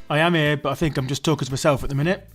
I am here, but I think I'm just talking to myself at the minute.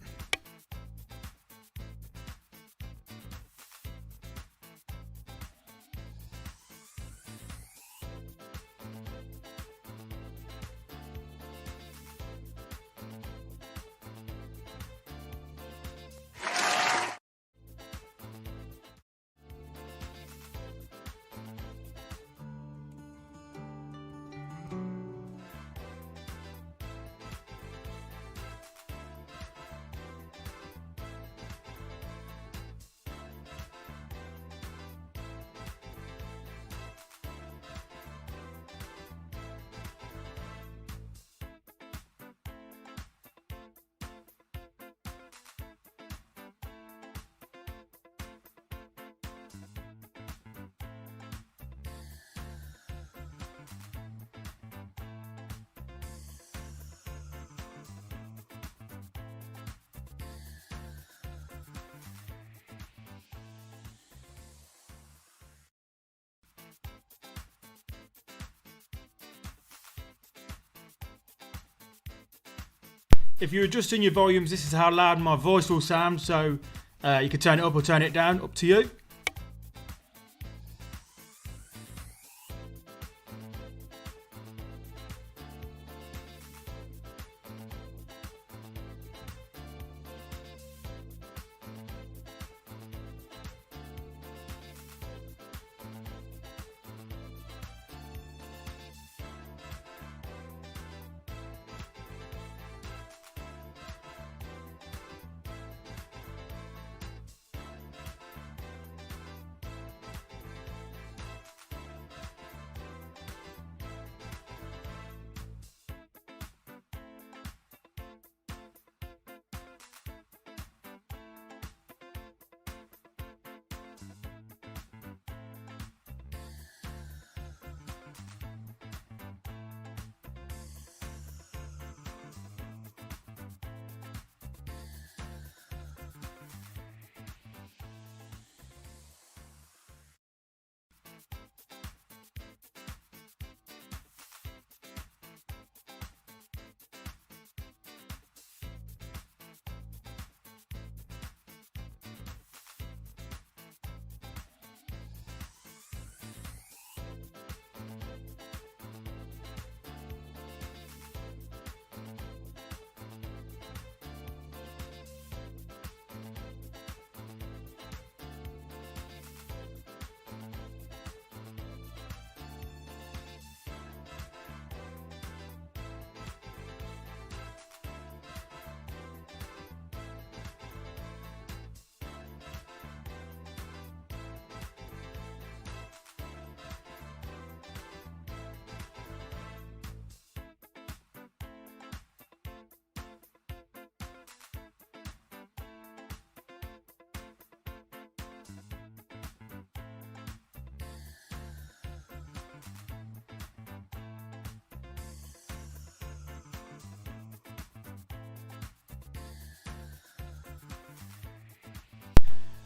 If you're adjusting your volumes, this is how loud my voice will sound, so you can turn it up or turn it down, up to you.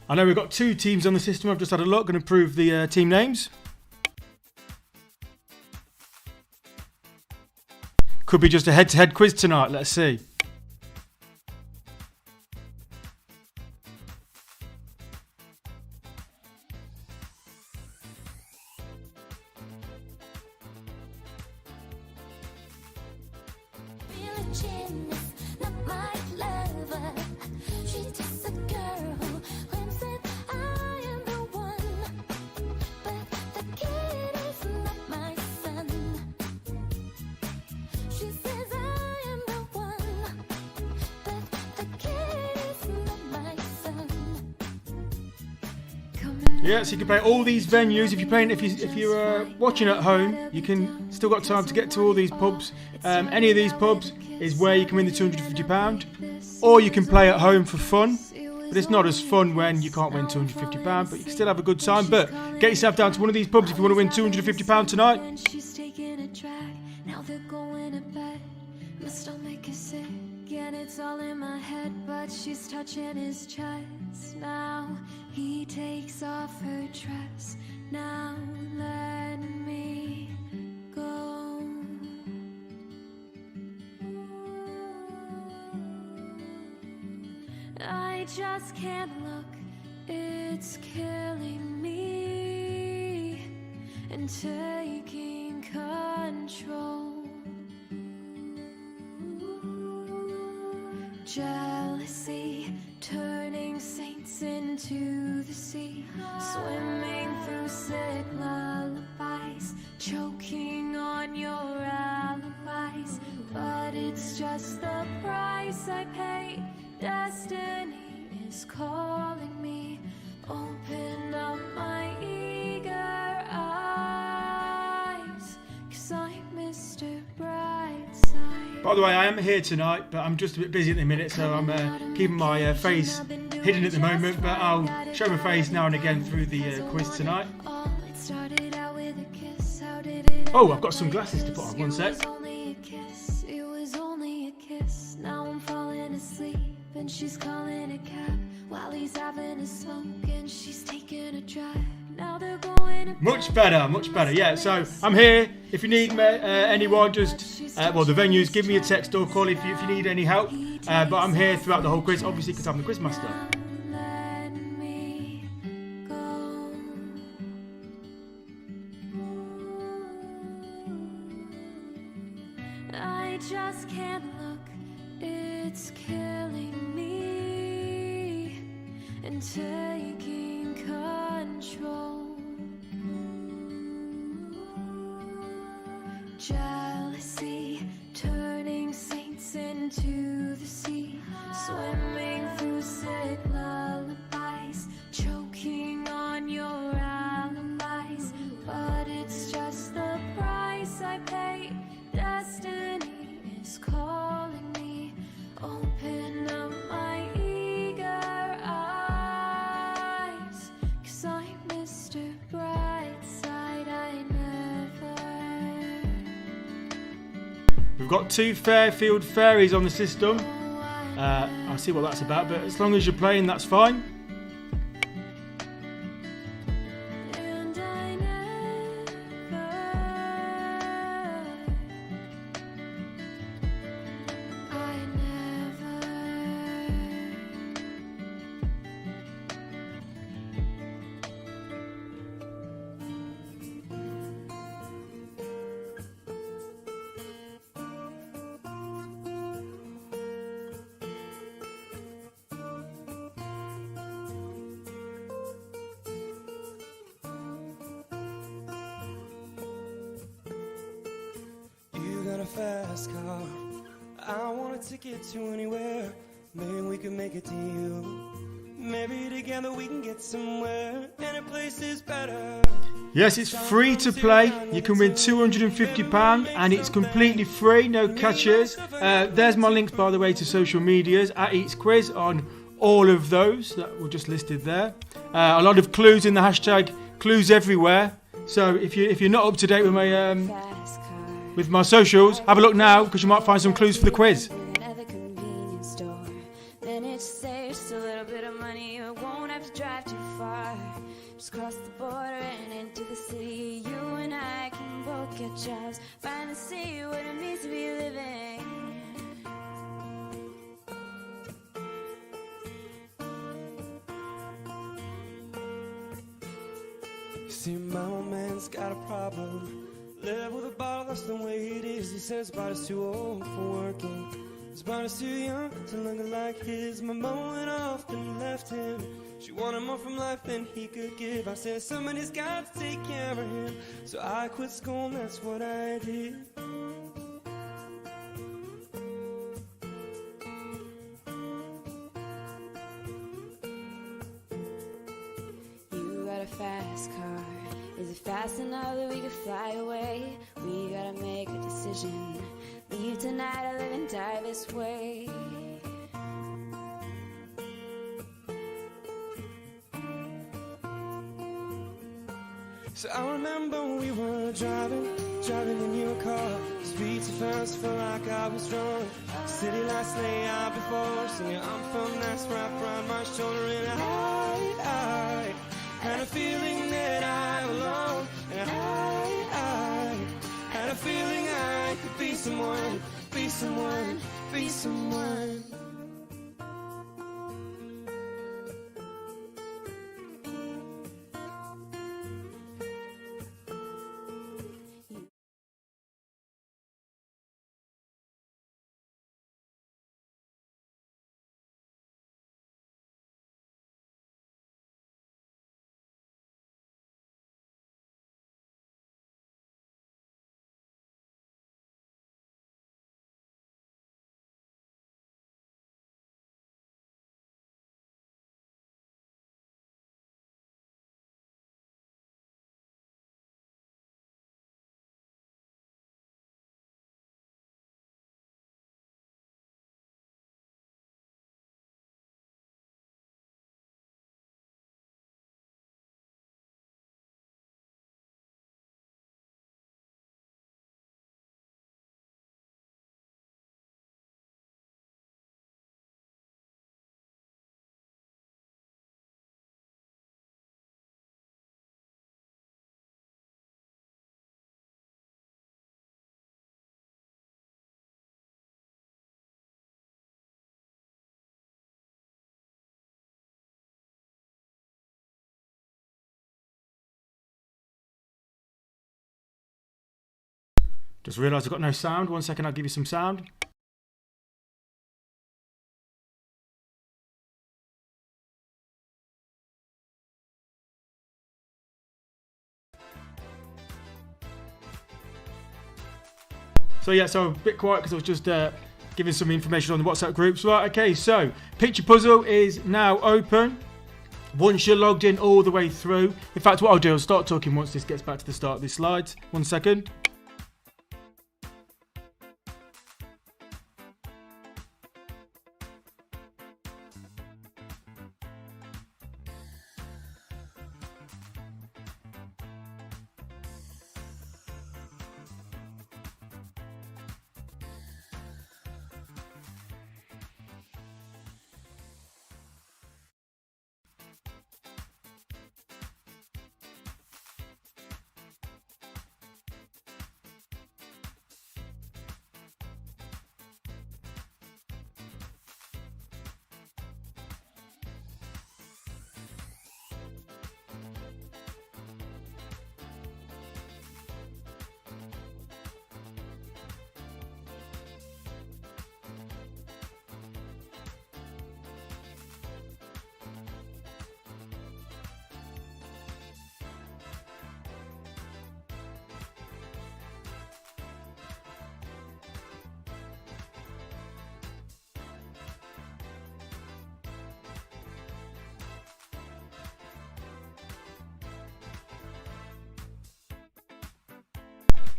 I know we've got 2 teams on the system. I've just had a look and approved the team names. Could be just a head-to-head quiz tonight. Let's see. Yeah, so you can play all these venues. If you're watching at home, you can still got time to get to all these pubs. Any of these pubs is where you can win the £250, or you can play at home for fun. But it's not as fun when you can't win £250, but you can still have a good time. But get yourself down to one of these pubs if you want to win £250 tonight. And it's all in my head, but she's touching his chest. Now he takes off her dress. Now let me go. just can't look, it's killing me and taking control. Jealousy, turning saints into the sea, swimming through sick lullabies, choking on your alibis. But it's just the price I pay. Destiny is calling me. Open up my eager eyes, 'cause I'm Mr. Brightside. By the way, I am here tonight, but I'm just a bit busy at the minute, so I'm keeping my face hidden at the moment, but I'll show my face now and again through the quiz tonight. Oh, I've got some glasses to put on, one sec. Now I'm falling asleep and she's calling a cab while he's having a smoke and she's taking a drive. Now they're going to Much better, much better. Yeah, so I'm here. If you need me, anyone, just well, the venues, give me a text or call if you need any help. But I'm here throughout the whole quiz, obviously, because I'm the quiz master. let me go. I just can't look, it's killing me and taking control. Jealousy, turning saints into the sea, swimming through sick lullabies, choking on your alibis. But it's just the price I pay. Destiny is calling me. Open up my eager eyes, 'cause I'm Mr. Brightside. I never. We've got 2 Fairfield fairies on the system. I'll see what that's about, but as long as you're playing, that's fine. And I never. You got a fast car, I want a ticket to anywhere. Maybe we can make a deal. Maybe together we can get somewhere, and a place is better. Yes, it's free to play. You can win £250 and it's completely free, no catches. There's my links, by the way, to social medias at Eats Quiz on all of those that were just listed there. A lot of clues in the hashtag, clues everywhere. So if you're not up to date with my socials, have a look now because you might find some clues for the quiz. Another convenience store. Then it saves a little bit of money. You won't have to drive too far. Just cross the border and into the city. You and I can both get jobs. Finally see what it means to be living. See, my old man's got a problem. Live with a bottle, that's the way it is. He says his body's too old for working. His body's too young to look like his. My mom went off and left him. She wanted more from life than he could give. I said somebody's got to take care of him. So I quit school and that's what I did. You got a fast car. Is it fast enough that we could fly away? We gotta make a decision. Leave tonight or live and die this way. So I remember we were driving in your car. Streets of fast, felt like I was drunk. City lights lay out before us, and your arm felt nice wrapped around my shoulder. And I had a feeling that I belonged. And I had a feeling I could be someone, be someone, be someone. Just realised I've got no sound. 1 second, I'll give you some sound. So yeah, so a bit quiet because I was just giving some information on the WhatsApp groups. Right, okay, so Picture Puzzle is now open. Once you're logged in all the way through. In fact, what I'll do, I'll start talking once this gets back to the start of the slides. 1 second.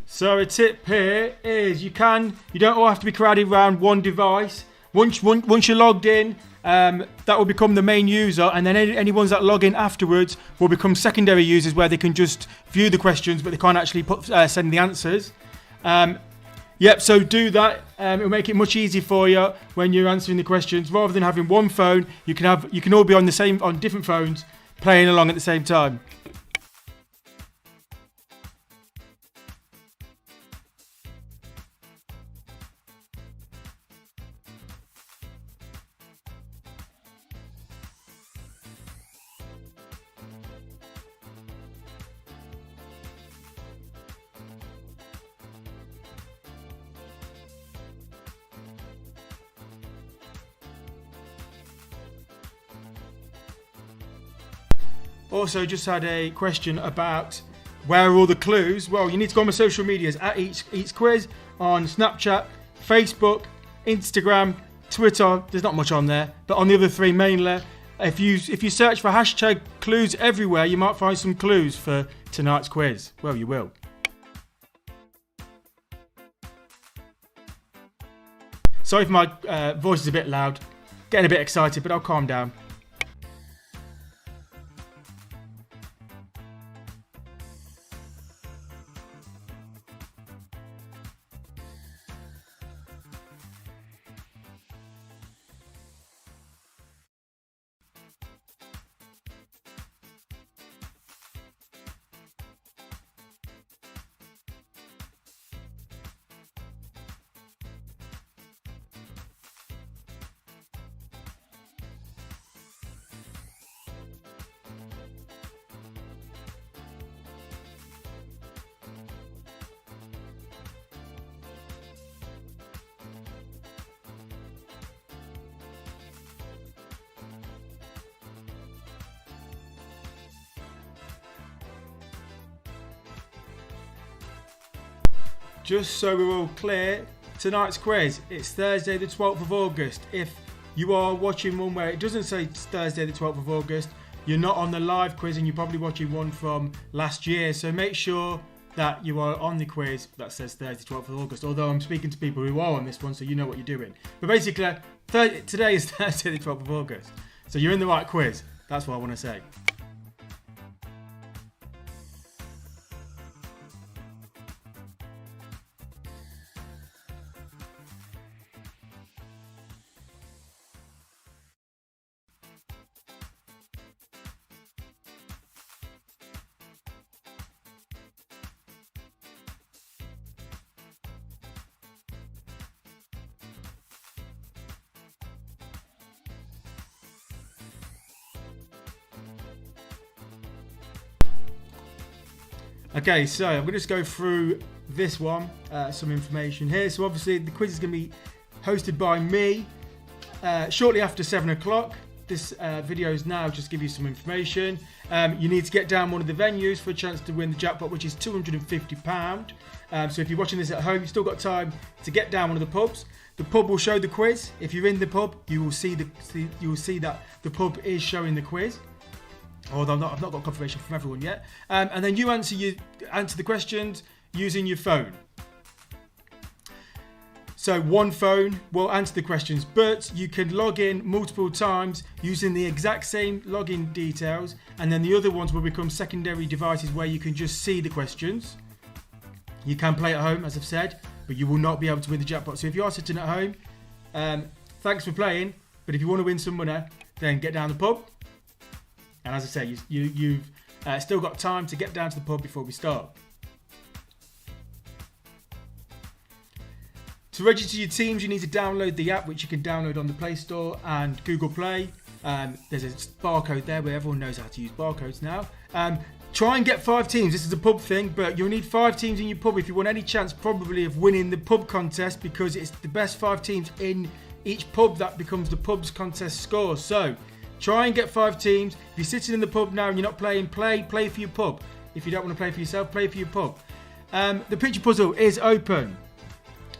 So a tip here is you don't all have to be crowded around one device. Once you're logged in, that will become the main user, and then any ones that log in afterwards will become secondary users where they can just view the questions but they can't actually send the answers. Yep, so do that. It'll make it much easier for you when you're answering the questions. Rather than having one phone, you can all be on different phones playing along at the same time. Also, just had a question about where are all the clues. Well, you need to go on my social medias at Eats Quiz on Snapchat, Facebook, Instagram, Twitter. There's not much on there, but on the other three mainly. If you search for hashtag clues everywhere, you might find some clues for tonight's quiz. Well, you will. Sorry if my voice is a bit loud. Getting a bit excited, but I'll calm down. Just so we're all clear, tonight's quiz, it's Thursday the 12th of August. If you are watching one where it doesn't say it's Thursday the 12th of August, you're not on the live quiz and you're probably watching one from last year. So make sure that you are on the quiz that says Thursday the 12th of August. Although I'm speaking to people who are on this one, so you know what you're doing. But basically, today is Thursday the 12th of August. So you're in the right quiz. That's what I want to say. Okay, so I'm going to just go through this one some information here. So obviously the quiz is going to be hosted by me shortly after 7 o'clock. This video is now just give you some information. You need to get down one of the venues for a chance to win the jackpot, which is £250. So if you're watching this at home, you've still got time to get down one of the pubs. The pub will show the quiz. If you're in the pub, you will see that the pub is showing the quiz. Although I've not got confirmation from everyone yet. And then you answer the questions using your phone. So one phone will answer the questions, but you can log in multiple times using the exact same login details, and then the other ones will become secondary devices where you can just see the questions. You can play at home, as I've said, but you will not be able to win the jackpot. So if you are sitting at home, thanks for playing, but if you want to win some money, then get down the pub. And as I say, you've still got time to get down to the pub before we start. To register your teams, you need to download the app, which you can download on the Play Store and Google Play. There's a barcode there where everyone knows how to use barcodes now. Try and get 5 teams. This is a pub thing, but you'll need 5 teams in your pub if you want any chance probably of winning the pub contest, because it's the best 5 teams in each pub that becomes the pub's contest score. So try and get 5 teams. If you're sitting in the pub now and you're not playing, play for your pub. If you don't want to play for yourself, play for your pub. The picture puzzle is open.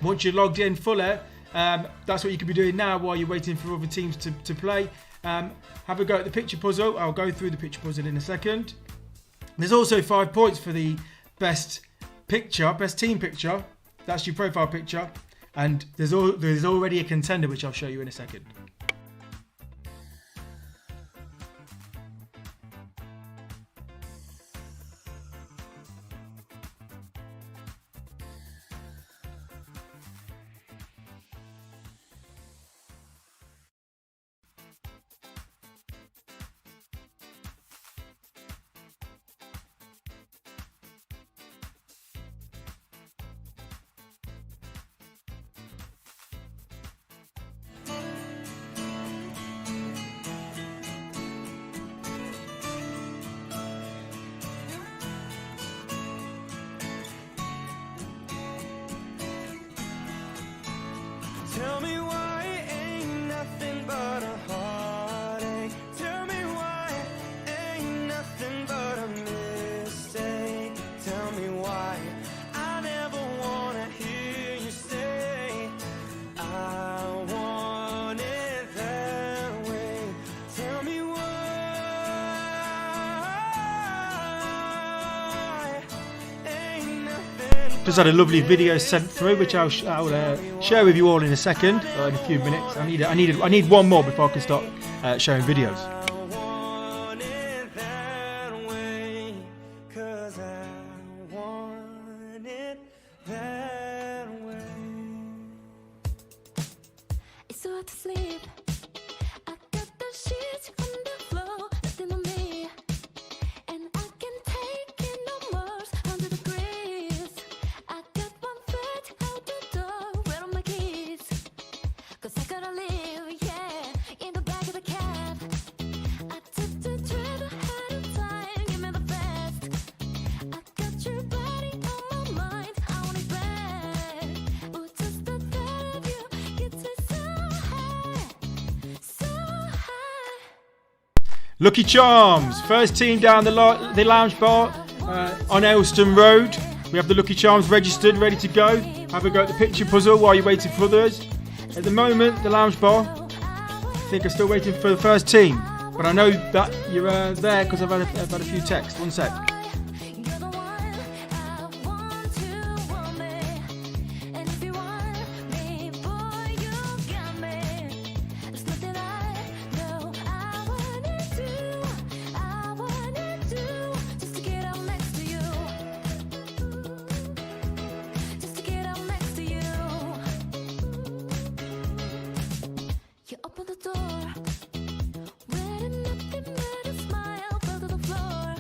Once you're logged in fully, that's what you could be doing now while you're waiting for other teams to play. Have a go at the picture puzzle. I'll go through the picture puzzle in a second. There's also 5 points for the best team picture. That's your profile picture. And there's already a contender, which I'll show you in a second. Tell me why it ain't nothing but a heartache. Tell me why it ain't nothing but a mistake. Tell me why I never wanna hear you say I want it that way. Tell me why ain't nothing. Just had a lovely video sent through, which I'll share with you all in a second, or in a few minutes. I need one more before I can start showing videos. It's so hard to sleep. I got the sheets on the floor, nothing on me, and I can take it no more. 100 degrees. I got 1 foot out the door. Where are my keys? 'Cause I gotta live, yeah, in the back of the cab. I took the trip ahead of time. Give me the best. I got your body on my mind. I want it back. Oh, just the thought of you gets me so high, so high. Lucky Charms, first team down the lounge bar on Aylestone Road. We have the Lucky Charms registered, ready to go. Have a go at the picture puzzle while you're waiting for others. At the moment, the lounge bar, I think I'm still waiting for the first team, but I know that you're there because I've had a few texts. One sec. You're the one I want to want me, and if you want me, boy, you got me. There's nothing I know I wanna do, just to get out next to you, just to get out next to you. You open the door, wearing nothing but a smile, fell to the floor.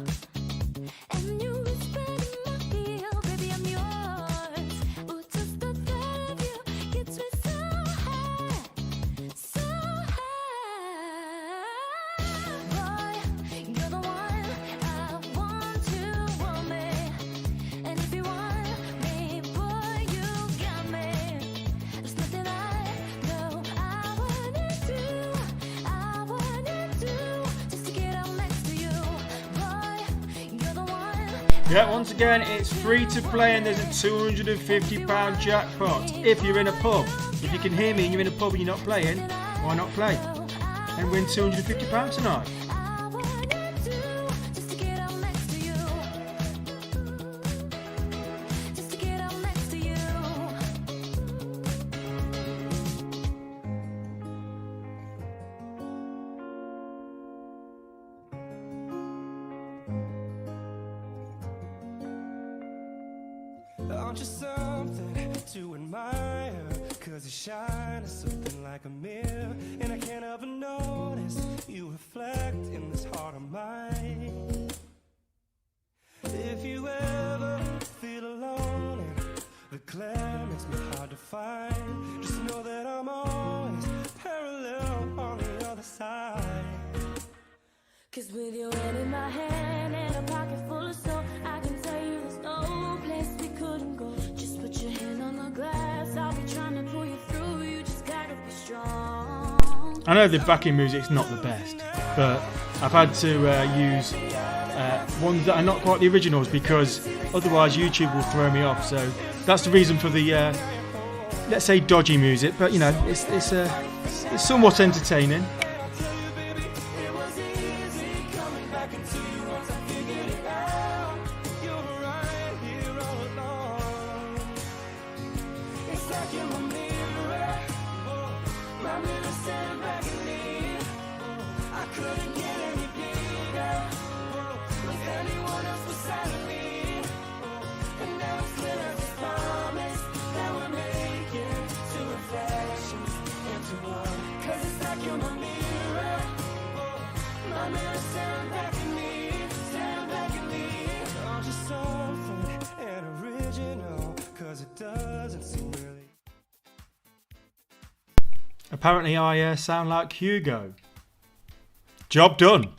Yeah, once again, it's free to play and there's a £250 jackpot if you're in a pub. If you can hear me and you're in a pub and you're not playing, why not play? And win £250 tonight. Aren't you something to admire? Cause you shine as something like a mirror, and I can't help but notice you reflect in this heart of mine. If you ever feel alone and the glare makes me hard to find, just know that I'm always parallel on the other side. Cause with your hand in my hand and a pocket full of soul, I can tell you there's no place we couldn't go. Just put your hand on the glass, I'll be trying to pull you through. You just gotta be strong. I know the backing music's not the best, but I've had to use ones that are not quite the originals because otherwise YouTube will throw me off. So that's the reason for the let's say dodgy music, but you know it's somewhat entertaining. Apparently I sound like Hugo. Job done.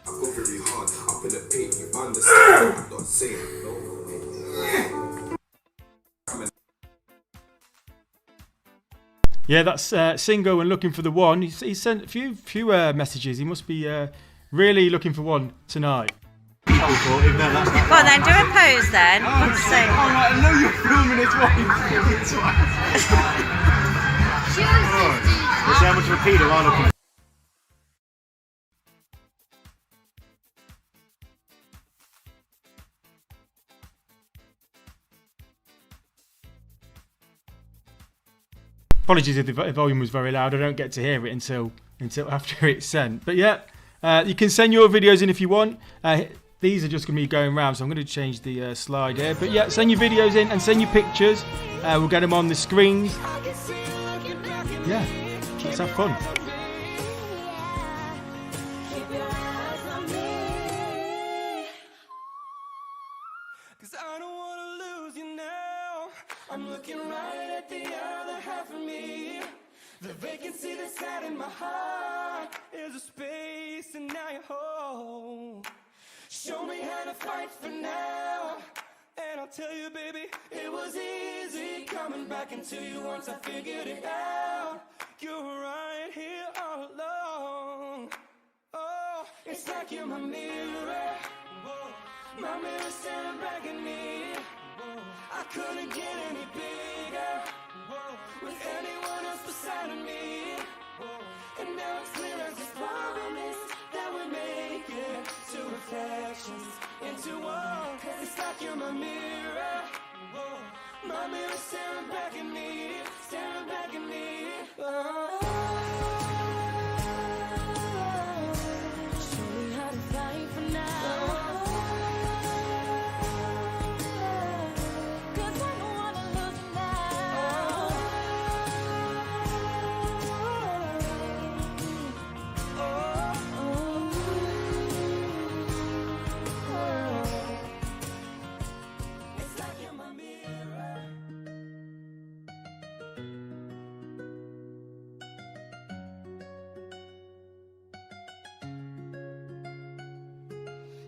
I go very hard, up in the paint, you understand, I'm not saying no. Yeah, that's Singo and looking for the one. He sent a few messages. He must be really looking for one tonight. Go on then, do a pose then. God's sake. Alright, I know you're filming it twice. Let's see how much repeat am I looking for. Apologies if the volume was very loud. I don't get to hear it until after it's sent. But yeah, you can send your videos in if you want. These are just going to be going round, so I'm going to change the slide here. But yeah, send your videos in and send your pictures. We'll get them on the screens. Yeah, let's have fun. I'm looking right at the other half of me. The vacancy that's had in my heart is a space and now you're home. Show me how to fight for now, and I'll tell you, baby, it was easy coming back into you once I figured it out. You were right here all along. Oh, it's like you're my mirror. My mirror staring back at me. I couldn't get any bigger with anyone else beside of me. And now it's clear as this promise that we make it two reflections into one. Cause it's like you're my mirror. My mirror staring back at me, staring back at me. Show me how to fight for now. Cause I don't wanna lose you now.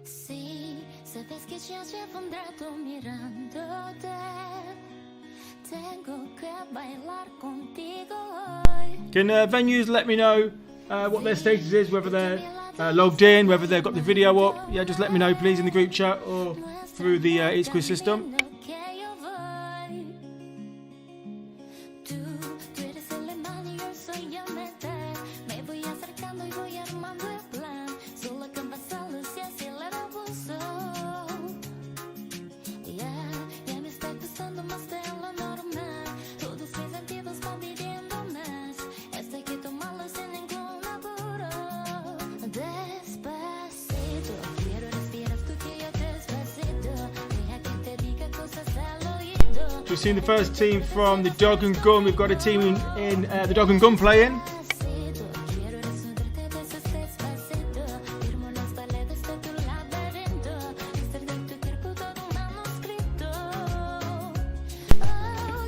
Sí, sabes que ya llevo un rato mirándote. Tengo que bailar contigo hoy. Can venues let me know what their status is, whether they're logged in, whether they've got the video up? Yeah, just let me know, please, in the group chat or through the It's Quiz system. We've seen the first team from the Dog and Gun. We've got a team in the Dog and Gun playing.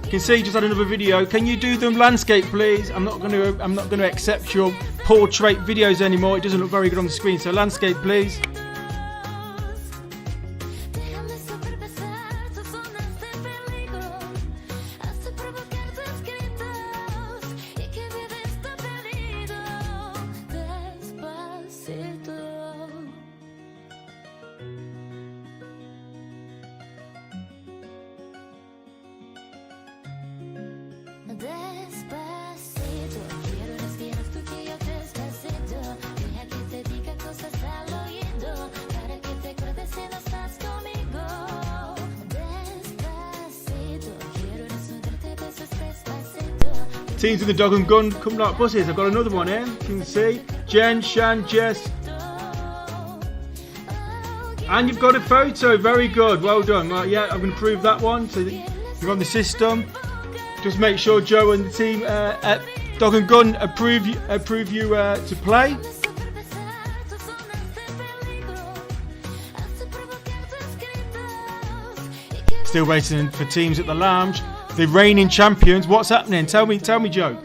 You can see just had another video. Can you do them landscape, please? I'm not going to accept your portrait videos anymore. It doesn't look very good on the screen. So landscape, please. Teams in the Dog and Gun come like buses. I've got another one here. You can see Jen, Shan, Jess, and you've got a photo. Very good, well done. Right, yeah, I'm going to prove that one so that you're on the system. Just make sure Joe and the team at Dog and Gun approve you to play. Still waiting for teams at the lounge. The reigning champions. What's happening? Tell me, Joe.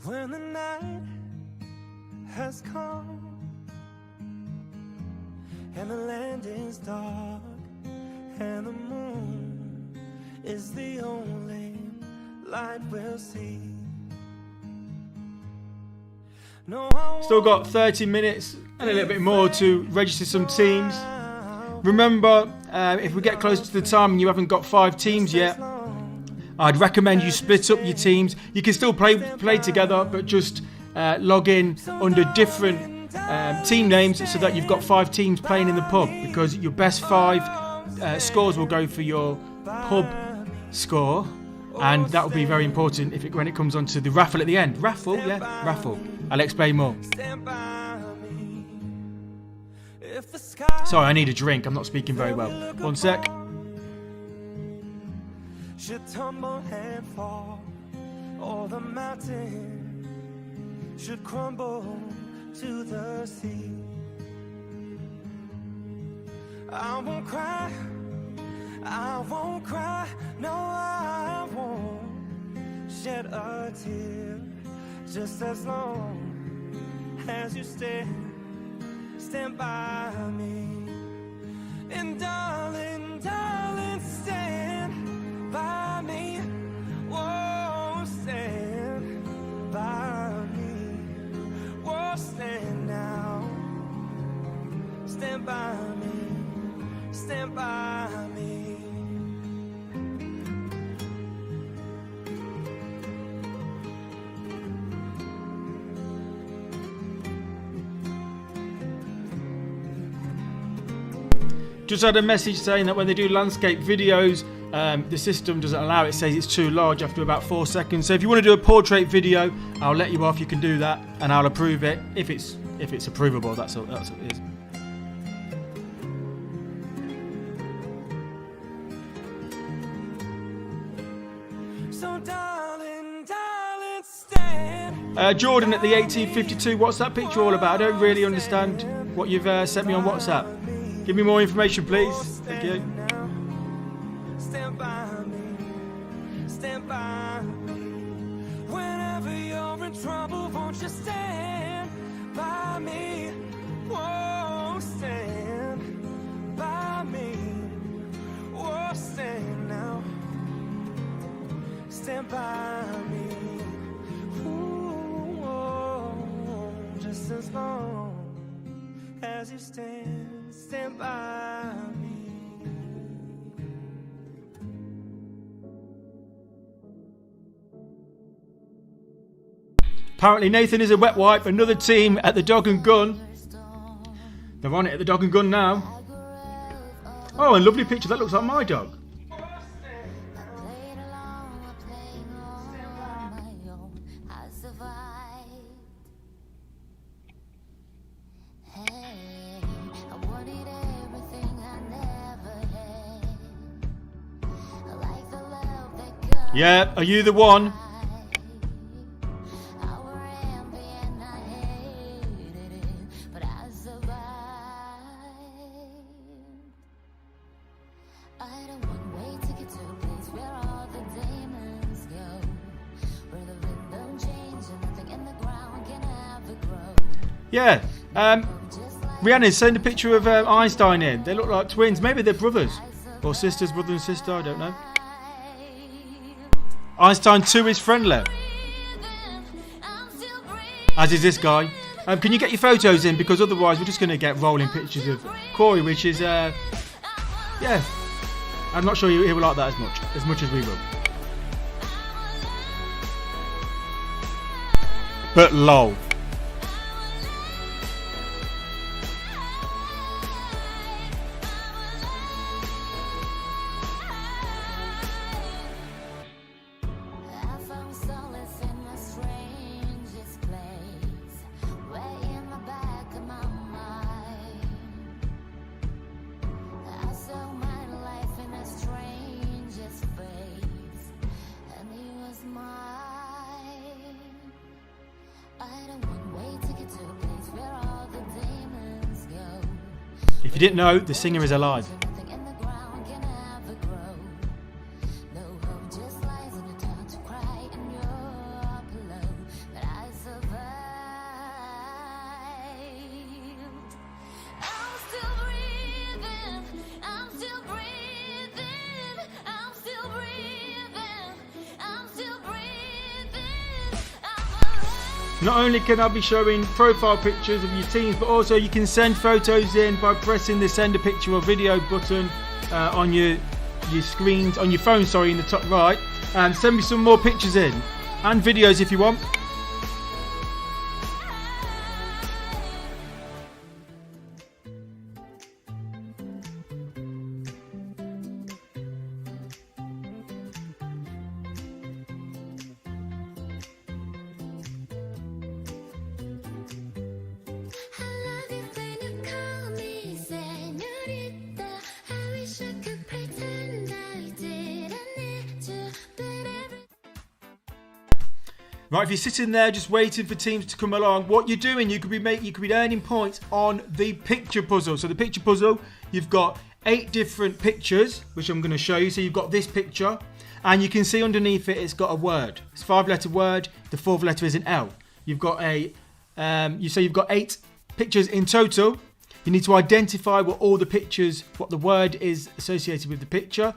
When the night has come and the land is dark and the moon is the only light we'll see. No, still got 30 minutes and a little bit more to register some teams. Remember, if we get close to the time and you haven't got 5 teams yet, I'd recommend you split up your teams. You can still play together, but just log in under different team names so that you've got 5 teams playing in the pub, because your best 5 scores will go for your pub score, and that will be very important when it comes on to the raffle at the end. Raffle, yeah, raffle. I'll explain more. Sorry, I need a drink. I'm not speaking very well. One sec. Should tumble and fall, or the mountain should crumble to the sea. I won't cry, no, I won't shed a tear, just as long as you stand by me. And darling, stand by me, whoa, stand by me, whoa, stand now, stand by me, stand by me. Just had a message saying that when they do landscape videos, the system doesn't allow it. It says it's too large after about 4 seconds. So if you want to do a portrait video, I'll let you off. You can do that, and I'll approve it if it's approvable. That's all it is. So darling, stand. Jordan at the 1852. What's that picture all about? I don't really understand what you've sent me on WhatsApp. Give me more information, please. Thank you. Stand by me, stand by me. Whenever you're in trouble, won't you stand by me? Whoa, stand by me. Whoa, stand now. Stand by me. Ooh, oh, just as long as you stand by me. Apparently Nathan is a wet wipe. Another team at the Dog and Gun. They're on it at the Dog and Gun now. Oh, a lovely picture. That looks like my dog. Yeah, are you the one? Yeah, Rhiannon's sent a picture of Aylestone in. They look like twins. Maybe they're brothers or sisters, brother and sister. I don't know. Aylestone 2 is friendly, as is this guy. Can you get your photos in, because otherwise we're just going to get rolling pictures of Corey, which is yeah. I'm not sure he will like that as much as we will. But lol. If you didn't know, the singer is alive. Not only can I be showing profile pictures of your teams, but also you can send photos in by pressing the send a picture or video button on your screens, on your phone, sorry, in the top right. And send me some more pictures in and videos if you want. Right, if you're sitting there just waiting for teams to come along, what you're doing, you could be earning points on the picture puzzle. So the picture puzzle, you've got 8 different pictures, which I'm going to show you. So you've got this picture, and you can see underneath it, it's got a word. It's a 5-letter word. The 4th letter is an L. You've got you've got 8 pictures in total. You need to identify what the word is associated with the picture,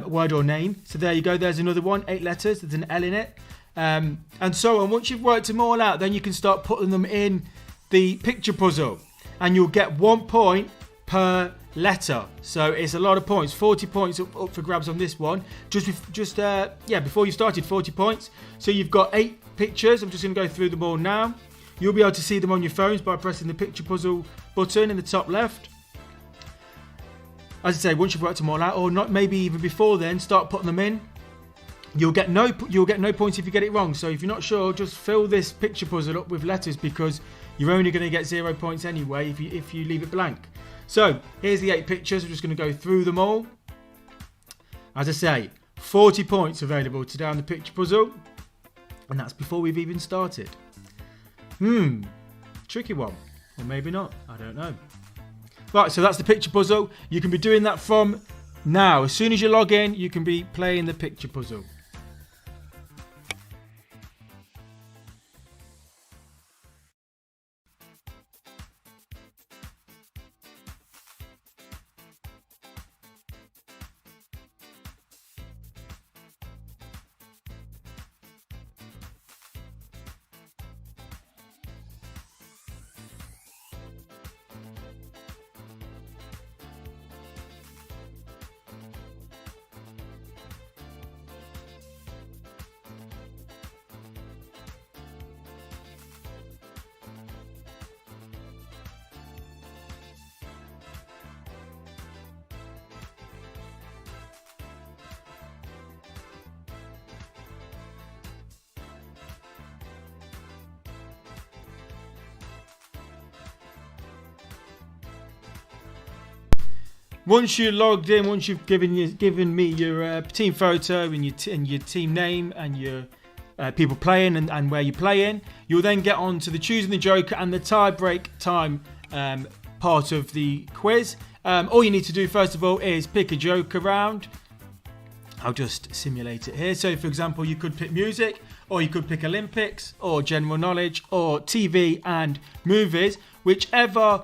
word or name. So there you go. There's another one, 8 letters. There's an L in it. And so on. Once you've worked them all out, then you can start putting them in the picture puzzle, and you'll get 1 point per letter. So it's a lot of points. 40 points up for grabs on this one. Before you started, 40 points. So you've got 8 pictures. I'm just going to go through them all now. You'll be able to see them on your phones by pressing the picture puzzle button in the top left. As I say, once you've worked them all out, or not, maybe even before then, start putting them in. You'll get no points if you get it wrong. So if you're not sure, just fill this picture puzzle up with letters, because you're only going to get 0 points anyway if you leave it blank. So here's the 8 pictures. We're just going to go through them all. As I say, 40 points available to down the picture puzzle, and that's before we've even started. Tricky one, or maybe not. I don't know. Right, so that's the picture puzzle. You can be doing that from now. As soon as you log in, you can be playing the picture puzzle. Once you're logged in, once you've given me your team photo and your team name and your people playing and where you're playing, you'll then get on to the choosing the joker and the tie break time part of the quiz. All you need to do first of all is pick a joker round. I'll just simulate it here. So for example, you could pick music, or you could pick Olympics, or general knowledge, or TV and movies. Whichever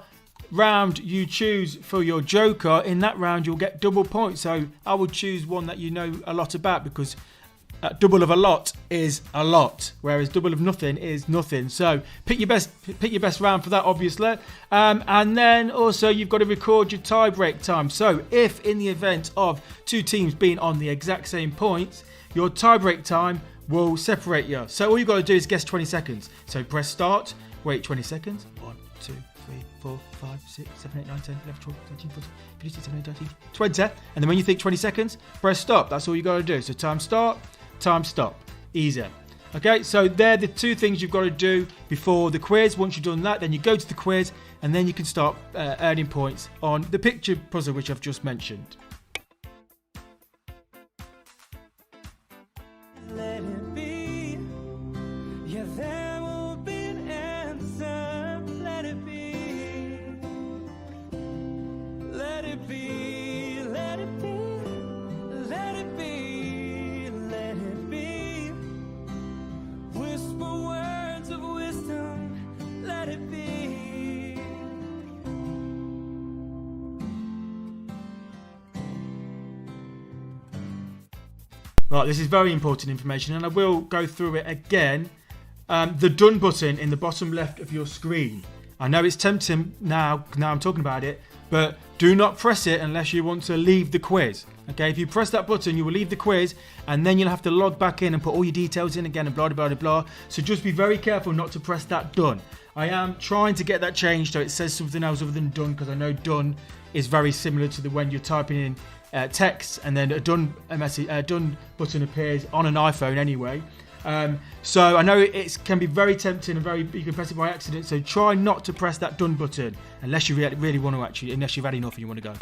round you choose for your joker, in that round you'll get double points. So I would choose one that you know a lot about, because double of a lot is a lot, whereas double of nothing is nothing. So pick your best round for that, obviously. And then also you've got to record your tie break time. So if in the event of two teams being on the exact same points, your tie break time will separate you. So all you've got to do is guess 20 seconds. So press start, wait 20 seconds. 1, 2, 3, 4, 5, 6, 7, 8, 9, 10, 11, 12, 13, 14, 15, 16, 17, 18, 19, 20. And then when you think 20 seconds, press stop. That's all you got to do. So time start, time stop. Easy. Okay, so they're the two things you've got to do before the quiz. Once you've done that, then you go to the quiz, and then you can start earning points on the picture puzzle, which I've just mentioned. Let it be. Yeah, there will be an answer. Let it be. Let it be. Let it be. Let it be. Let it be. Whisper words of wisdom. Let it be. Right, this is very important information, and I will go through it again. The done button in the bottom left of your screen. I know it's tempting now I'm talking about it, but do not press it unless you want to leave the quiz. Okay, if you press that button, you will leave the quiz, and then you'll have to log back in and put all your details in again and blah, blah, blah, blah. So just be very careful not to press that done. I am trying to get that changed so it says something else other than done, because I know done is very similar to the when you're typing in text, and then a done button appears on an iPhone anyway. So I know it can be very tempting and you can press it by accident. So try not to press that done button unless you really want to unless you've had enough and you want to go.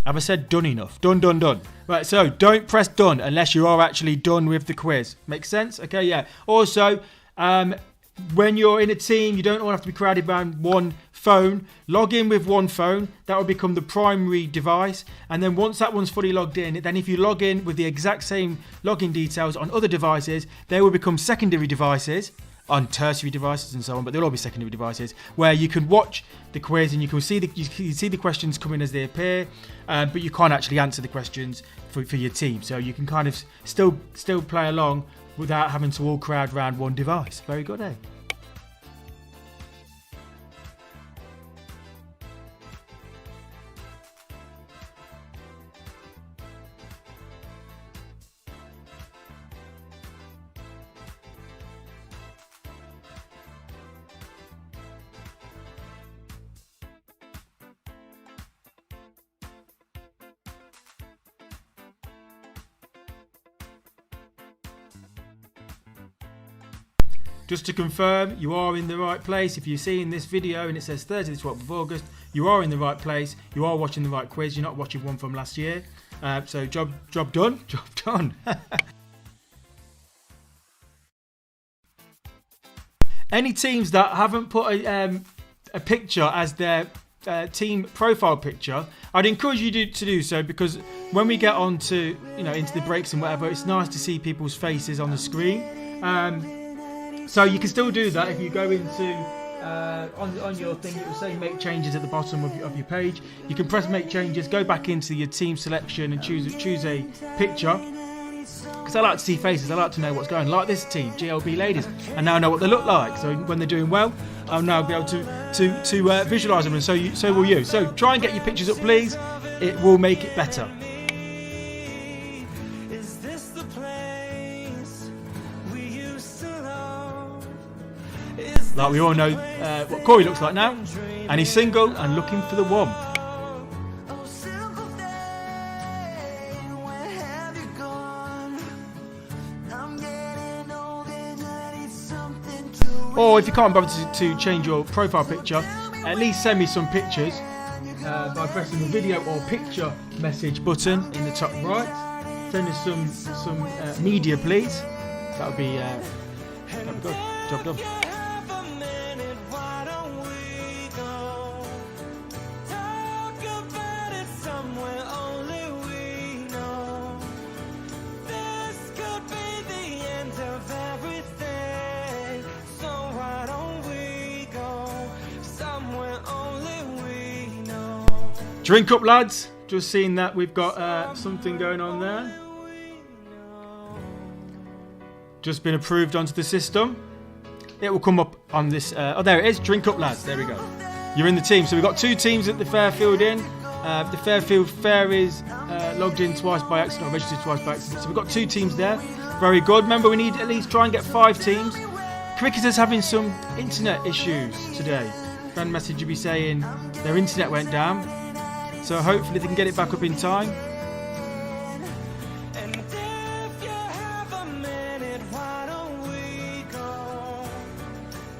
Have I said done enough? Done. Right, so don't press done unless you are actually done with the quiz. Makes sense? Okay, yeah. Also, when you're in a team, you don't all have to be crowded around one phone. Log in with one phone. That will become the primary device. And then once that one's fully logged in, then if you log in with the exact same login details on other devices, they will become secondary devices, on tertiary devices and so on, but they'll all be secondary devices where you can watch the quiz and you can see the questions come in as they appear, but you can't actually answer the questions for your team. So you can kind of still play along without having to all crowd around one device. Very good, eh? Just to confirm, you are in the right place. If you're seeing this video and it says Thursday the 12th of August, you are in the right place. You are watching the right quiz. You're not watching one from last year. So job done. Job done. Any teams that haven't put a picture as their team profile picture, I'd encourage you to do so, because when we get on to into the breaks and whatever, it's nice to see people's faces on the screen. So you can still do that if you go into on your thing. It will say make changes at the bottom of your page. You can press make changes, go back into your team selection and choose a picture. Because I like to see faces, I like to know what's going on. Like this team, GLB ladies, I now know what they look like. So when they're doing well, I'll now be able to visualise them, and so will you. So try and get your pictures up, please. It will make it better. Is this the place we used to love? Like we all know what Corey looks like now, and he's single and looking for the one. Or if you can't bother to change your profile picture, at least send me some pictures by pressing the video or picture message button in the top right. Send us some media, please. That'll be good. Job done. Drink up, lads. Just seen that we've got something going on there. Just been approved onto the system. It will come up on this. Oh, there it is. Drink up, lads. There we go. You're in the team. So we've got 2 teams at the Fairfield Inn. The Fairfield Fair is logged in twice by accident, or registered twice by accident. So we've got 2 teams there. Very good. Remember, we need at least try and get 5 teams. Cricketers having some internet issues today. Friend message will be saying their internet went down. So hopefully they can get it back up in time. And if you have a minute, why don't we go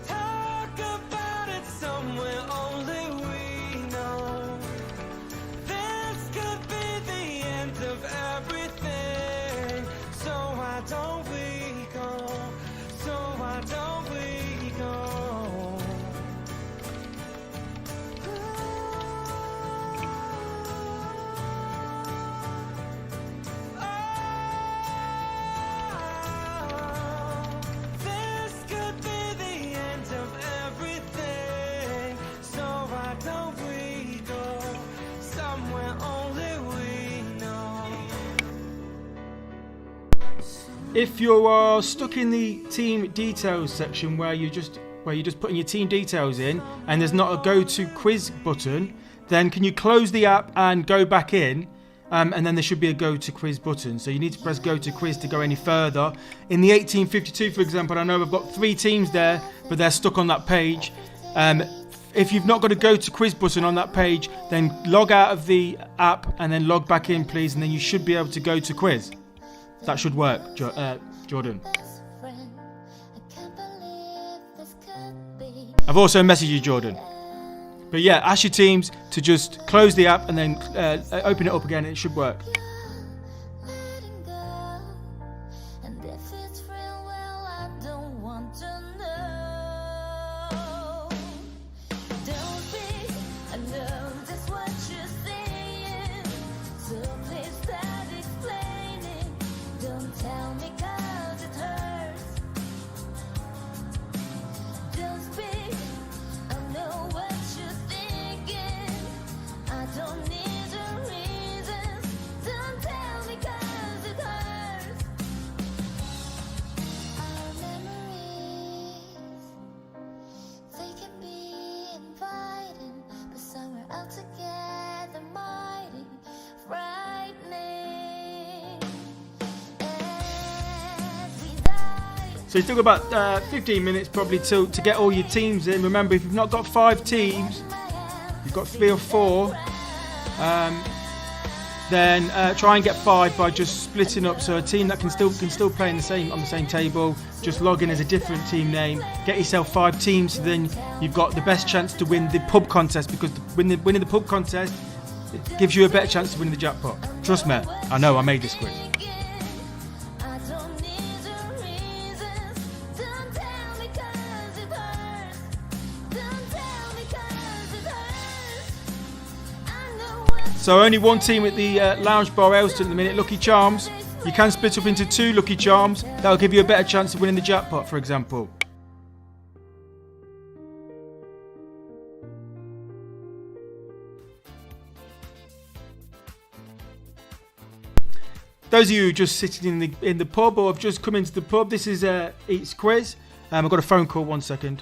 talk about it somewhere only we know? This could be the end of everything. So why don't we go? So why don't we go? If you are stuck in the team details section where you're just putting your team details in and there's not a go to quiz button, then can you close the app and go back in, and then there should be a go to quiz button. So you need to press go to quiz to go any further. In the 1852, for example, I know I've got 3 teams there, but they're stuck on that page. If you've not got a go to quiz button on that page, then log out of the app and then log back in, please, and then you should be able to go to quiz. That should work, Jordan. I've also messaged you, Jordan. But yeah, ask your teams to just close the app and then open it up again. It should work. So you've still got about 15 minutes probably to get all your teams in. Remember, if you've not got 5 teams, you've got 3 or 4. then try and get 5 by just splitting up. So a team that can still play on the same table, just log in as a different team name. Get yourself 5 teams, so then you've got the best chance to win the pub contest, because winning the pub contest, it gives you a better chance to win the jackpot. Trust me, I know I made this quiz. So only one team at the lounge bar Aylestone at the minute, Lucky Charms. You can split up into 2 Lucky Charms. That'll give you a better chance of winning the jackpot, for example. Those of you just sitting in the pub or have just come into the pub, this is Eats Quiz. I've got a phone call, 1 second.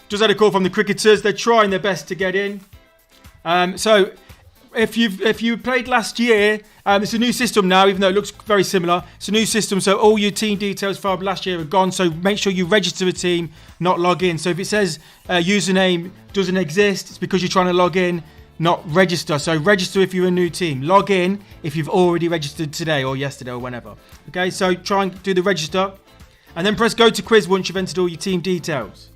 Just had a call from the cricketers. They're trying their best to get in. So if you played last year, it's a new system now, even though it looks very similar. It's a new system, so all your team details from last year are gone. So make sure you register a team, not log in. So if it says username doesn't exist, it's because you're trying to log in, not register. So register if you're a new team. Log in if you've already registered today or yesterday or whenever. Okay, so try and do the register. And then press go to quiz once you've entered all your team details.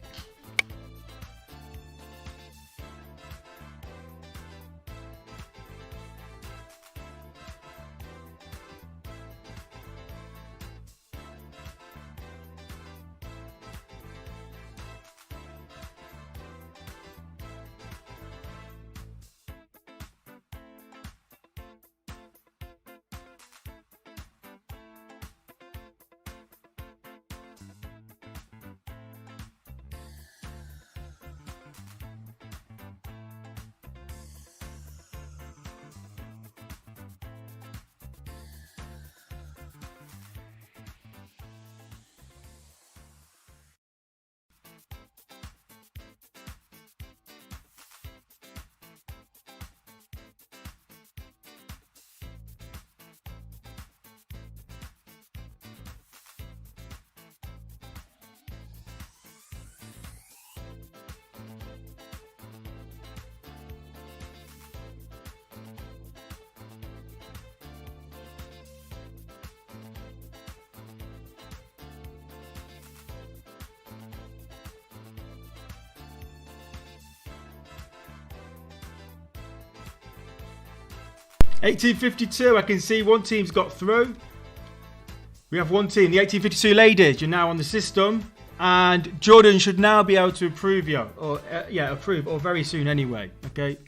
(1852), I can see one team's got through. We have one team, the 1852 ladies. You're now on the system, and Jordan should now be able to approve you, or approve, or very soon anyway. Okay.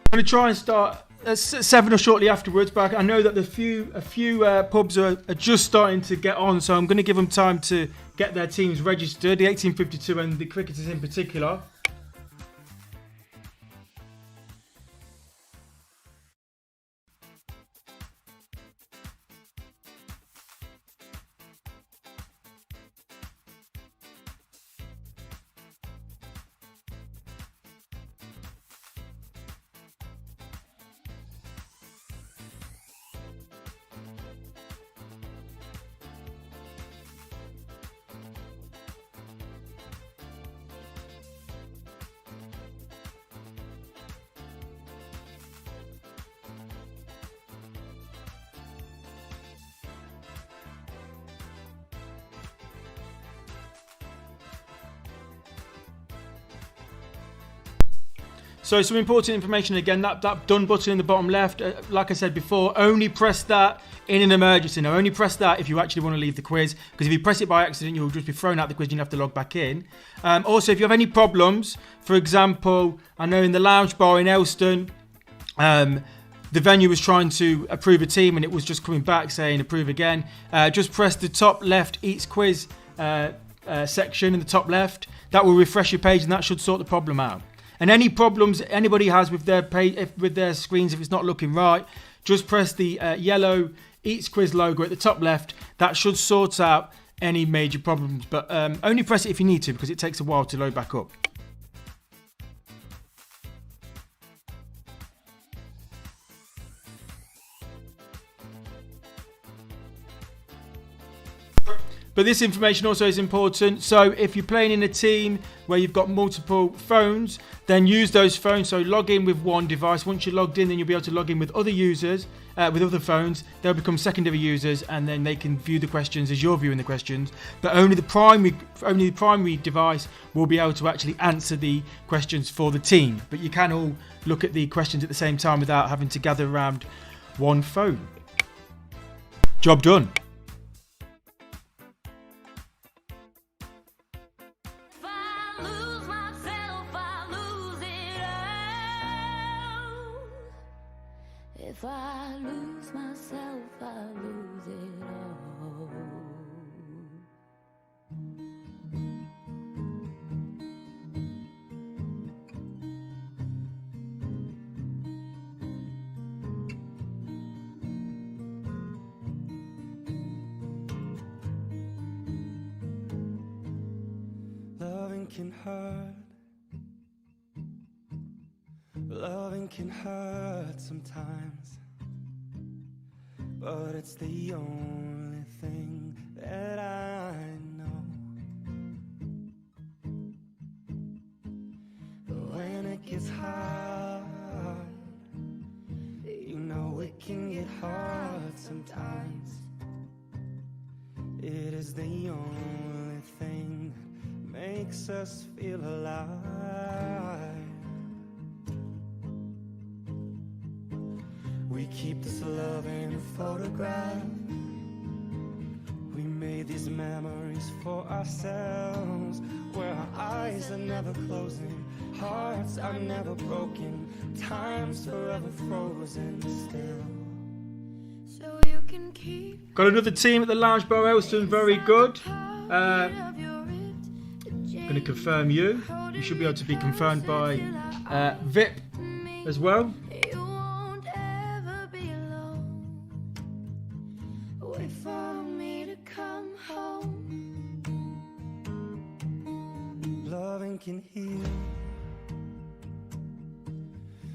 I'm going to try and start at 7 or shortly afterwards, but I know that a few pubs are just starting to get on, so I'm going to give them time to get their teams registered, the 1852 and the cricketers in particular. So some important information again, that done button in the bottom left, like I said before, only press that in an emergency. Now only press that if you actually want to leave the quiz, because if you press it by accident, you'll just be thrown out the quiz and you have to log back in. Also, if you have any problems, for example, I know in the lounge bar in Aylestone, the venue was trying to approve a team and it was just coming back saying approve again. Just press the top left Eats Quiz section in the top left. That will refresh your page and that should sort the problem out. And any problems anybody has with their page, with their screens, if it's not looking right, just press the yellow Eats Quiz logo at the top left. That should sort out any major problems. But only press it if you need to, because it takes a while to load back up. But this information also is important. So if you're playing in a team where you've got multiple phones, then use those phones. So log in with one device. Once you're logged in, then you'll be able to log in with other users, with other phones. They'll become secondary users, and then they can view the questions as you're viewing the questions. But only the primary device will be able to actually answer the questions for the team. But you can all look at the questions at the same time without having to gather around one phone. Job done. If I lose myself, I lose it all. Loving can hurt. Loving can hurt sometimes, but it's the only thing that I know. But when it gets hard, you know it can get hard sometimes. It is the only thing that makes us feel alive. We keep this love in a photograph. We made these memories for ourselves, where our eyes are never closing, hearts are never broken, time's forever frozen still. So you can keep Got another team at the lounge bar Aylestone, very good. going Going to confirm you. You should be able to be confirmed by VIP as well. You won't ever be alone. Wait for me to come home. Loving can heal.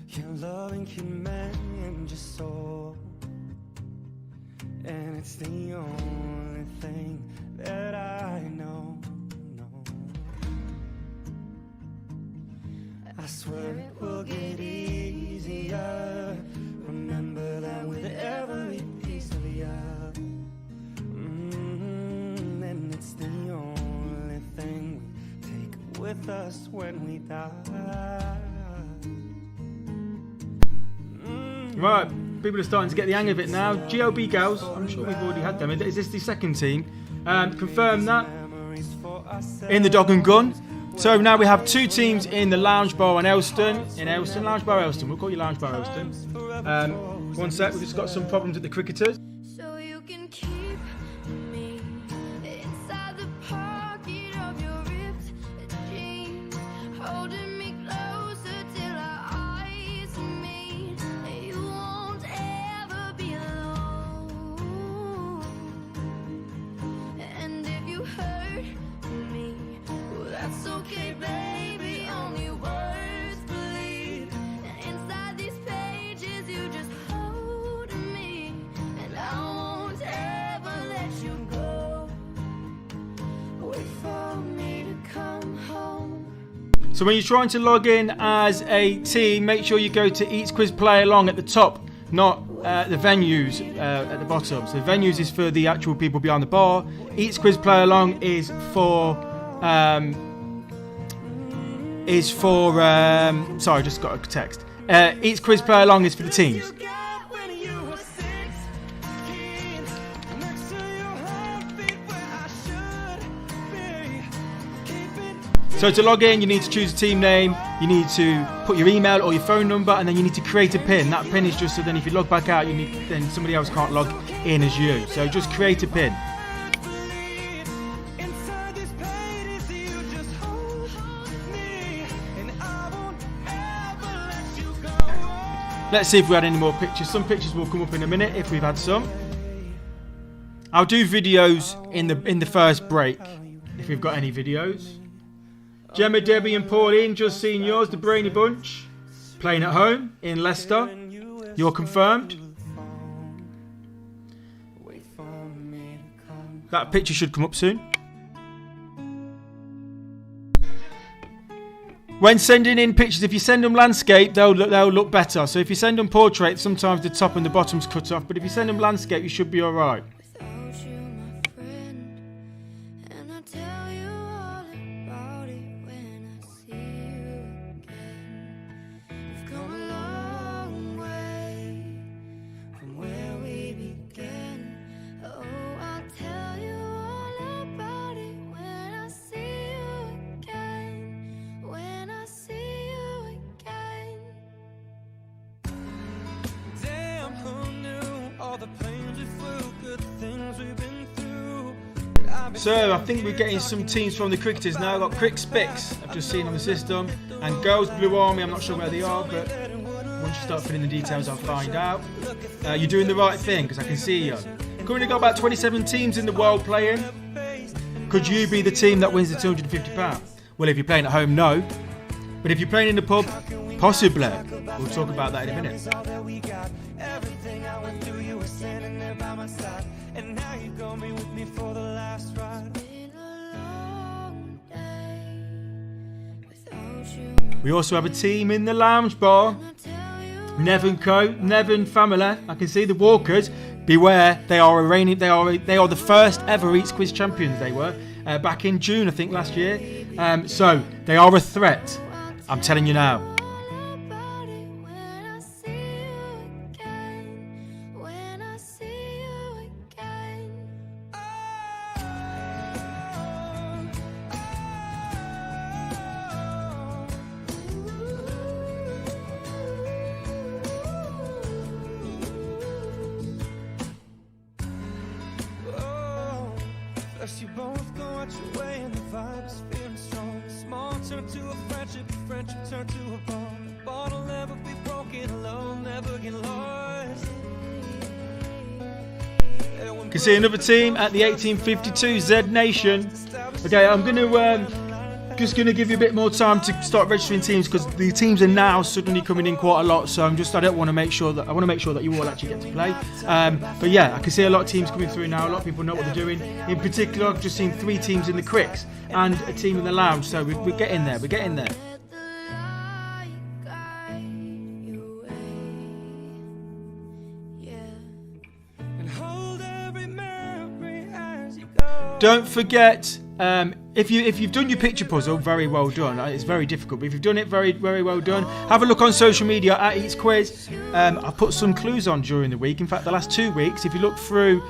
Your loving can mend your soul. And it's the only thing that I know. I swear it will get easier. Remember that with every piece of you. And it's the only thing we take with us when we die. Right, people are starting to get the hang of it now. GLB girls, I'm sure we've already had them. Is this the second team? Confirm that in the dog and gun. So now we have two teams in the lounge bar on Aylestone. In Aylestone, lounge bar Aylestone. We'll call you lounge bar Aylestone. One sec, we've just got some problems at the cricketers. So you can keep me inside the pocket of your ripped jeans, holding me closer till our eyes meet. You won't ever be alone. And if you hurt me, well, that's okay, baby. Only words bleed. And inside these pages, you just hold me, and I won't ever let you go. Wait for me to come home. So when you're trying to log in as a team, make sure you go to Eats Quiz Play Along at the top, not the venues at the bottom. So venues is for the actual people behind the bar. Eats Quiz Play Along is for is for. Sorry, I just got a text. Each quiz play along is for the teams. So to log in, you need to choose a team name, you need to put your email or your phone number, and then you need to create a pin. That pin is just so then if you log back out, then somebody else can't log in as you. So just create a pin. Let's see if we had any more pictures. Some pictures will come up in a minute if we've had some. I'll do videos in the first break if we've got any videos. Gemma, Debbie and Pauline, just seen yours, the Brainy Bunch. Playing at home in Leicester. You're confirmed. That picture should come up soon. When sending in pictures, if you send them landscape, they'll look better. So if you send them portrait, sometimes the top and the bottom's cut off. But if you send them landscape, you should be alright. So I think we're getting some teams from the cricketers now. I've got Crick Spicks, I've just seen on the system, and Girls Blue Army, I'm not sure where they are, but once you start filling the details I'll find out. You're doing the right thing, because I can see you. Currently got about 27 teams in the world playing. Could you be the team that wins the £250? Well, if you're playing at home, no. But if you're playing in the pub, possibly. We'll talk about that in a minute. And now you got me with me for the last ride. We also have a team in the lounge bar. Nev & Co, Nev family. I can see the Walkers. Beware, they are the first ever Eats Quiz champions. They were back in June, I think, last year. So they are a threat. I'm telling you now. You both go out your way and the vibe's feeling strong. Small turn to a friendship turn to a bond. The bottle never be broken, love never get lost. Can see another team at the 1852 Z Nation. Okay, I'm just gonna give you a bit more time to start registering teams because the teams are now suddenly coming in quite a lot. So I want to make sure that you all actually get to play. But yeah, I can see a lot of teams coming through now. A lot of people know what they're doing. In particular, I've just seen 3 teams in the Cricks and a team in the lounge. So we're getting there. We're getting there. Don't forget, if you've done your picture puzzle, very well done. It's very difficult, but if you've done it, very, very well done. Have a look on social media at Eats Quiz. I put some clues on during the week. In fact, the last 2 weeks, if you look through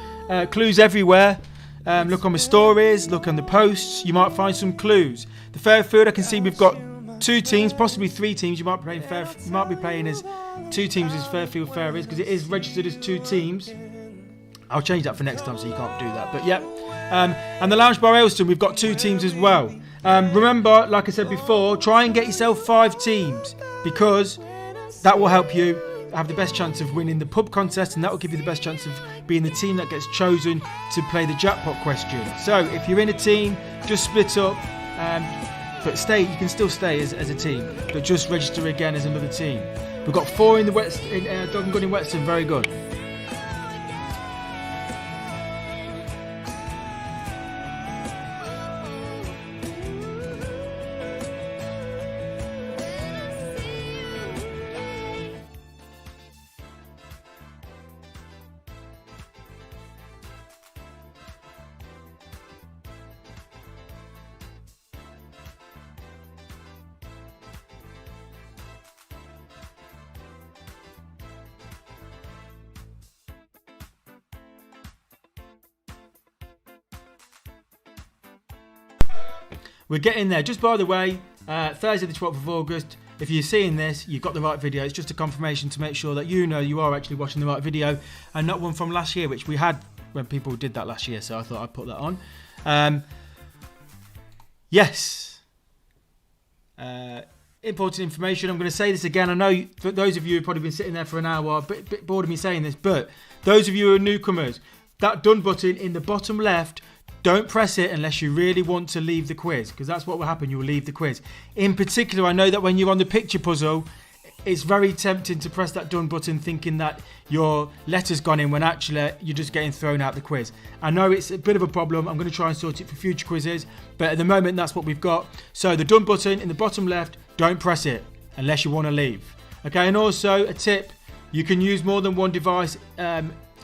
clues everywhere, look on the stories, look on the posts, you might find some clues. The Fairfield, I can see we've got 2 teams, possibly 3 teams. You might be playing as 2 teams as Fairfield Fair is, because it is registered as 2 teams. I'll change that for next time so you can't do that. But yeah. And the Lounge Bar Aylestone, we've got 2 teams as well. Remember, like I said before, try and get yourself 5 teams because that will help you have the best chance of winning the pub contest, and that will give you the best chance of being the team that gets chosen to play the jackpot question. So if you're in a team, just split up, but stay. You can still stay as a team, but just register again as another team. We've got 4 in the Dog and Gun in Whetstone, very good. we're getting there. Just by the way, Thursday the 12th of August, if you're seeing this, you've got the right video. It's just a confirmation to make sure that you know you are actually watching the right video and not one from last year, which we had when people did that last year. So I thought I'd put that on. Yes. Important information. I'm going to say this again. I know for those of you who've probably been sitting there for an hour, a bit bored of me saying this, but those of you who are newcomers, that done button in the bottom left, don't press it unless you really want to leave the quiz, because that's what will happen. You'll leave the quiz. In particular, I know that when you're on the picture puzzle, it's very tempting to press that done button thinking that your letter's gone in when actually you're just getting thrown out the quiz. I know it's a bit of a problem. I'm going to try and sort it for future quizzes, but at the moment that's what we've got. So the done button in the bottom left, don't press it unless you want to leave. Okay, and also a tip, you can use more than one device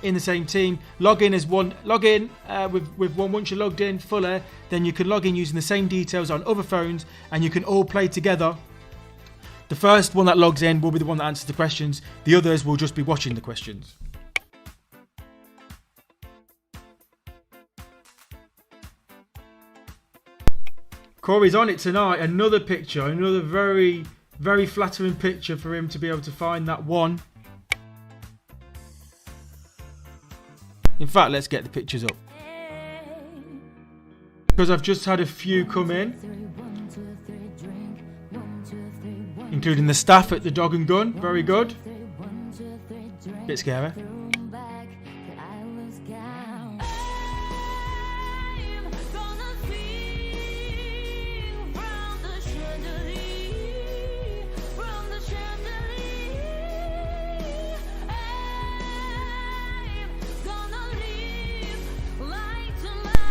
in the same team. Log in with one. Once you're logged in fully, then you can log in using the same details on other phones and you can all play together. The first one that logs in will be the one that answers the questions. The others will just be watching the questions. Corey's on it tonight. Another picture. Another very, very flattering picture for him to be able to find that one. In fact, let's get the pictures up. Because I've just had a few come in, including the staff at the Dog and Gun. Very good. Bit scary.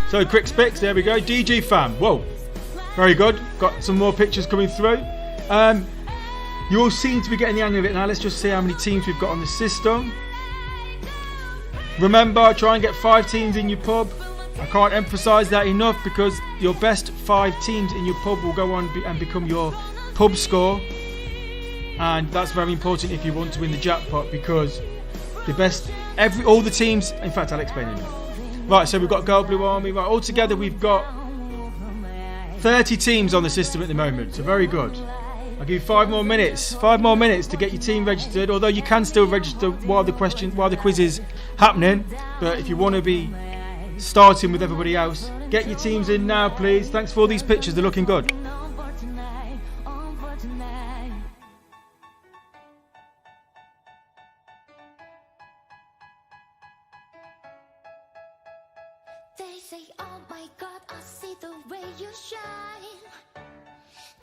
So quick specs, there we go. DG fam, whoa, very good. Got some more pictures coming through. You all seem to be getting the hang of it now. Let's just see how many teams we've got on the system. Remember, try and get 5 teams in your pub. I can't emphasise that enough, because your best 5 teams in your pub will go on and become your pub score, and that's very important if you want to win the jackpot, because the best, all the teams. In fact, I'll explain it now. Right, so we've got Gold Blue Army. Right, altogether we've got 30 teams on the system at the moment, so very good. I'll give you 5 more minutes. 5 more minutes to get your team registered, although you can still register while the quiz is happening. But if you want to be starting with everybody else, get your teams in now, please. Thanks for all these pictures, they're looking good. They say, oh my God, I see the way you shine.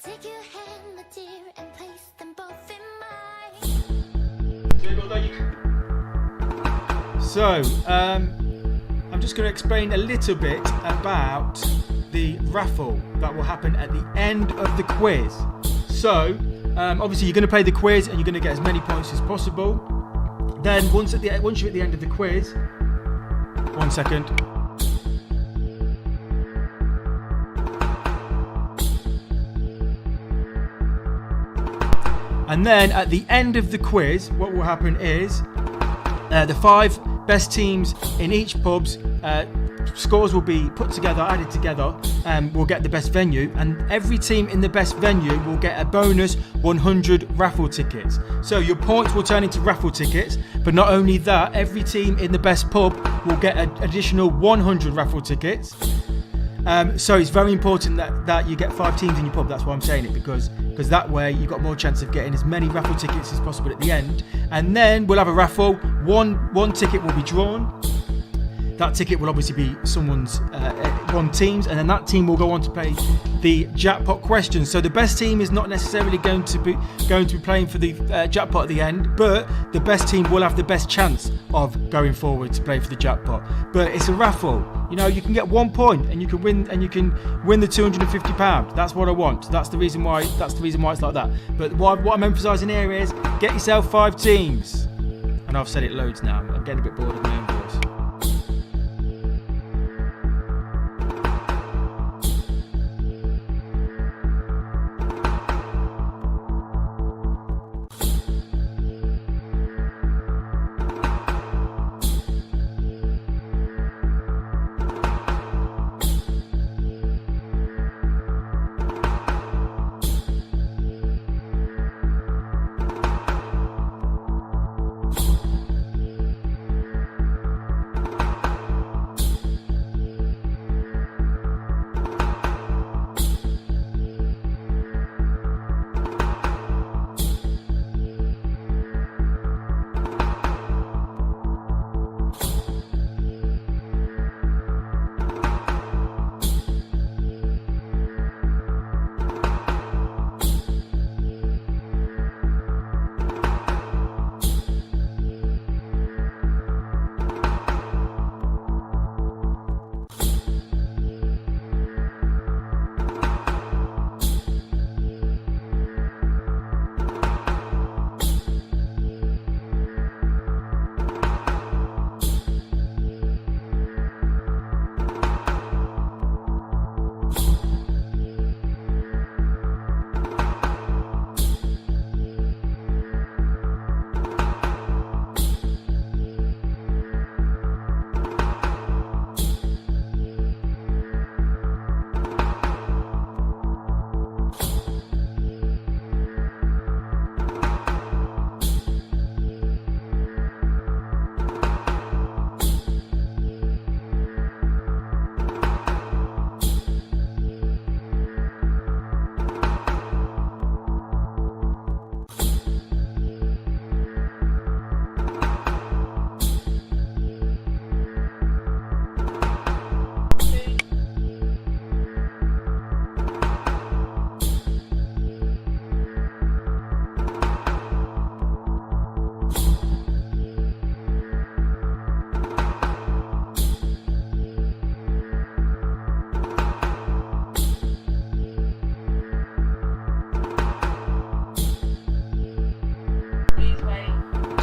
Take your hand, my dear, and place them both in mine. So, I'm just going to explain a little bit about the raffle that will happen at the end of the quiz. So, obviously you're going to play the quiz and you're going to get as many points as possible. Then once you're at the end of the quiz, 1 second. And then at the end of the quiz, what will happen is the 5 best teams in each pub's scores will be put together, added together, and we'll get the best venue. And every team in the best venue will get a bonus 100 raffle tickets. So your points will turn into raffle tickets. But not only that, every team in the best pub will get an additional 100 raffle tickets. So it's very important that you get 5 teams in your pub. That's why I'm saying it, because that way you've got more chance of getting as many raffle tickets as possible at the end. And then we'll have a raffle. One ticket will be drawn. That ticket will obviously be someone's one team's, and then that team will go on to play the jackpot questions. So the best team is not necessarily going to be playing for the jackpot at the end, but the best team will have the best chance of going forward to play for the jackpot. But it's a raffle. You know, you can get 1 point and you can win the £250. That's what I want. That's the reason why it's like that. But what I'm emphasising here is get yourself 5 teams. And I've said it loads now. I'm getting a bit bored of my own voice.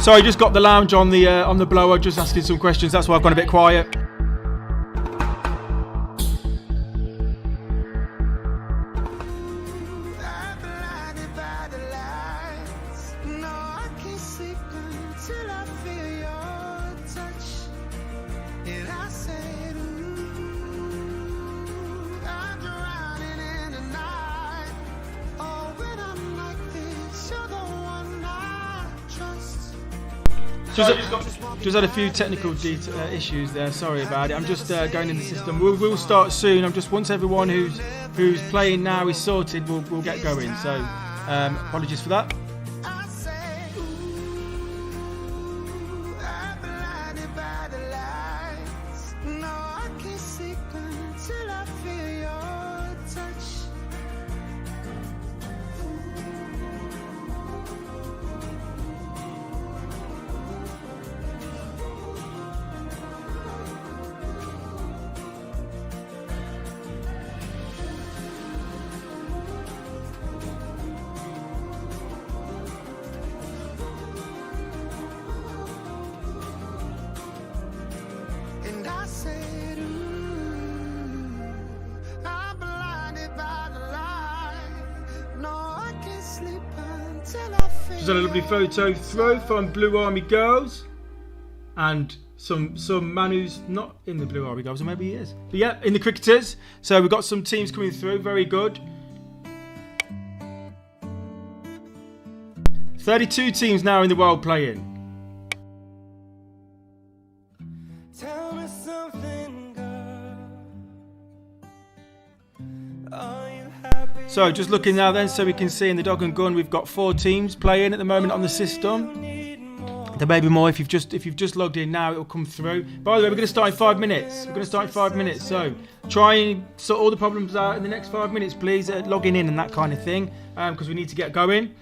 So I just got the lounge on the blower, just asking some questions. That's why I've gone a bit quiet. Just had a few technical issues there. Sorry about it. I'm just going in the system. We'll start soon. I'm just once everyone who's playing now is sorted, we'll get going. So apologies for that. Just had a lovely photo throw from Blue Army Girls and some man who's not in the Blue Army Girls, or maybe he is. But yeah, in the cricketers. So we've got some teams coming through, very good. 32 teams now in the world playing. Tell me something, girl. Are you happy? So just looking now then, so we can see in the dog and gun we've got 4 teams playing at the moment on the system. There may be more. If you've just logged in now, it'll come through. By the way, we're going to start in 5 minutes. So try and sort all the problems out in the next 5 minutes, please. Logging in and that kind of thing, because we need to get going.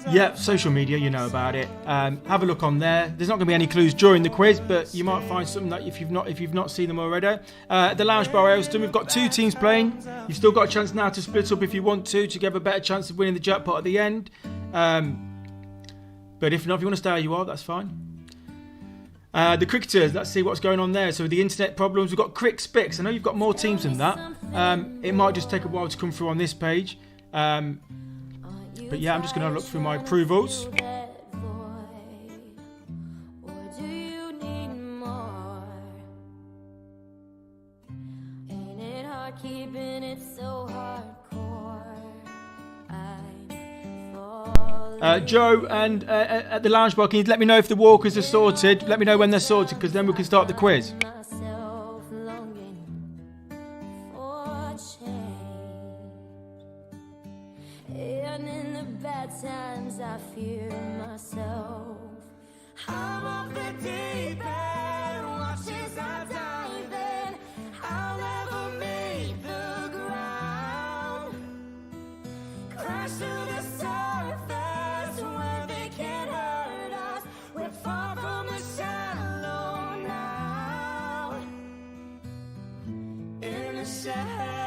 Yeah, social media, you know about it. Have a look on there. There's not going to be any clues during the quiz, but you might find something that if you've not seen them already. The Lounge Bar Aylestone, we've got 2 teams playing. You've still got a chance now to split up if you want to give a better chance of winning the jackpot at the end. But if not, if you want to stay where you are, that's fine. The cricketers, let's see what's going on there. So with the internet problems, we've got Crick Spicks. I know you've got more teams than that. It might just take a while to come through on this page. But yeah, I'm just going to look through my approvals. Joe and at the Lounge Bar, can you let me know if the walkers are sorted? Let me know when they're sorted, because then we can start the quiz. Times I fear myself. I'm off the deep end, watch as I dive in. I'll never make the ground. Crash to the surface where they can't hurt us. We're far from the shallow now. In the shallow.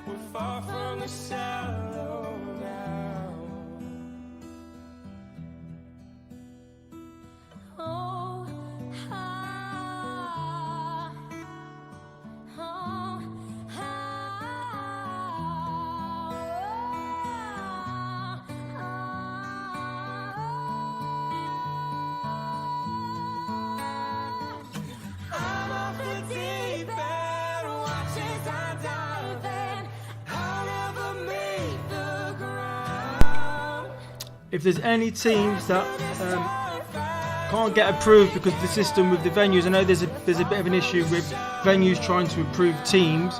We're far from the shallow now. Oh, ah, oh, I'm off the deep end, watch as I dive in. I'll never make the ground. If there's any teams that can't get approved because of the system with the venues, I know there's a bit of an issue with venues trying to approve teams.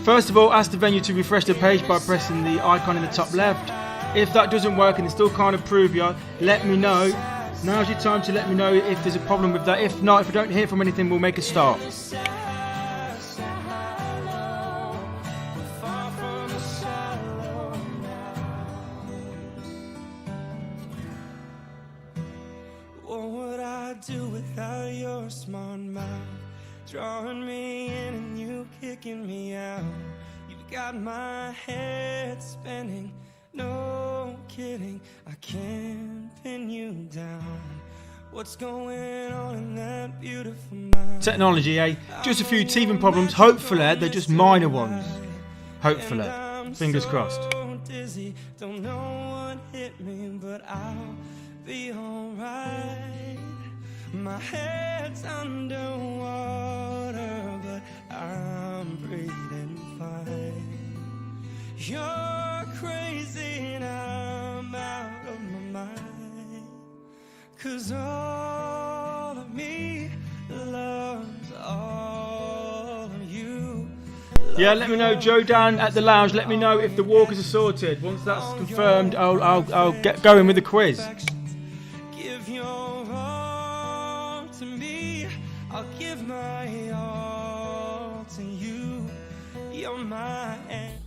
First of all, ask the venue to refresh the page by pressing the icon in the top left. If that doesn't work and they still can't approve you, let me know. Now's your time to let me know if there's a problem with that. If not, if I don't hear from anything, we'll make a start. Won't do without your smart mouth, drawing me in and you kicking me out. You've got my head spinning, no kidding, I can't pin you down. What's going on in that beautiful mind? Technology, eh? Just a few teething problems. Hopefully, they're just minor ones. Hopefully. Fingers crossed. Dizzy, don't know what hit me, but I'll be alright. My head's underwater, but I'm breathing fine. You're crazy and I'm out of my mind, 'cause all of me loves all of you. Yeah, let me know, Joe Dan at the lounge. Let me know if the walkers are sorted. Once that's confirmed, I'll get going with the quiz. Give your all to me, I'll give my all to you. You're my end.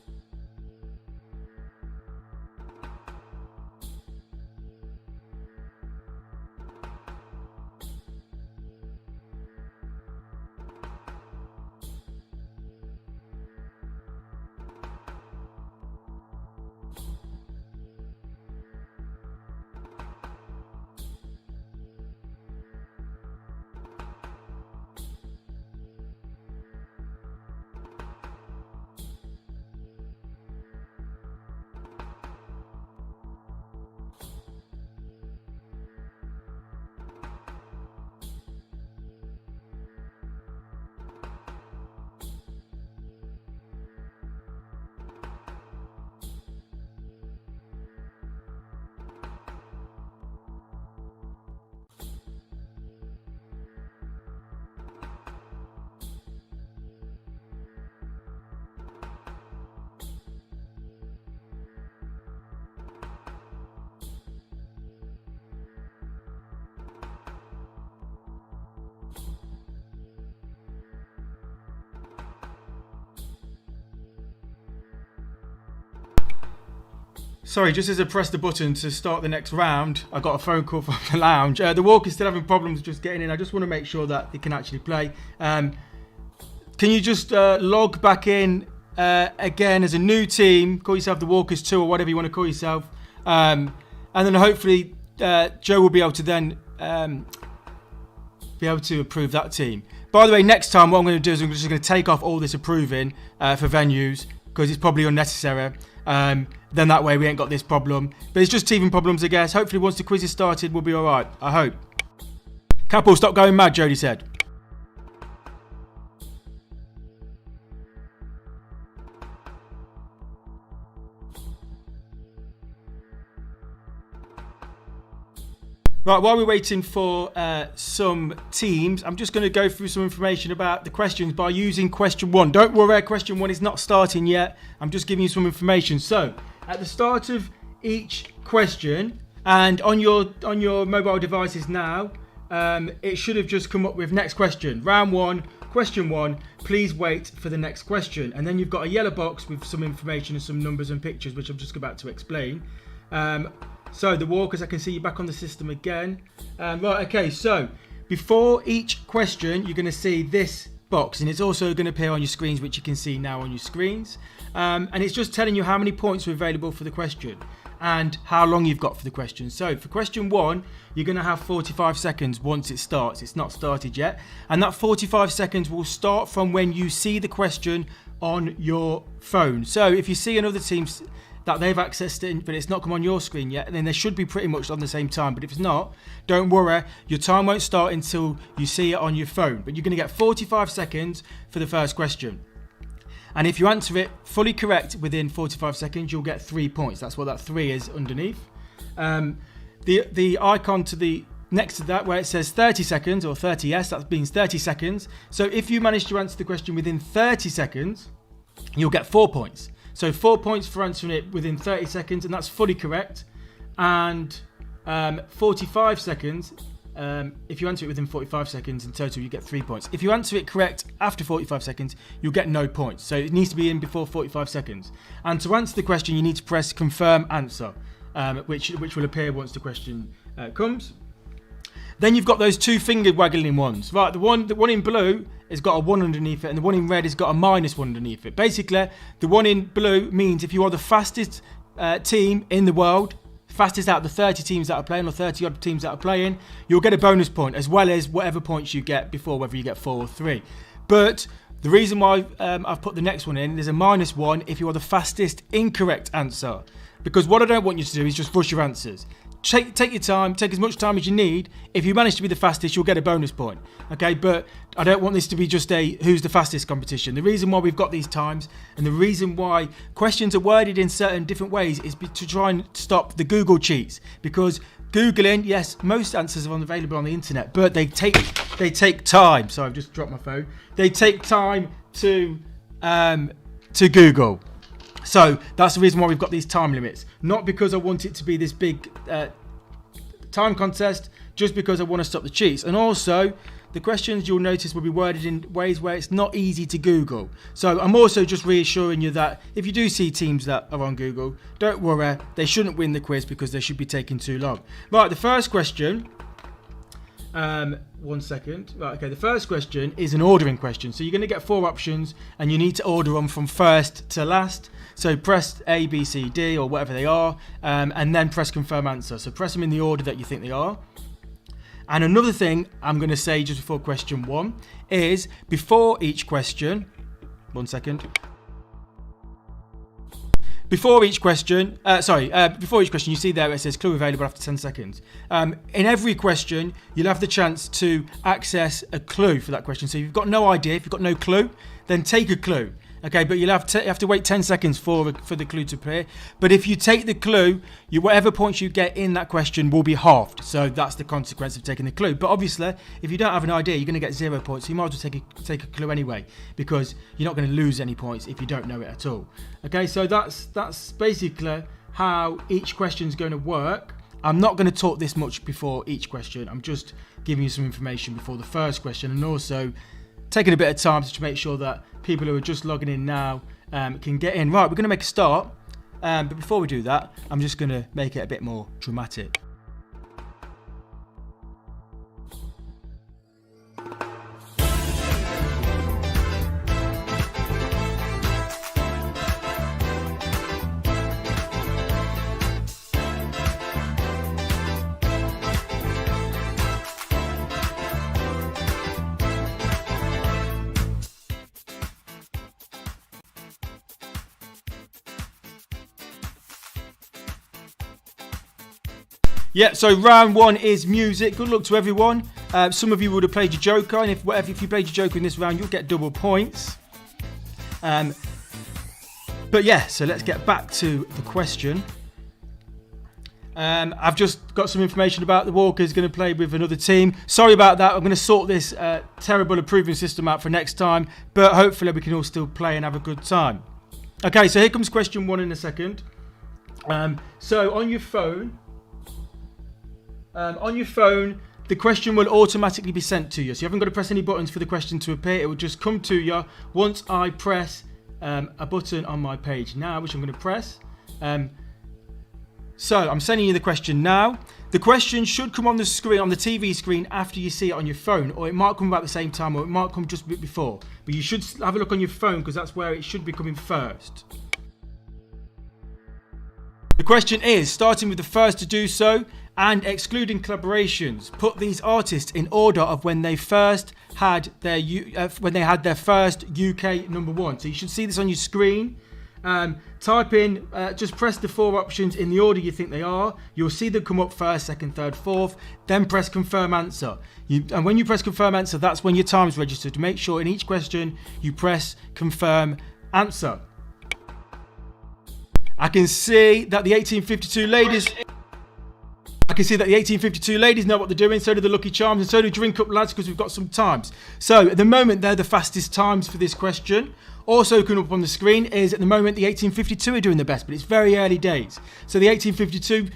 Sorry, just as I pressed the button to start the next round, I got a phone call from the lounge. The walkers still having problems just getting in. I just want to make sure that they can actually play. Can you just log back in again as a new team? Call yourself the Walkers 2 or whatever you want to call yourself. And then hopefully Joe will be able to then be able to approve that team. By the way, next time what I'm going to do is I'm just going to take off all this approving for venues because it's probably unnecessary. Then that way we ain't got this problem. But it's just teething problems, I guess. Hopefully once the quiz is started, we'll be alright. I hope. Couple, stop going mad, Jody said. Right, while we're waiting for some teams, I'm just going to go through some information about the questions by using question 1. Don't worry, question 1 is not starting yet. I'm just giving you some information. So, at the start of each question, and on your mobile devices now, it should have just come up with next question. Round 1, question 1, please wait for the next question. And then you've got a yellow box with some information and some numbers and pictures, which I'm just about to explain. So the walkers, I can see you back on the system again. Right, okay, so before each question, you're going to see this box, and it's also going to appear on your screens, which you can see now on your screens. And it's just telling you how many points are available for the question and how long you've got for the question. So for question 1, you're going to have 45 seconds once it starts. It's not started yet. And that 45 seconds will start from when you see the question on your phone. So if you see another team that they've accessed it, but it's not come on your screen yet, and then they should be pretty much on the same time. But if it's not, don't worry, your time won't start until you see it on your phone. But you're going to get 45 seconds for the first question. And if you answer it fully correct within 45 seconds, you'll get 3 points. That's what that 3 is underneath. The icon to the next to that where it says 30 seconds or 30S, that means 30 seconds. So if you manage to answer the question within 30 seconds, you'll get 4 points. So 4 points for answering it within 30 seconds, and that's fully correct. And 45 seconds, if you answer it within 45 seconds in total, you get 3 points. If you answer it correct after 45 seconds, you'll get no points. So it needs to be in before 45 seconds. And to answer the question, you need to press confirm answer, which will appear once the question comes. Then you've got those two finger waggling ones. Right, the one in blue has got a 1 underneath it, and the one in red has got a -1 underneath it. Basically, the one in blue means if you are the fastest team in the world, fastest out of the 30 teams that are playing, or 30 odd teams that are playing, you'll get a bonus point, as well as whatever points you get before, whether you get 4 or 3. But the reason why I've put the next one in, there's a -1 if you are the fastest incorrect answer. Because what I don't want you to do is just rush your answers. Take your time, take as much time as you need. If you manage to be the fastest, you'll get a bonus point. Okay, but I don't want this to be just a who's the fastest competition. The reason why we've got these times, and the reason why questions are worded in certain different ways, is to try and stop the Google cheats. Because Googling, yes, most answers are available on the internet, but they take time. So I've just dropped my phone. They take time to Google. So that's the reason why we've got these time limits. Not because I want it to be this big time contest, just because I want to stop the cheats. And also, the questions you'll notice will be worded in ways where it's not easy to Google. So I'm also just reassuring you that if you do see teams that are on Google, don't worry, they shouldn't win the quiz because they should be taking too long. Right, the first question... 1 second. Right, okay, the first question is an ordering question. So you're going to get 4 options and you need to order them from first to last. So press A, B, C, D or whatever they are, and then press confirm answer. So press them in the order that you think they are. And another thing I'm going to say just before question 1 is before each question... 1 second. Before each question, you see there it says clue available after 10 seconds. In every question, you'll have the chance to access a clue for that question. So if you've got no idea, if you've got no clue, then take a clue. Okay, but you'll have to wait 10 seconds for the clue to appear. But if you take the clue, whatever points you get in that question will be halved. So that's the consequence of taking the clue. But obviously, if you don't have an idea, you're going to get 0 points. So you might as well take a clue anyway, because you're not going to lose any points if you don't know it at all. Okay, so that's basically how each question is going to work. I'm not going to talk this much before each question. I'm just giving you some information before the first question, and also taking a bit of time to make sure that people who are just logging in now can get in. Right, we're going to make a start. But before we do that, I'm just going to make it a bit more dramatic. Yeah, so round 1 is music. Good luck to everyone. Some of you would have played your Joker, and if you played your Joker in this round, you'll get double points. But yeah, so let's get back to the question. I've just got some information about the Walker's going to play with another team. Sorry about that. I'm going to sort this terrible approving system out for next time, but hopefully we can all still play and have a good time. Okay, so here comes question 1 in a second. So on your phone, the question will automatically be sent to you. So you haven't got to press any buttons for the question to appear. It will just come to you once I press a button on my page now, which I'm going to press. So I'm sending you the question now. The question should come on the screen, on the TV screen, after you see it on your phone, or it might come about the same time, or it might come just a bit before. But you should have a look on your phone, because that's where it should be coming first. The question is, starting with the first to do so, and excluding collaborations, put these artists in order of when they first had their first UK number 1. So you should see this on your screen. Type in, just press the 4 options in the order you think they are. You'll see them come up first, second, third, fourth. Then press confirm answer. And when you press confirm answer, that's when your time's registered. Make sure in each question you press confirm answer. I can see that the 1852 ladies know what they're doing, so do the Lucky Charms, and so do Drink Up Lads, because we've got some times. So at the moment, they're the fastest times for this question. Also coming up on the screen is, at the moment, the 1852 are doing the best, but it's very early days. So the 1852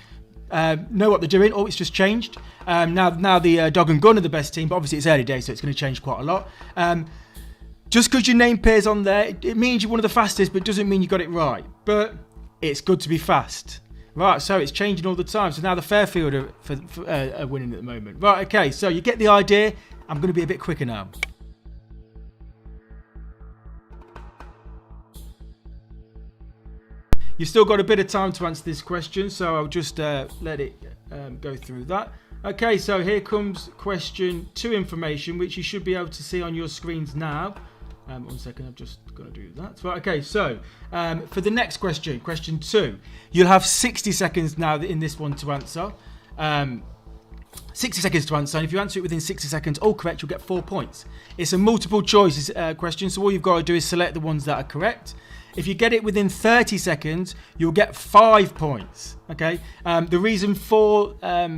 know what they're doing. Oh, it's just changed. Now the Dog and Gun are the best team, but obviously it's early days, so it's going to change quite a lot. Just because your name appears on there, it means you're one of the fastest, but it doesn't mean you got it right. But it's good to be fast. Right, so it's changing all the time. So now the Fairfield are winning at the moment. Right, okay, so you get the idea. I'm going to be a bit quicker now. You've still got a bit of time to answer this question, so I'll just let it go through that. Okay, so here comes question 2 information, which you should be able to see on your screens now. 1 second, I've just got to do that. Right, okay, so for the next question, question 2, you'll have 60 seconds now in this one to answer. 60 seconds to answer, and if you answer it within 60 seconds, all correct, you'll get 4 points. It's a multiple choice question, so all you've got to do is select the ones that are correct. If you get it within 30 seconds, you'll get 5 points. Okay. The reason for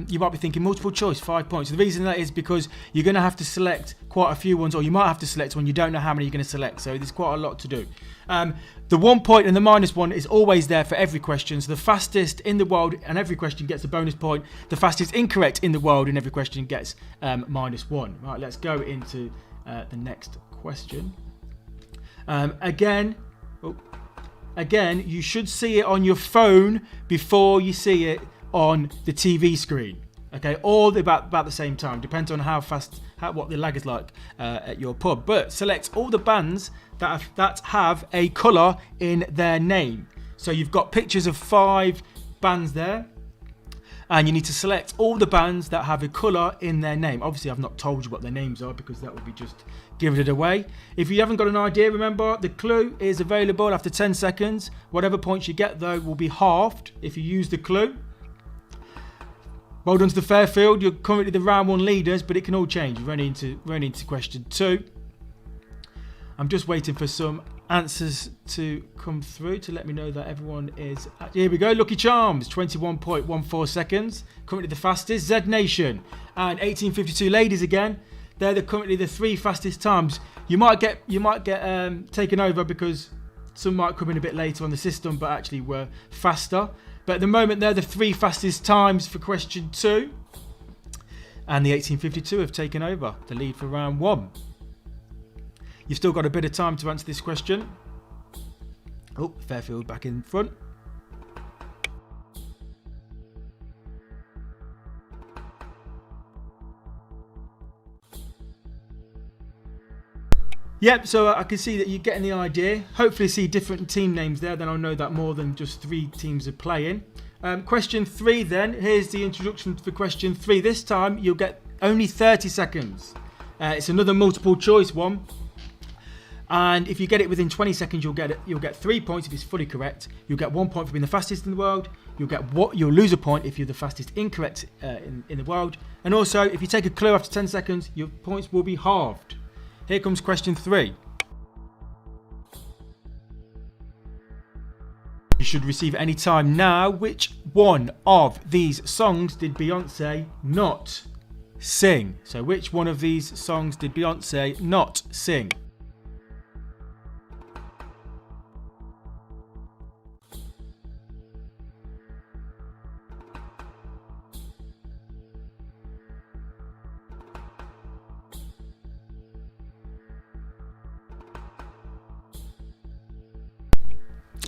you might be thinking multiple choice, 5 points. The reason that is because you're going to have to select quite a few ones, or you might have to select one. You don't know how many you're going to select, so there's quite a lot to do. The 1 point and the -1 is always there for every question. So the fastest in the world and every question gets a bonus point. The fastest incorrect in the world in every question gets -1. Right. Let's go into the next question. Again, you should see it on your phone before you see it on the TV screen. Okay, all about the same time. Depends on how fast, what the lag is like at your pub. But select all the bands that have a colour in their name. So you've got pictures of 5 bands there. And you need to select all the bands that have a colour in their name. Obviously, I've not told you what their names are because that would be just giving it away. If you haven't got an idea, remember, the clue is available after 10 seconds. Whatever points you get, though, will be halved if you use the clue. Well done to the Fairfield. You're currently the round 1 leaders, but it can all change. We're running into question 2. I'm just waiting for some answers to come through to let me know that everyone is... Here we go. Lucky Charms, 21.14 seconds. Currently the fastest. Z Nation and 1852 Ladies again. They're currently the 3 fastest times. You might get taken over because some might come in a bit later on the system, but actually were faster. But at the moment, they're the 3 fastest times for question 2. And the 1852 have taken over the lead for round 1. You've still got a bit of time to answer this question. Oh, Fairfield back in front. Yep, so I can see that you're getting the idea. Hopefully see different team names there, then I'll know that more than just 3 teams are playing. Question 3 then. Here's the introduction for question 3. This time you'll get only 30 seconds. It's another multiple choice one. And if you get it within 20 seconds, you'll get 3 points if it's fully correct. You'll get 1 point for being the fastest in the world. You'll lose a point if you're the fastest incorrect in the world. And also, if you take a clue after 10 seconds, your points will be halved. Here comes question 3. You should receive any time now. Which one of these songs did Beyonce not sing? So which one of these songs did Beyonce not sing?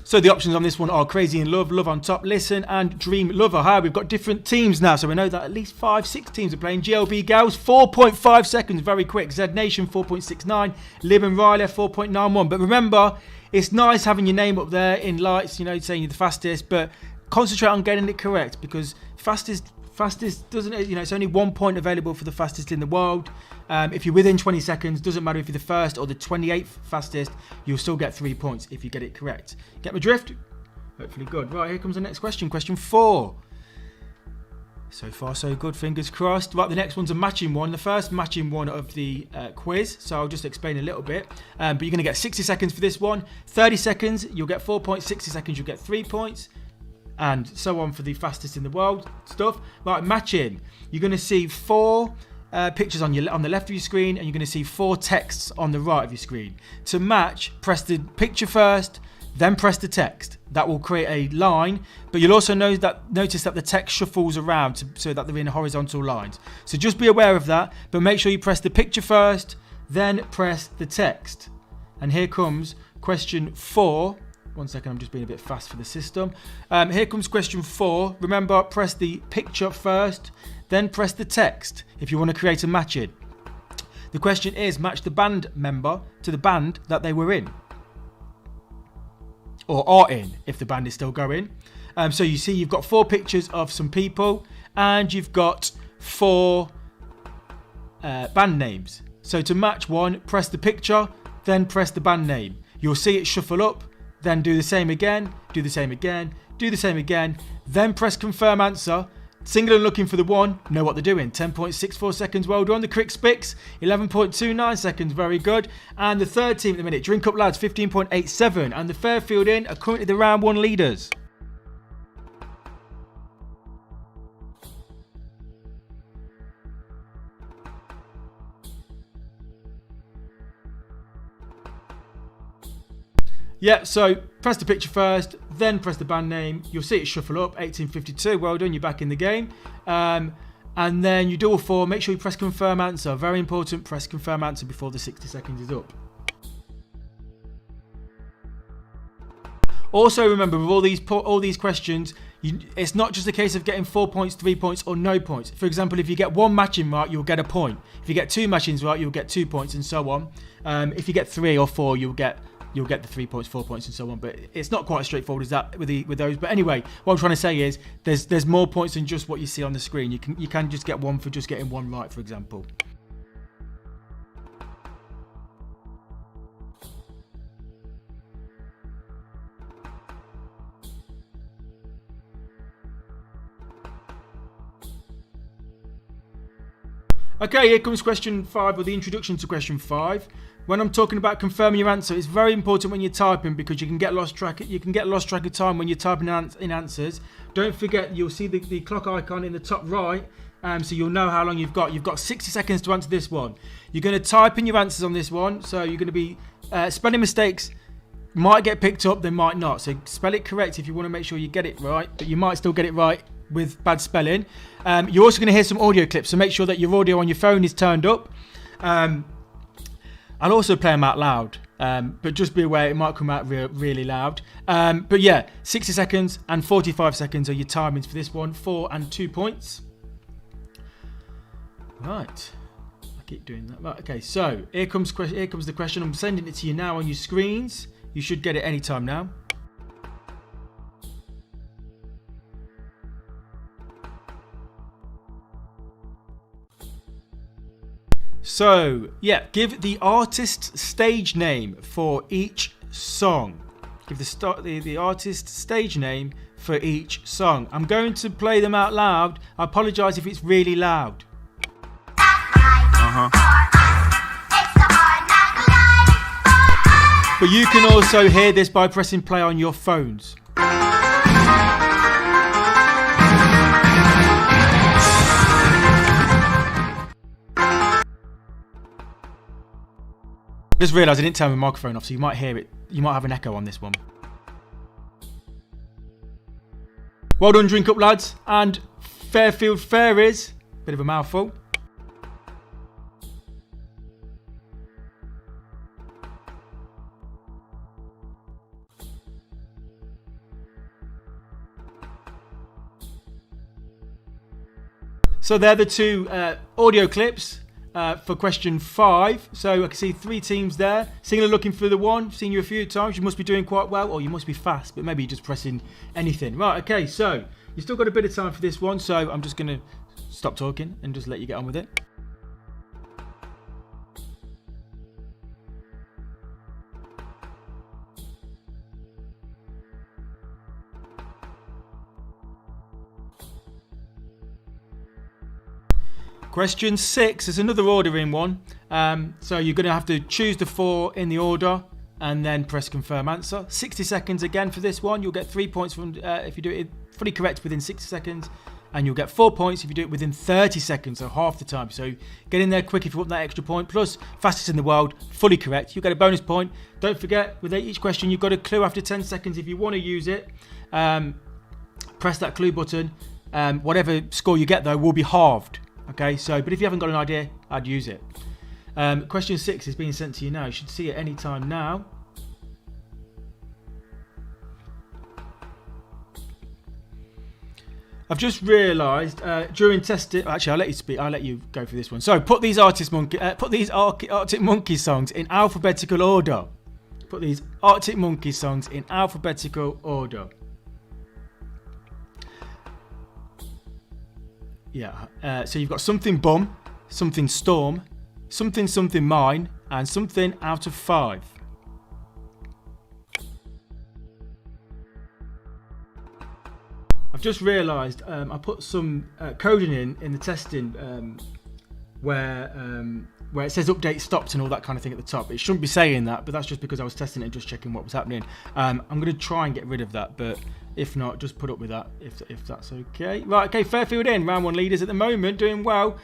So the options on this one are Crazy in Love, Love on Top, Listen and Dream Lover. However, we've got different teams now, so we know that at least 5-6 teams are playing. GLB Gals, 4.5 seconds, very quick. Z Nation, 4.69. Liv and Riley, 4.91. But remember, it's nice having your name up there in lights, saying you're the fastest, but concentrate on getting it correct because fastest doesn't, it's only 1 point available for the fastest in the world. If you're within 20 seconds, doesn't matter if you're the first or the 28th fastest, you'll still get 3 points if you get it correct. Get my drift? Hopefully good. Right, here comes the next question. Question 4. So far, so good. Fingers crossed. Right, the next one's a matching one. The first matching one of the quiz. So I'll just explain a little bit. But you're going to get 60 seconds for this one. 30 seconds, you'll get 4 points. 60 seconds, you'll get 3 points. And so on for the fastest in the world stuff. Right, matching. You're going to see 4 pictures on the left of your screen, and you're going to see 4 texts on the right of your screen. To match, press the picture first, then press the text. That will create a line, but you'll also notice that the text shuffles around so that they're in horizontal lines. So just be aware of that, but make sure you press the picture first, then press the text. And here comes question 4 1 second, I'm just being a bit fast for the system. Here comes question 4. Remember, press the picture first, then press the text if you want to create a matching. The question is, match the band member to the band that they were in. Or are in, if the band is still going. So you see you've got 4 pictures of some people, and you've got 4 band names. So to match one, press the picture, then press the band name. You'll see it shuffle up, then do the same again, do the same again, do the same again, then press confirm answer. Single and looking for the one, know what they're doing. 10.64 seconds, well done. The Crick Spicks, 11.29 seconds, very good. And the third team at the minute, Drink Up Lads, 15.87. And the Fairfield Inn are currently the round 1 leaders. Yeah, so press the picture first, then press the band name. You'll see it shuffle up, 1852. Well done, you're back in the game. And then you do all 4. Make sure you press confirm answer. Very important, press confirm answer before the 60 seconds is up. Also remember, with all these questions, it's not just a case of getting 4 points, 3 points, or no points. For example, if you get 1 matching right, you'll get a point. If you get 2 matchings right, you'll get 2 points, and so on. If you get 3 or 4, you'll get the 3 points, 4 points, and so on. But it's not quite as straightforward as that with those. But anyway, what I'm trying to say is there's more points than just what you see on the screen. You can just get 1 for just getting 1 right, for example. Okay, here comes question 5, or the introduction to question 5. When I'm talking about confirming your answer, it's very important when you're typing, because you can get lost track of time when you're typing in answers. Don't forget, you'll see the clock icon in the top right, so you'll know how long you've got. You've got 60 seconds to answer this one. You're going to type in your answers on this one, so you're going to be spelling mistakes might get picked up, they might not. So spell it correct if you want to make sure you get it right, but you might still get it right with bad spelling. You're also going to hear some audio clips, so make sure that your audio on your phone is turned up. I'll also play them out loud, but just be aware it might come out really loud. But yeah, 60 seconds and 45 seconds are your timings for this one. 4 and 2 points. Right, I keep doing that. Right, okay, so here comes the question. I'm sending it to you now on your screens. You should get it anytime now. So, yeah, give the artist's stage name for each song. Give the artist's stage name for each song. I'm going to play them out loud. I apologise if it's really loud. But you can also hear this by pressing play on your phones. Just realised I didn't turn my microphone off, so you might hear it. You might have an echo on this one. Well done, Drink Up Lads. And Fairfield Fairies. Bit of a mouthful. So they're the 2 audio clips for question 5. So I can see 3 teams there. Singular looking for the one. Seen you a few times. You must be doing quite well, or you must be fast, but maybe you're just pressing anything. Right, okay, so you've still got a bit of time for this one, so I'm just going to stop talking and just let you get on with it. Question 6 is another ordering one. So you're going to have to choose the 4 in the order and then press confirm answer. 60 seconds again for this one. You'll get 3 points from if you do it fully correct within 60 seconds. And you'll get 4 points if you do it within 30 seconds, so half the time. So get in there quick if you want that extra point. Plus, fastest in the world, fully correct. You'll get a bonus point. Don't forget, with each question, you've got a clue after 10 seconds if you want to use it. Press that clue button. Whatever score you get, though, will be halved. Okay, so, but if you haven't got an idea, I'd use it. Question 6 is being sent to you now. You should see it any time now. I've just realised during testing. Actually, I'll let you speak. I'll let you go for this one. So, put these Arctic Monkey songs in alphabetical order. Put these Arctic Monkey songs in alphabetical order. Yeah. So you've got something bum, something storm, something mine, and something out of 5. I've just realised I put some coding in the testing where it says update stopped and all that kind of thing at the top. It shouldn't be saying that, but that's just because I was testing it and just checking what was happening. I'm going to try and get rid of that, but if not, just put up with that if that's okay. Right, okay, Fairfield in, round 1 leaders at the moment, doing well.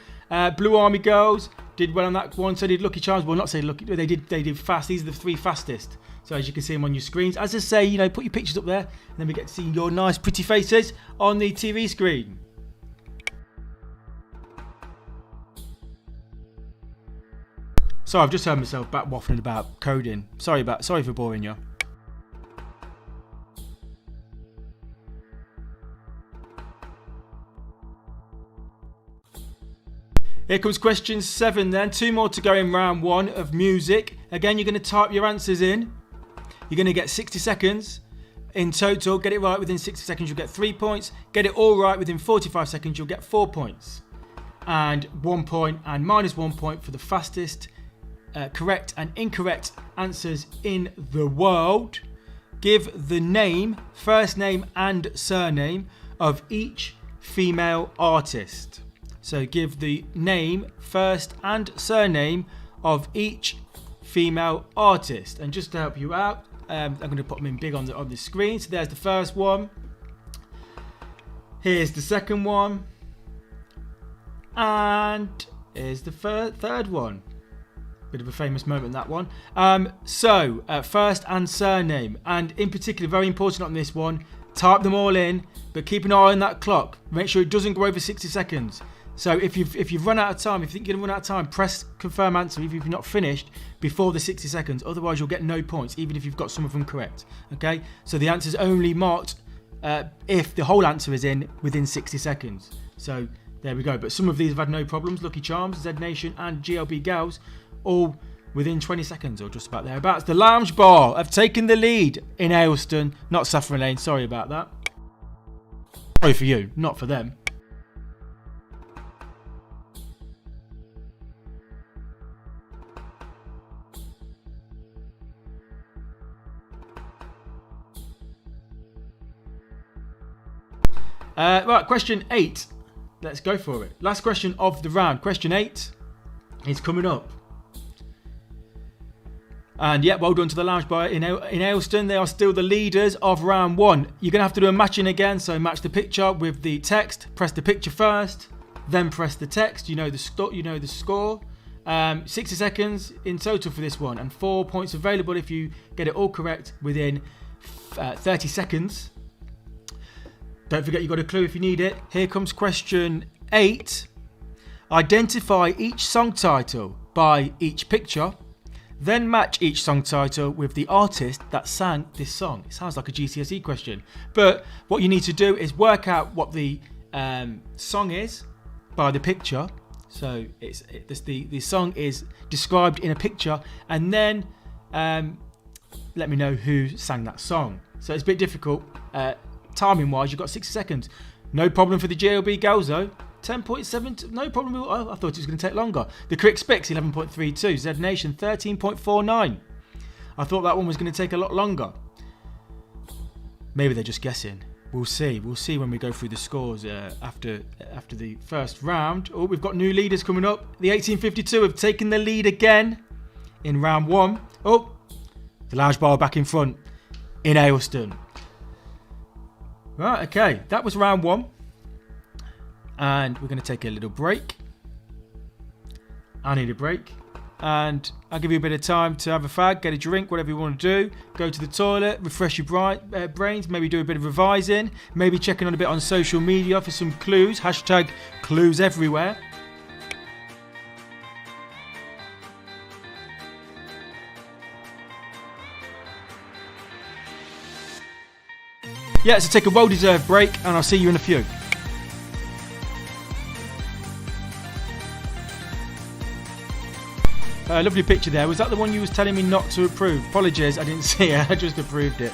Blue Army girls did well on that one, so did Lucky Charms. Well, not say lucky, they did fast. These are the 3 fastest. So as you can see them on your screens. As I say, put your pictures up there, and then we get to see your nice pretty faces on the TV screen. So I've just heard myself back waffling about coding. Sorry for boring you. Here comes question 7 then. 2 more to go in round 1 of music. Again, you're going to type your answers in. You're going to get 60 seconds in total. Get it right within 60 seconds, you'll get 3 points. Get it all right within 45 seconds, you'll get 4 points. And 1 point and minus 1 point for the fastest correct and incorrect answers in the world. Give the name, first name and surname of each female artist. So give the name, first and surname of each female artist. And just to help you out, I'm going to put them in big on the screen. So there's the first one. Here's the second one. And here's the third one. Bit of a famous moment, that one. So first and surname. And in particular, very important on this one, type them all in, but keep an eye on that clock. Make sure it doesn't go over 60 seconds. So if you've run out of time, if you think you're going to run out of time, press confirm answer if you've not finished before the 60 seconds. Otherwise, you'll get no points, even if you've got some of them correct. Okay? So the answer's only marked if the whole answer is in within 60 seconds. So there we go. But some of these have had no problems. Lucky Charms, Z Nation, and GLB Gals, all within 20 seconds or just about thereabouts. The Lounge Bar have taken the lead in Aylestone, not Saffron Lane. Sorry about that. Sorry for you, not for them. Right, question 8. Let's go for it. Last question of the round. Question 8 is coming up. And yeah, well done to the Lounge Bar in Aylestone. They are still the leaders of round 1. You're going to have to do a matching again. So match the picture with the text. Press the picture first, then press the text. You know the score. 60 seconds in total for this one, and 4 points available if you get it all correct within 30 seconds. Don't forget, you've got a clue if you need it. Here comes question 8. Identify each song title by each picture. Then match each song title with the artist that sang this song. It sounds like a GCSE question. But what you need to do is work out what the song is by the picture. So the song is described in a picture. And then let me know who sang that song. So it's a bit difficult. Timing wise, you've got 60 seconds. No problem for the JLB girls though. 10.7, no problem. I thought it was going to take longer. The Crick Spicks 11.32, Z Nation 13.49. I thought that one was going to take a lot longer. Maybe they're just guessing. We'll see when we go through the scores after the first round. Oh, we've got new leaders coming up. The 1852 have taken the lead again in round 1. Oh, the Lounge Bar back in front in Aylestone. Right, okay, that was round 1. And we're going to take a little break. I need a break. And I'll give you a bit of time to have a fag, get a drink, whatever you want to do. Go to the toilet, refresh your brains, maybe do a bit of revising. Maybe checking on a bit on social media for some clues. Hashtag clues everywhere. Yeah, so take a well-deserved break, and I'll see you in a few. Lovely picture there. Was that the one you was telling me not to approve? Apologies, I didn't see it. I just approved it.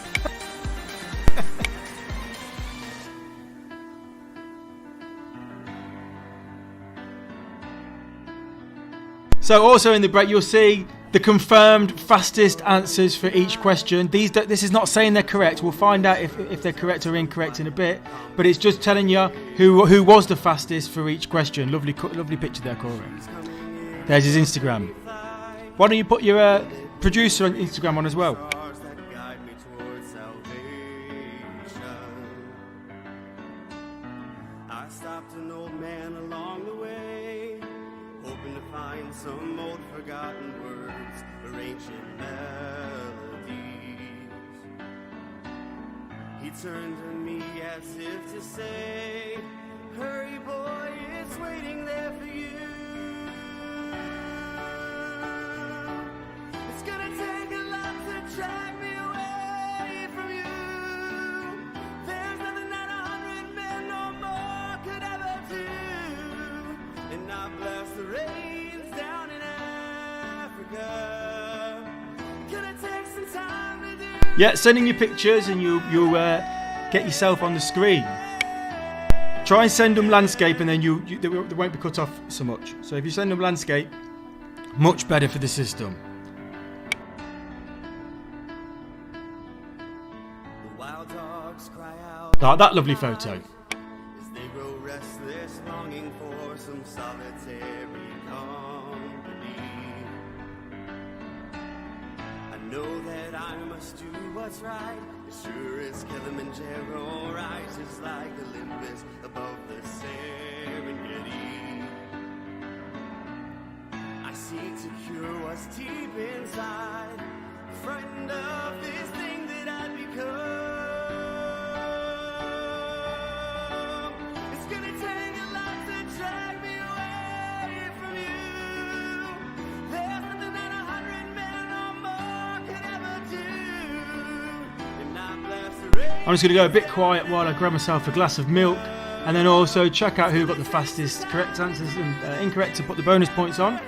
So also in the break, you'll see the confirmed fastest answers for each question. This is not saying they're correct. We'll find out if they're correct or incorrect in a bit. But it's just telling you who was the fastest for each question. Lovely picture there, Corey. There's his Instagram. Why don't you put your producer on Instagram on as well? I stopped an old man along the way, hoping to find some old forgotten words or ancient melodies. He turned to me as if to say, hurry boy, it's waiting there for you. It's gonna take a lot to drag me away from you. There's nothing that 100 men or more could ever do. And I bless the rains down in Africa. Gonna take some time to do. Yeah, send in your pictures and you'll get yourself on the screen. Try and send them landscape, and then they won't be cut off so much. So if you send them landscape, much better for the system. The wild dogs cry out. Oh, that lovely photo. As they grow restless, longing for some solitary company. I know that I must do what's right, as sure as Kilimanjaro rises like Olympus above the Serengeti. I seek to cure what's deep inside, frightened of this thing that I'd become. It's gonna take a lot to drag me away from you. There's nothing that 100 men or more could ever do. And I bless the rain. I'm just going to go a bit quiet while I grab myself a glass of milk, and then also check out who got the fastest correct answers and incorrect to put the bonus points on.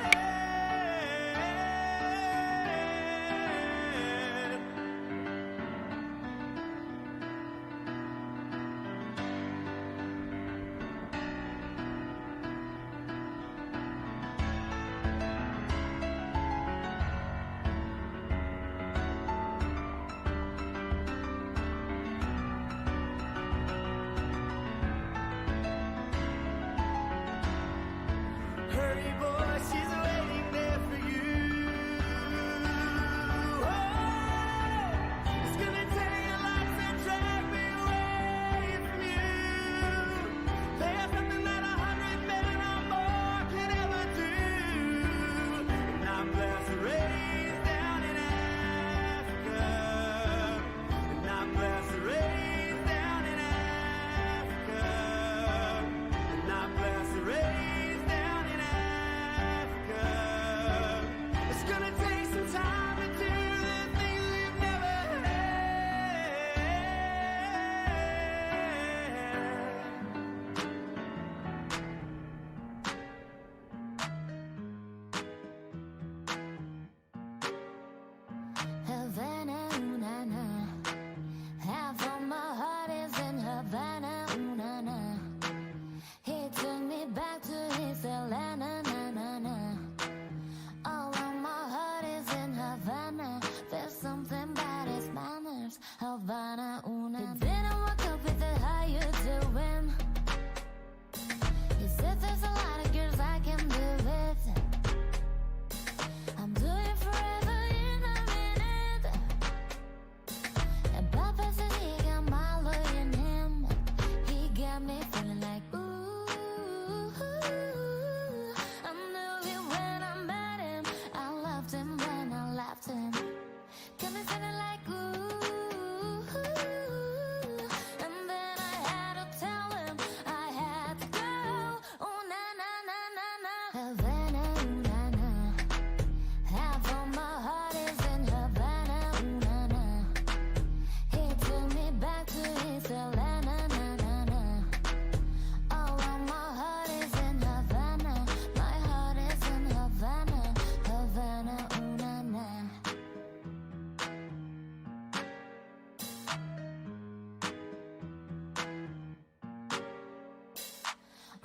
Hurry, boy, she's waiting.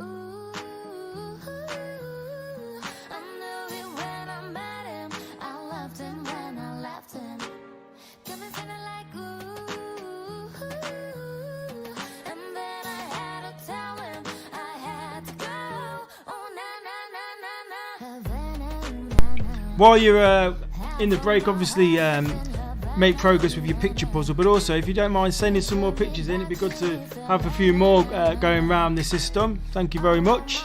Ooh, I knew it when I met him. I loved him when I left him. Got me feeling like ooh, and then I had to tell him I had to go. Oh na na na na na. While you're in the break, obviously make progress with your picture puzzle, but also if you don't mind sending some more pictures in, it'd be good to have a few more going around the system. Thank you very much.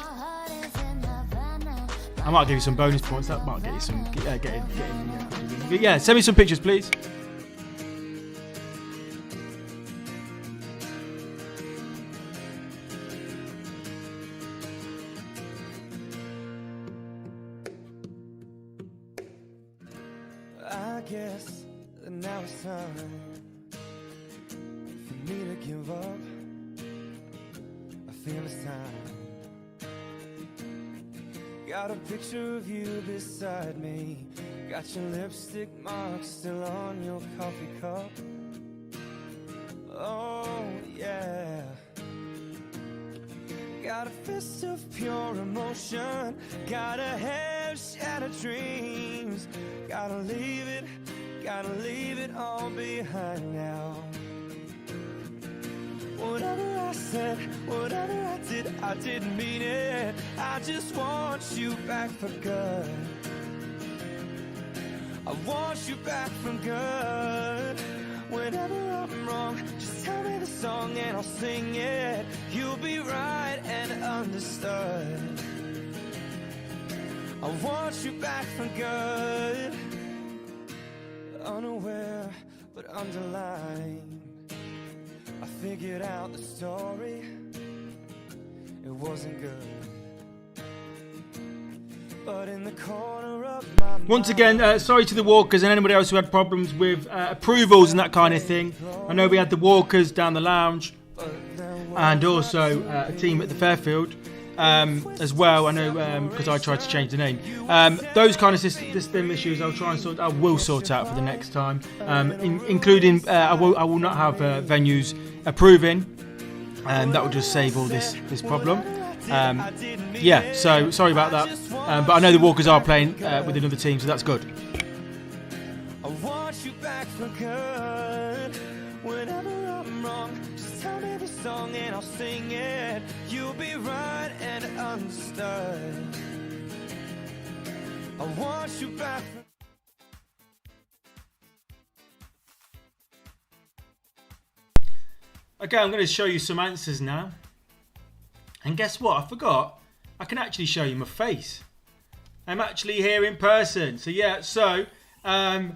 I might give you some bonus points. That might get you some yeah, send me some pictures, please. I guess that now it's time for me to give up. I feel it's time. Got a picture of you beside me. Got your lipstick mark still on your coffee cup. Oh yeah. Got a fist of pure emotion. Gotta have shattered dreams. Gotta leave it all behind now. Whatever I said, whatever I did, I didn't mean it. I just want you back for good. I want you back for good. Whenever I'm wrong, just tell me the song and I'll sing it. You'll be right and understood. I want you back for good. Unaware but underlined, I figured out the story. It wasn't good, but in the corner of my mind. Once again, sorry to the walkers and anybody else who had problems with approvals and that kind of thing. I know we had the walkers down the lounge and also a team at the Fairfield as well. I know because I tried to change the name. Those kind of system issues I will sort out for the next time, including I will not have venues approving, and that will just save all this problem. Yeah, so sorry about that, but I know the walkers are playing with another team, so that's good. I want you back for good. Whenever I'm wrong, just tell me the song and I'll sing it. You'll be right and understood. I want you back for Okay, I'm going to show you some answers now. And guess what? I forgot. I can actually show you my face. I'm actually here in person. So yeah, I'm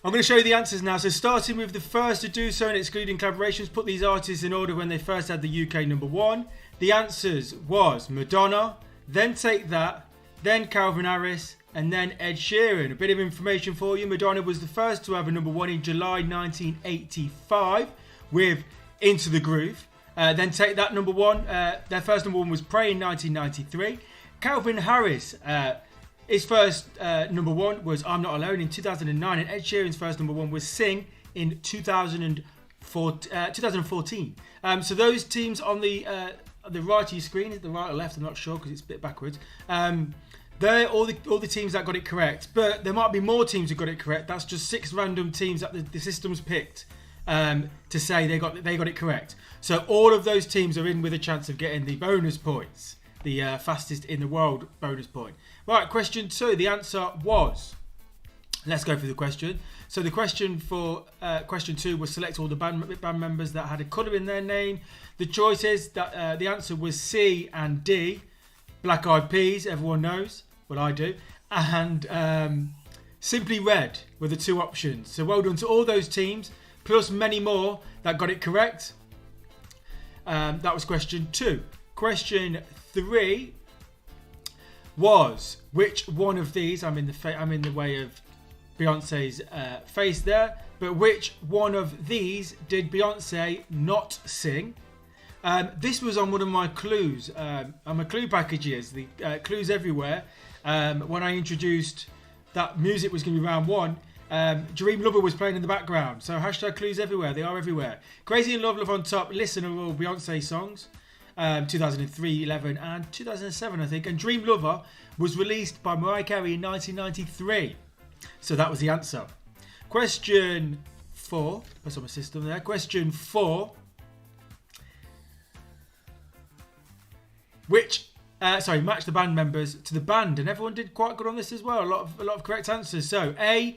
going to show you the answers now. So starting with the first to do so and excluding collaborations, put these artists in order when they first had the UK number one. The answers was Madonna, then Take That, then Calvin Harris, and then Ed Sheeran. A bit of information for you. Madonna was the first to have a number one in July 1985 with Into the Groove. Then Take That number one. Their first number one was Pray in 1993. Calvin Harris, his first number one was I'm Not Alone in 2009. And Ed Sheeran's first number one was Sing in 2014. So those teams on the right of your screen, the right or left, I'm not sure because it's a bit backwards. They're all the teams that got it correct. But there might be more teams who got it correct. That's just 6 random teams that the system's picked to say they got it correct. So all of those teams are in with a chance of getting the bonus points, the fastest in the world bonus point. Right, question 2. The answer was, let's go through the question. So the question for question 2 was select all the band members that had a colour in their name. The choices that the answer was C and D. Black Eyed Peas, everyone knows. Well, I do. And Simply Red were the 2 options. So well done to all those teams, plus many more that got it correct. That was question 2. Question 3 was which one of these? I'm in the way of Beyonce's face there. But which one of these did Beyonce not sing? This was on one of my clues. On my clue packages, the clues everywhere. When I introduced that music was going to be round 1. Dream Lover was playing in the background. So hashtag clues everywhere. They are everywhere. Crazy in Love, Love on Top, Listen are all Beyonce songs. 2003, 11 and 2007 I think. And Dream Lover was released by Mariah Carey in 1993. So that was the answer. Question 4. That's on my system there. Question 4. Match the band members to the band, and everyone did quite good on this as well. A lot of correct answers. So A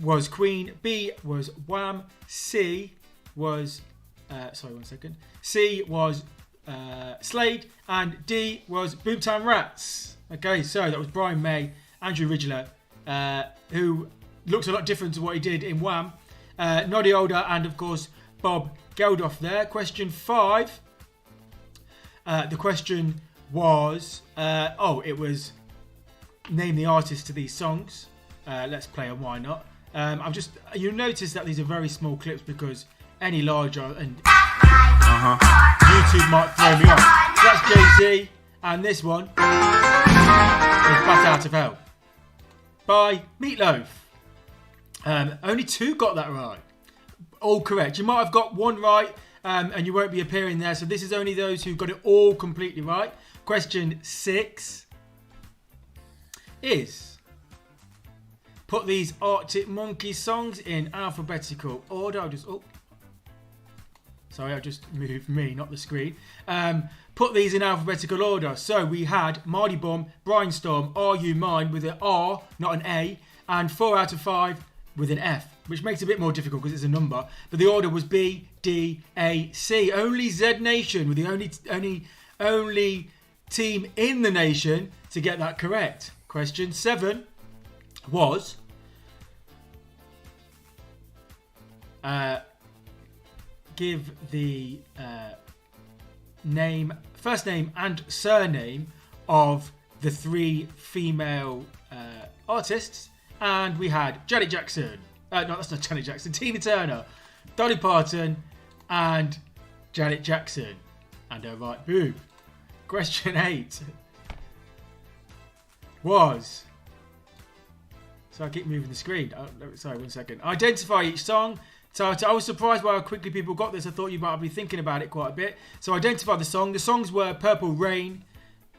was Queen, B was Wham, C was C was Slade, and D was Boomtown Rats. Okay, so that was Brian May, Andrew Ridgler, who looks a lot different to what he did in Wham, Noddy Older, and of course Bob Geldof there. Question 5. The question was, it was name the artist to these songs. Let's play and why not. You'll notice that these are very small clips because any larger and YouTube might throw me off. So that's Jay-Z, and this one is Bat Out of Hell by Meatloaf. Only 2 got that right. All correct. You might have got 1 right. And you won't be appearing there. So this is only those who got it all completely right. Question 6 is, put these Arctic Monkeys songs in alphabetical order. I just moved me, not the screen. Put these in alphabetical order. So we had Mardy Bum, Brainstorm, Are You Mine with an R, not an A, and 4 out of 5 with an F, which makes it a bit more difficult because it's a number. But the order was B, D, A, C. Only Z Nation were the only team in the nation to get that correct. Question 7 was give the first name and surname of the 3 female artists. And we had Janet Jackson. No, that's not Janet Jackson. Tina Turner, Dolly Parton, and Janet Jackson. And her right boob. Question 8 was... So I keep moving the screen. Sorry, 1 second. Identify each song. So I was surprised by how quickly people got this. I thought you might be thinking about it quite a bit. So identify the song. The songs were Purple Rain,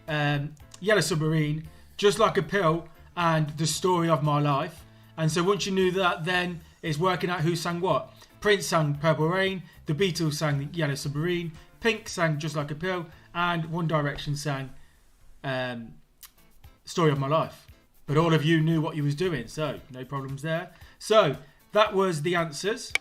Yellow Submarine, Just Like a Pill, and The Story of My Life. And so once you knew that, then it's working out who sang what. Prince sang Purple Rain, the Beatles sang Yellow Submarine, Pink sang Just Like a Pill, and One Direction sang Story of My Life. But all of you knew what you was doing, so no problems there. So that was the answers.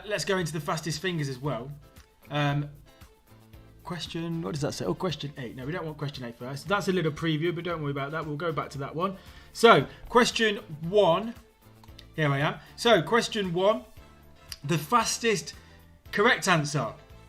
Let's go into the fastest fingers as well. Question, what does that say? Oh, question 8. No, we don't want question 8 first. That's a little preview, but don't worry about that. We'll go back to that one. So, question 1. Here I am. So, question 1. The fastest correct answer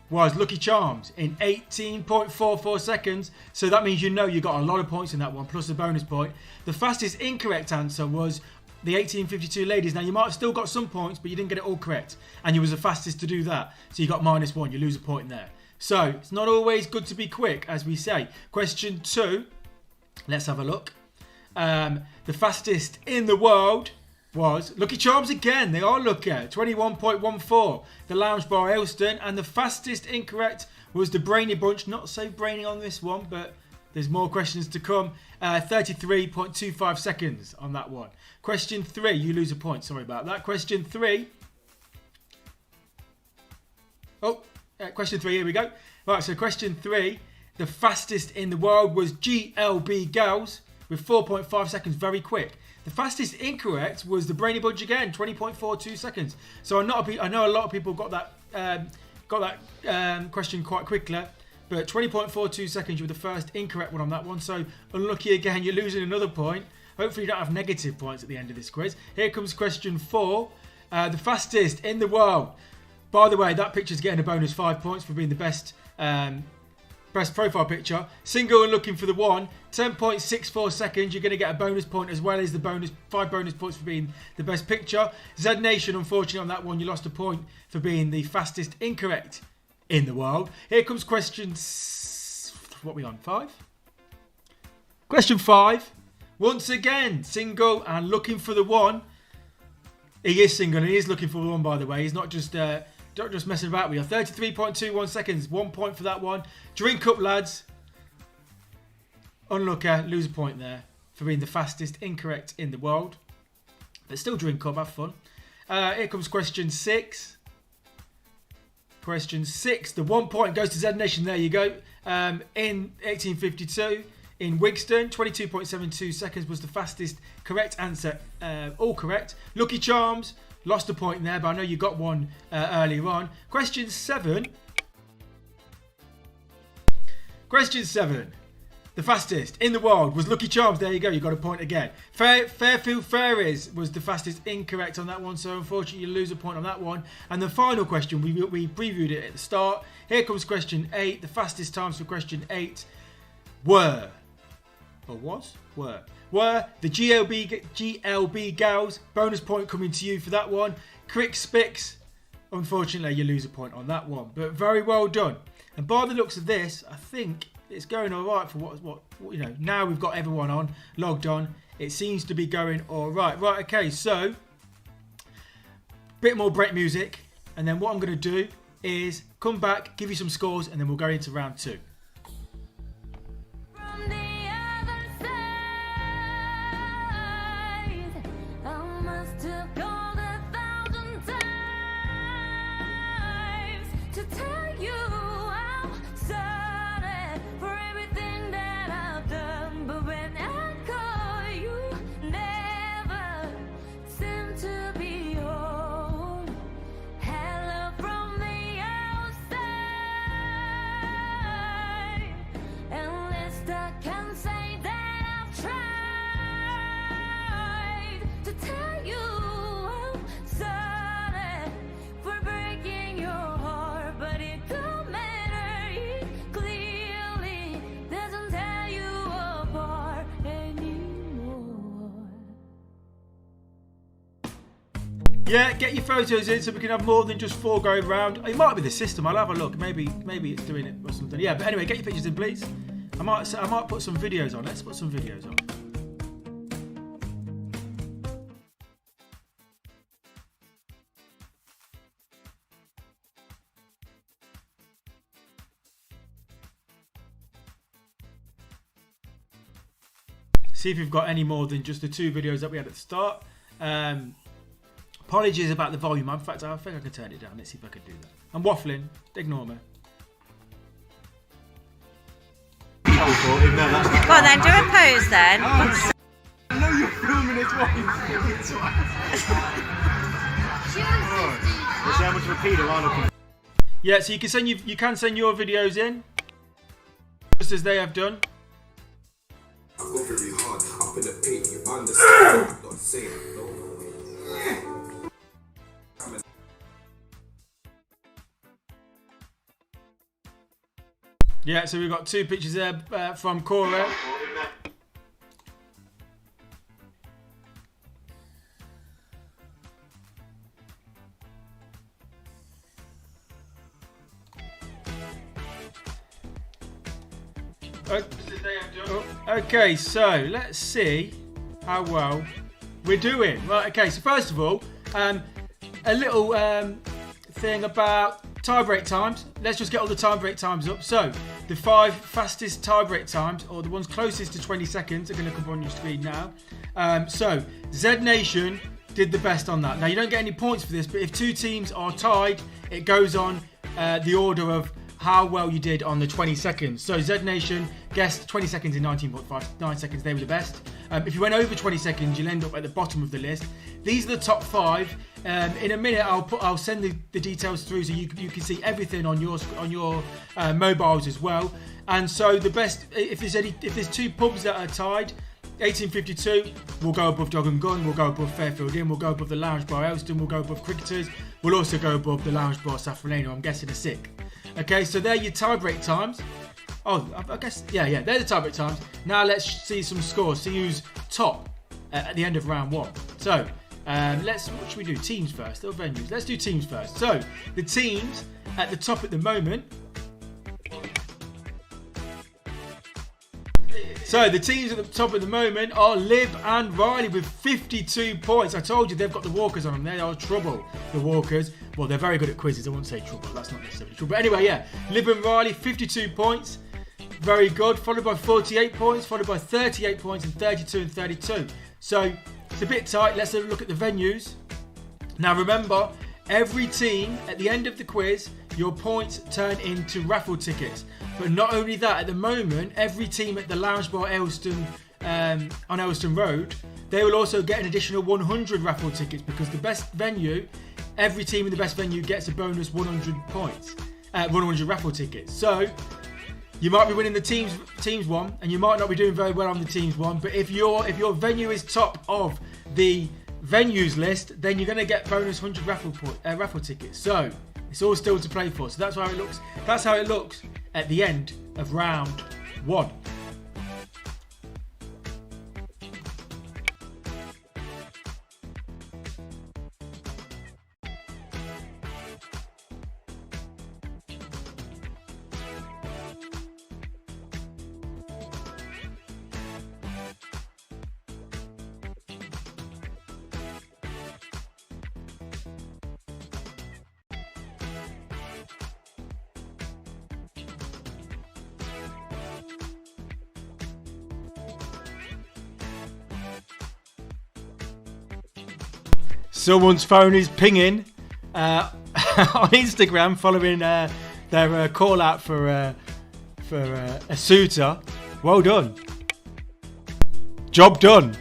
was Lucky Charms in 18.44 seconds. So that means you got a lot of points in that one, plus a bonus point. The fastest incorrect answer was the 1852 Ladies. Now, you might have still got some points, but you didn't get it all correct. And you was the fastest to do that. So you got -1. You lose a point there. So, it's not always good to be quick, as we say. Question 2. Let's have a look. The fastest in the world was Lucky Charms again. They are lucky. 21.14. The Lounge Bar Aylestone. And the fastest incorrect was the Brainy Bunch. Not so brainy on this one, but there's more questions to come. 33.25 seconds on that one. Question 3. You lose a point. Sorry about that. Question 3. Question 3. Here we go. Right, so question 3. The fastest in the world was GLB Girls with 4.5 seconds. Very quick. The fastest incorrect was the Brainy Bunch again. 20.42 seconds. So I know a lot of people got that question quite quickly. But 20.42 seconds, you were the first incorrect one on that one. So unlucky again, you're losing another point. Hopefully you don't have negative points at the end of this quiz. Here comes question 4. The fastest in the world. By the way, that picture's getting a bonus 5 points for being the best profile picture. Single and looking for the one. 10.64 seconds. You're going to get a bonus point as well as the 5 bonus points for being the best picture. Z Nation, unfortunately, on that one, you lost a point for being the fastest incorrect in the world. Here comes question... What are we on? 5? Question 5. Once again, single and looking for the one. He is single and he is looking for the one, by the way. He's not just messing about with you. 33.21 seconds. 1 point for that one. Drink up, lads. Unlooker, lose a point there for being the fastest incorrect in the world. But still drink up, have fun. Here comes question 6. Question 6. The 1 point goes to Z Nation. There you go. In 1852, in Wigston, 22.72 seconds was the fastest correct answer. All correct. Lucky Charms, lost a point there, but I know you got one earlier on. Question 7. Question 7. The fastest in the world was Lucky Charms. There you go. You got a point again. Fairfield Fairies was the fastest incorrect on that one. So unfortunately, you lose a point on that one. And the final question, we previewed it at the start. Here comes question 8. The fastest times for question 8 were the GLB gals. Bonus point coming to you for that one. Crick Spicks. Unfortunately, you lose a point on that one. But very well done. And by the looks of this, I think it's going all right for what you know. Now we've got everyone logged on. It seems to be going all right. Right, okay. So, bit more break music, and then what I'm going to do is come back, give you some scores, and then we'll go into round 2. From the other side, I must have called 1,000 times to tell you I'm sorry for everything that I've done. But when I call you, never seem to be home. Hello from the outside. At least I can say that I've tried to tell you I'm sorry for breaking your heart, but it don't matter. It clearly doesn't tear you apart anymore. Yeah, get your photos in so we can have more than just 4 going round. It might be the system. I'll have a look. Maybe it's doing it or something. Yeah, but anyway, get your pictures in, please. I might put some videos on. Let's put some videos on. See if we've got any more than just the 2 videos that we had at the start. Apologies about the volume. In fact, I think I can turn it down. Let's see if I can do that. I'm waffling. Ignore me. Go on then, do a pose then. I know you're filming it How much repeater are looking? Yeah, so you can send your videos in, just as they have done. I go very hard up in the paint, you understand? I'm not saying no. Yeah, so we've got 2 pictures there from Cora. Okay, so let's see how well we're doing. Right, okay, so first of all, a little thing about tie-break times. Let's just get all the tie-break times up. So, the 5 fastest tie-break times, or the ones closest to 20 seconds, are going to come on your screen now. So, Z Nation did the best on that. Now, you don't get any points for this, but if 2 teams are tied, it goes on the order of how well you did on the 20 seconds. So Z Nation guessed 20 seconds in 19.59 seconds. They were the best. If you went over 20 seconds, you'll end up at the bottom of the list. These are the top 5. In a minute, I'll send the details through so you can see everything on your mobiles as well. And so the best, if there's 2 pubs that are tied, 1852 will go above Dog and Gun, we'll go above Fairfield Inn, we'll go above the Lounge Bar Aylestone, we'll go above Cricketers, we'll also go above the Lounge Bar Saffron, I'm guessing a sick. Okay, so they're your tie-break times. Oh, I guess, yeah, they're the tie-break times. Now let's see some scores, see who's top at the end of round 1. So, what should we do? Teams first, or venues? Let's do teams first. So, the teams at the top at the moment. So the teams at the top at the moment are Liv and Riley with 52 points. I told you they've got the walkers on them. They are trouble, the walkers. Well, they're very good at quizzes. I won't say trouble. That's not necessarily true. But anyway, yeah. Liv and Riley, 52 points. Very good. Followed by 48 points. Followed by 38 points and 32 and 32. So it's a bit tight. Let's have a look at the venues. Now remember, every team at the end of the quiz, your points turn into raffle tickets. But not only that, at the moment, every team at the Lounge Bar Aylestone on Aylestone Road, they will also get an additional 100 raffle tickets because the best venue, every team in the best venue gets a bonus 100 points, 100 raffle tickets. So you might be winning the teams one, and you might not be doing very well on the teams one. But if your venue is top of the venues list, then you're going to get bonus 100 raffle tickets. So it's all still to play for. So that's how it looks. That's how it looks at the end of round 1. Someone's phone is pinging on Instagram following their call out for a suitor. Well done. Job done.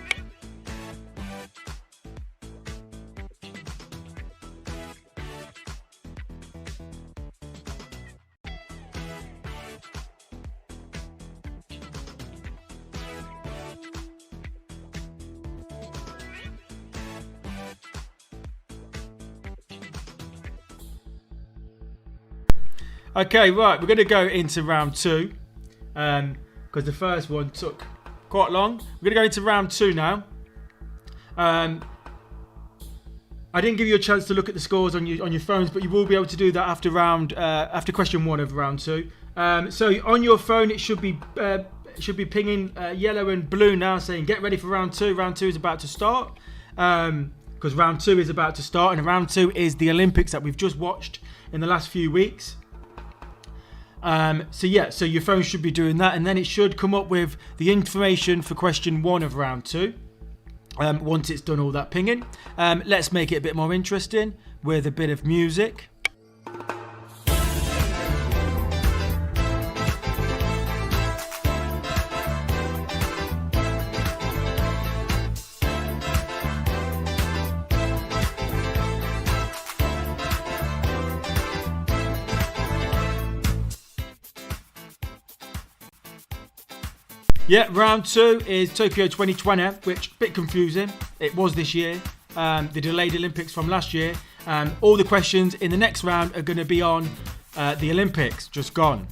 Okay, right, we're going to go into round 2 because the first one took quite long. We're going to go into round 2 now. I didn't give you a chance to look at the scores on your phones, but you will be able to do that after question 1 of round 2. So on your phone, it should be pinging yellow and blue now, saying get ready for round 2. Round 2 is about to start because round 2 is about to start, and round 2 is the Olympics that we've just watched in the last few weeks. So your phone should be doing that, and then it should come up with the information for question 1 of round 2 once it's done all that pinging. Let's make it a bit more interesting with a bit of music. Yeah, round 2 is Tokyo 2020, which a bit confusing. It was this year. The delayed Olympics from last year. All the questions in the next round are going to be on the Olympics, just gone.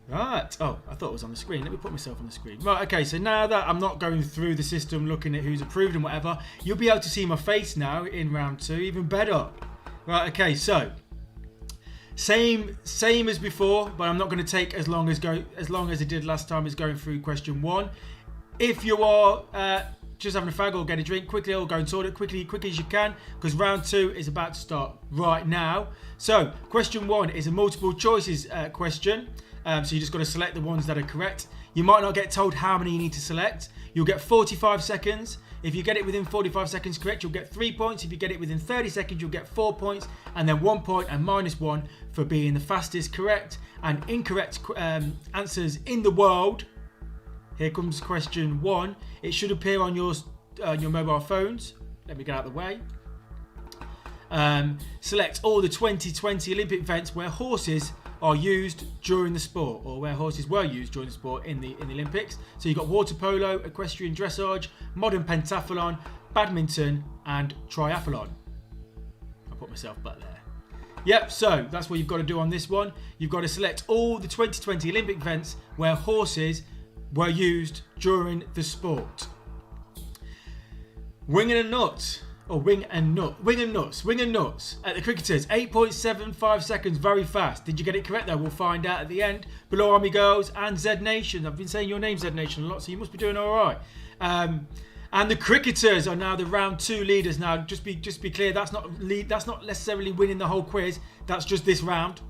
Right. Oh, I thought it was on the screen. Let me put myself on the screen. Right, okay, so now that I'm not going through the system looking at who's approved and whatever, you'll be able to see my face now in round 2, even better. Right, okay, so Same as before, but I'm not going to take as long as it did last time as going through question 1. If you are just having a fag or get a drink quickly or go and sort it quickly as you can, because round 2 is about to start right now. So question 1 is a multiple choices question. So you just got to select the ones that are correct. You might not get told how many you need to select. You'll get 45 seconds. If you get it within 45 seconds correct, you'll get 3 points. If you get it within 30 seconds, you'll get 4 points. And then 1 point and -1 for being the fastest correct and incorrect answers in the world. Here comes question 1. It should appear on your mobile phones. Let me get out of the way. Select all the 2020 Olympic events where horses are used during the sport, or where horses were used during the sport in the Olympics. So you've got water polo, equestrian dressage, modern pentathlon, badminton and triathlon. I'll put myself back there. Yep, so that's what you've got to do on this one. You've got to select all the 2020 Olympic events where horses were used during the sport. Winging a nut. or Wing and Nuts at the Cricketers. 8.75 seconds, very fast. Did you get it correct though? We'll find out at the end. Below Army Girls and Z Nation. I've been saying your name Z Nation a lot, so you must be doing all right. And the Cricketers are now the round 2 leaders. Now, just be clear, that's not necessarily winning the whole quiz. That's just this round,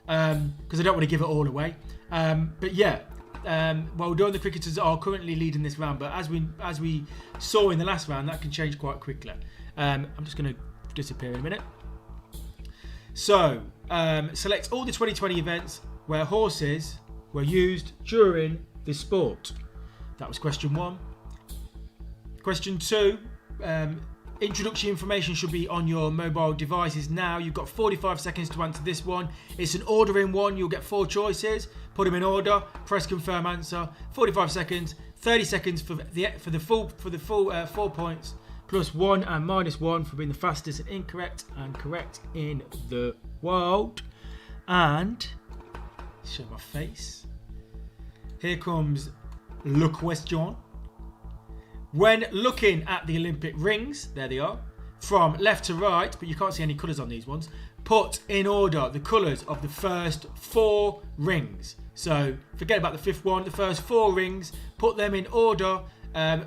because I don't want to give it all away. But yeah. Well done. The Cricketers are currently leading this round, but as we saw in the last round, that can change quite quickly. I'm just going to disappear in a minute. So, select all the 2020 events where horses were used during the sport. That was question 1. Question 2. Introductory information should be on your mobile devices now. You've got 45 seconds to answer this one. It's an ordering one. You'll get 4 choices. Put them in order. Press confirm answer. 45 seconds. 30 seconds for the full 4 points. Plus 1 and minus 1 for being the fastest and incorrect and correct in the world. And show my face. Here comes le question. When looking at the Olympic rings, there they are, from left to right, but you can't see any colours on these ones, put in order the colours of the first 4 rings. So forget about the 5th one, the first 4 rings, put them in order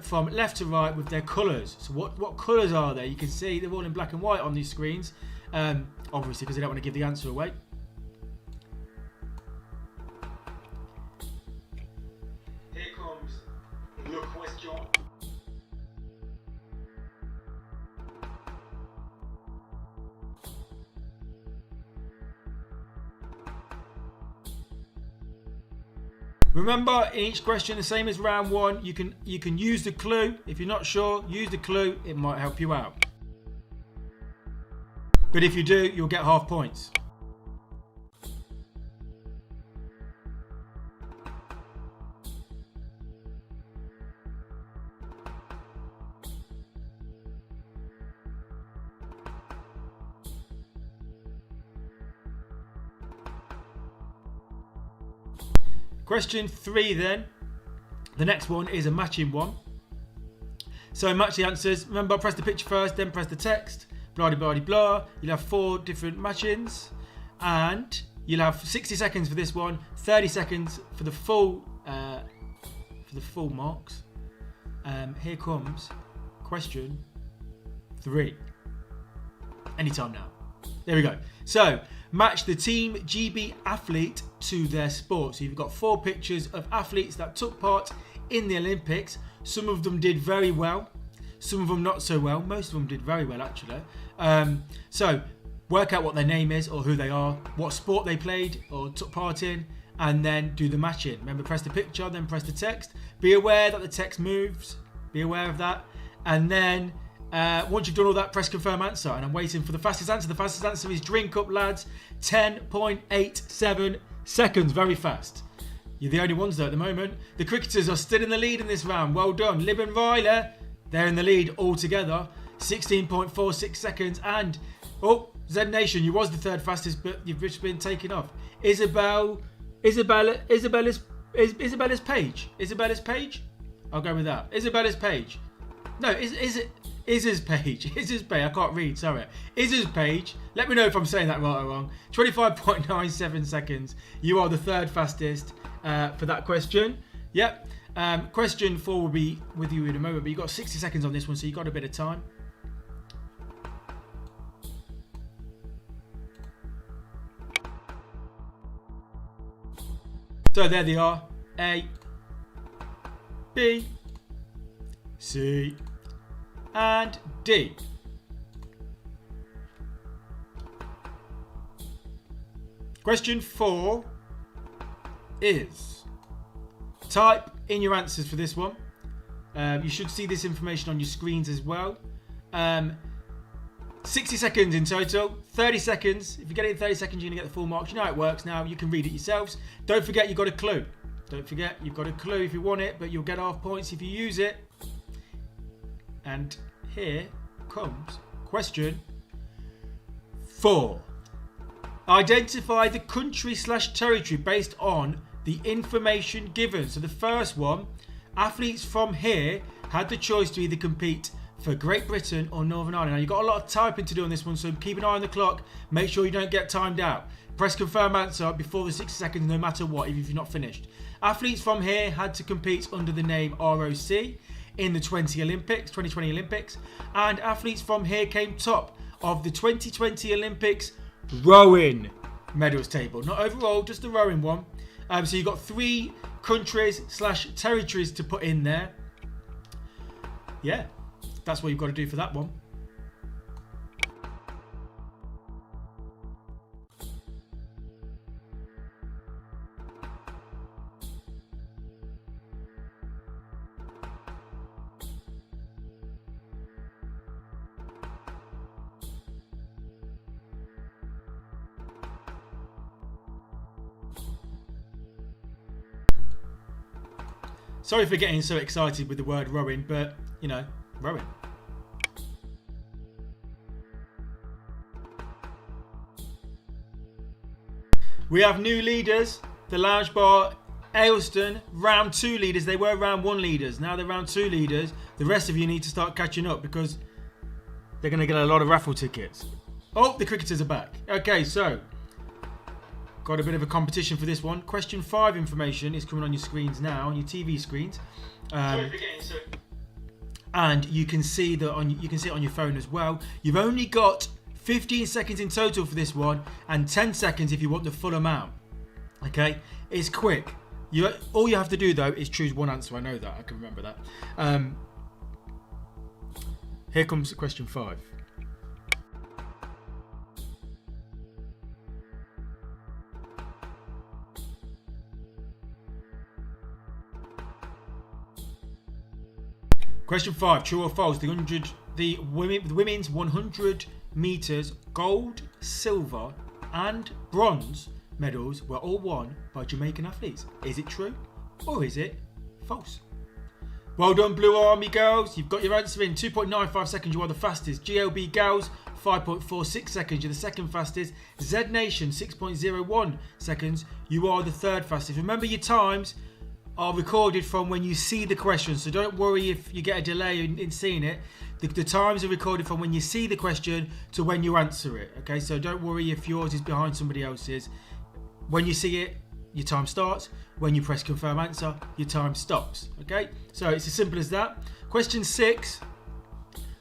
from left to right with their colours. So what colours are there? You can see they're all in black and white on these screens, obviously because they don't want to give the answer away. Here comes le question. Remember, in each question, the same as round 1, you can use the clue. If you're not sure, use the clue. It might help you out. But if you do, you'll get half points. Question 3 then. The next one is a matching one. So match the answers. Remember, press the picture first, then press the text. Blah, blah, blah, blah. You'll have 4 different matchings. And you'll have 60 seconds for this one. 30 seconds for the full marks. Here comes question 3. Anytime now. There we go. So, match the Team GB athlete to their sport. So you've got 4 pictures of athletes that took part in the Olympics. Some of them did very well. Some of them not so well. Most of them did very well, actually. So work out what their name is or who they are, what sport they played or took part in, and then do the matching. Remember, press the picture, then press the text. Be aware that the text moves. Be aware of that. And then once you've done all that, press confirm answer. And I'm waiting for the fastest answer. The fastest answer is drink up, lads. 10.87 seconds. Very fast. You're the only ones though at the moment. The Cricketers are still in the lead in this round. Well done. Lib and Riley, they're in the lead all together. 16.46 seconds. And, oh, Z Nation, you was the 3rd fastest, but you've just been taken off. Isabella's page. Isabella's page? I'll go with that. Isabella's page. No, Iz's page. I can't read, sorry. Iz's page. Let me know if I'm saying that right or wrong. 25.97 seconds. You are the 3rd fastest for that question. Yep. Question 4 will be with you in a moment, but you've got 60 seconds on this one, so you've got a bit of time. So there they are. A, B, C, and D. Question 4 is, type in your answers for this one. You should see this information on your screens as well. 60 seconds in total, 30 seconds. If you get it in 30 seconds, you're going to get the full marks. You know how it works now. You can read it yourselves. Don't forget you've got a clue. Don't forget you've got a clue if you want it, but you'll get half points if you use it. And here comes question 4. Identify the country/territory based on the information given. So the first one, athletes from here had the choice to either compete for Great Britain or Northern Ireland. Now, you've got a lot of typing to do on this one, so keep an eye on the clock. Make sure you don't get timed out. Press confirm answer before the 60 seconds, no matter what, even if you're not finished. Athletes from here had to compete under the name ROC in the 2020 Olympics, and athletes from here came top of the 2020 Olympics rowing medals table. Not overall, just the rowing one. So you've got 3 countries / territories to put in there. Yeah, that's what you've got to do for that one. Sorry for getting so excited with the word rowing, but, you know, rowing. We have new leaders. The Lounge Bar, Aylestone, round 2 leaders. They were round 1 leaders. Now they're round 2 leaders. The rest of you need to start catching up because they're going to get a lot of raffle tickets. Oh, the cricketers are back. Okay, so got a bit of a competition for this one. Question 5 information is coming on your screens now, on your TV screens, and you can see that you can see it on your phone as well. You've only got 15 seconds in total for this one, and 10 seconds if you want the full amount. Okay, it's quick. All you have to do though is choose one answer. I know that. I can remember that. Here comes question 5. Question 5, true or false? The women's 100 meters gold, silver, and bronze medals were all won by Jamaican athletes. Is it true or is it false? Well done, Blue Army girls. You've got your answer in 2.95 seconds. You are the fastest. GLB girls 5.46 seconds. You're the second fastest. Z Nation 6.01 seconds. You are the third fastest. Remember, your times are recorded from when you see the question, so don't worry if you get a delay in seeing it. The times are recorded from when you see the question to when you answer it. Okay, so don't worry if yours is behind somebody else's. When you see it, your time starts. When you press confirm answer, your time stops. Okay, so it's as simple as that. Question 6.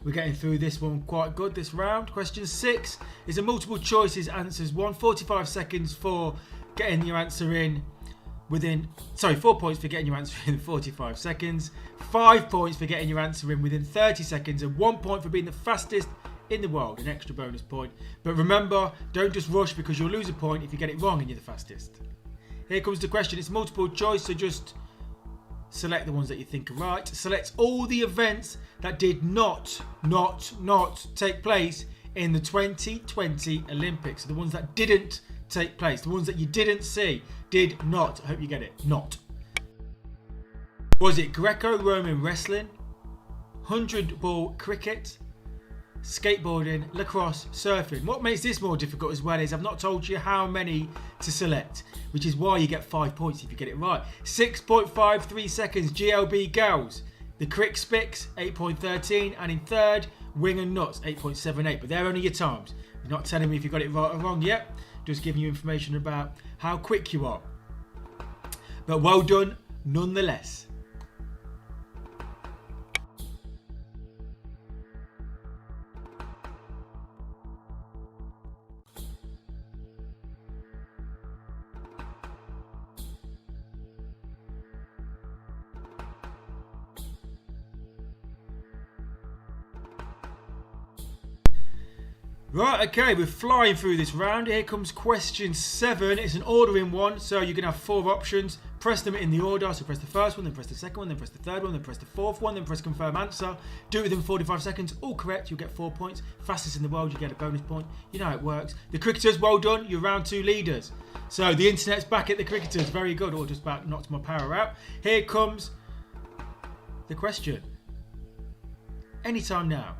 We're getting through this one quite good this round. Question 6 is a multiple choices answers one. 45 seconds for getting your answer in. 4 points for getting your answer in 45 seconds, 5 points for getting your answer in within 30 seconds, and 1 point for being the fastest in the world, an extra bonus point. But remember, don't just rush because you'll lose a point if you get it wrong and you're the fastest. Here comes the question. It's multiple choice, so just select the ones that you think are right. Select all the events that did not take place in the 2020 Olympics. So the ones that didn't take place, the ones that you didn't see, did not. I hope you get it. Not. Was it Greco-Roman wrestling, 100-ball cricket, skateboarding, lacrosse, surfing? What makes this more difficult as well is I've not told you how many to select, which is why you get 5 points if you get it right. 6.53 seconds, GLB girls. The Crick Spicks, 8.13, and in third, Wing and Nuts, 8.78. But they're only your times. You're not telling me if you got it right or wrong yet. Just giving you information about how quick you are. But well done nonetheless. Right, okay, we're flying through this round. Here comes question 7. It's an ordering one, so you're going to have 4 options. Press them in the order, so press the first one, then press the second one, then press the third one, then press the fourth one, then press confirm answer. Do it within 45 seconds. All correct, you'll get 4 points. Fastest in the world, you get a bonus point. You know how it works. The cricketers, well done, you're round 2 leaders. So the internet's back at the cricketers, very good. Or just about knocked my power out. Here comes the question. Anytime now.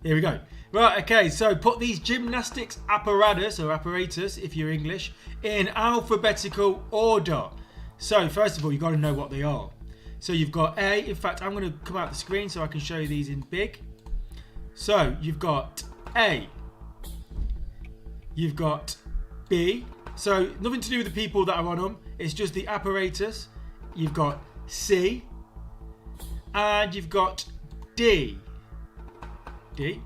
Here we go. Right, okay, so put these gymnastics apparatus, or apparatus if you're English, in alphabetical order. So, first of all, you've got to know what they are. So you've got A. In fact, I'm going to come out the screen so I can show you these in big. So you've got A. You've got B. So nothing to do with the people that are on them. It's just the apparatus. You've got C. And you've got D. D.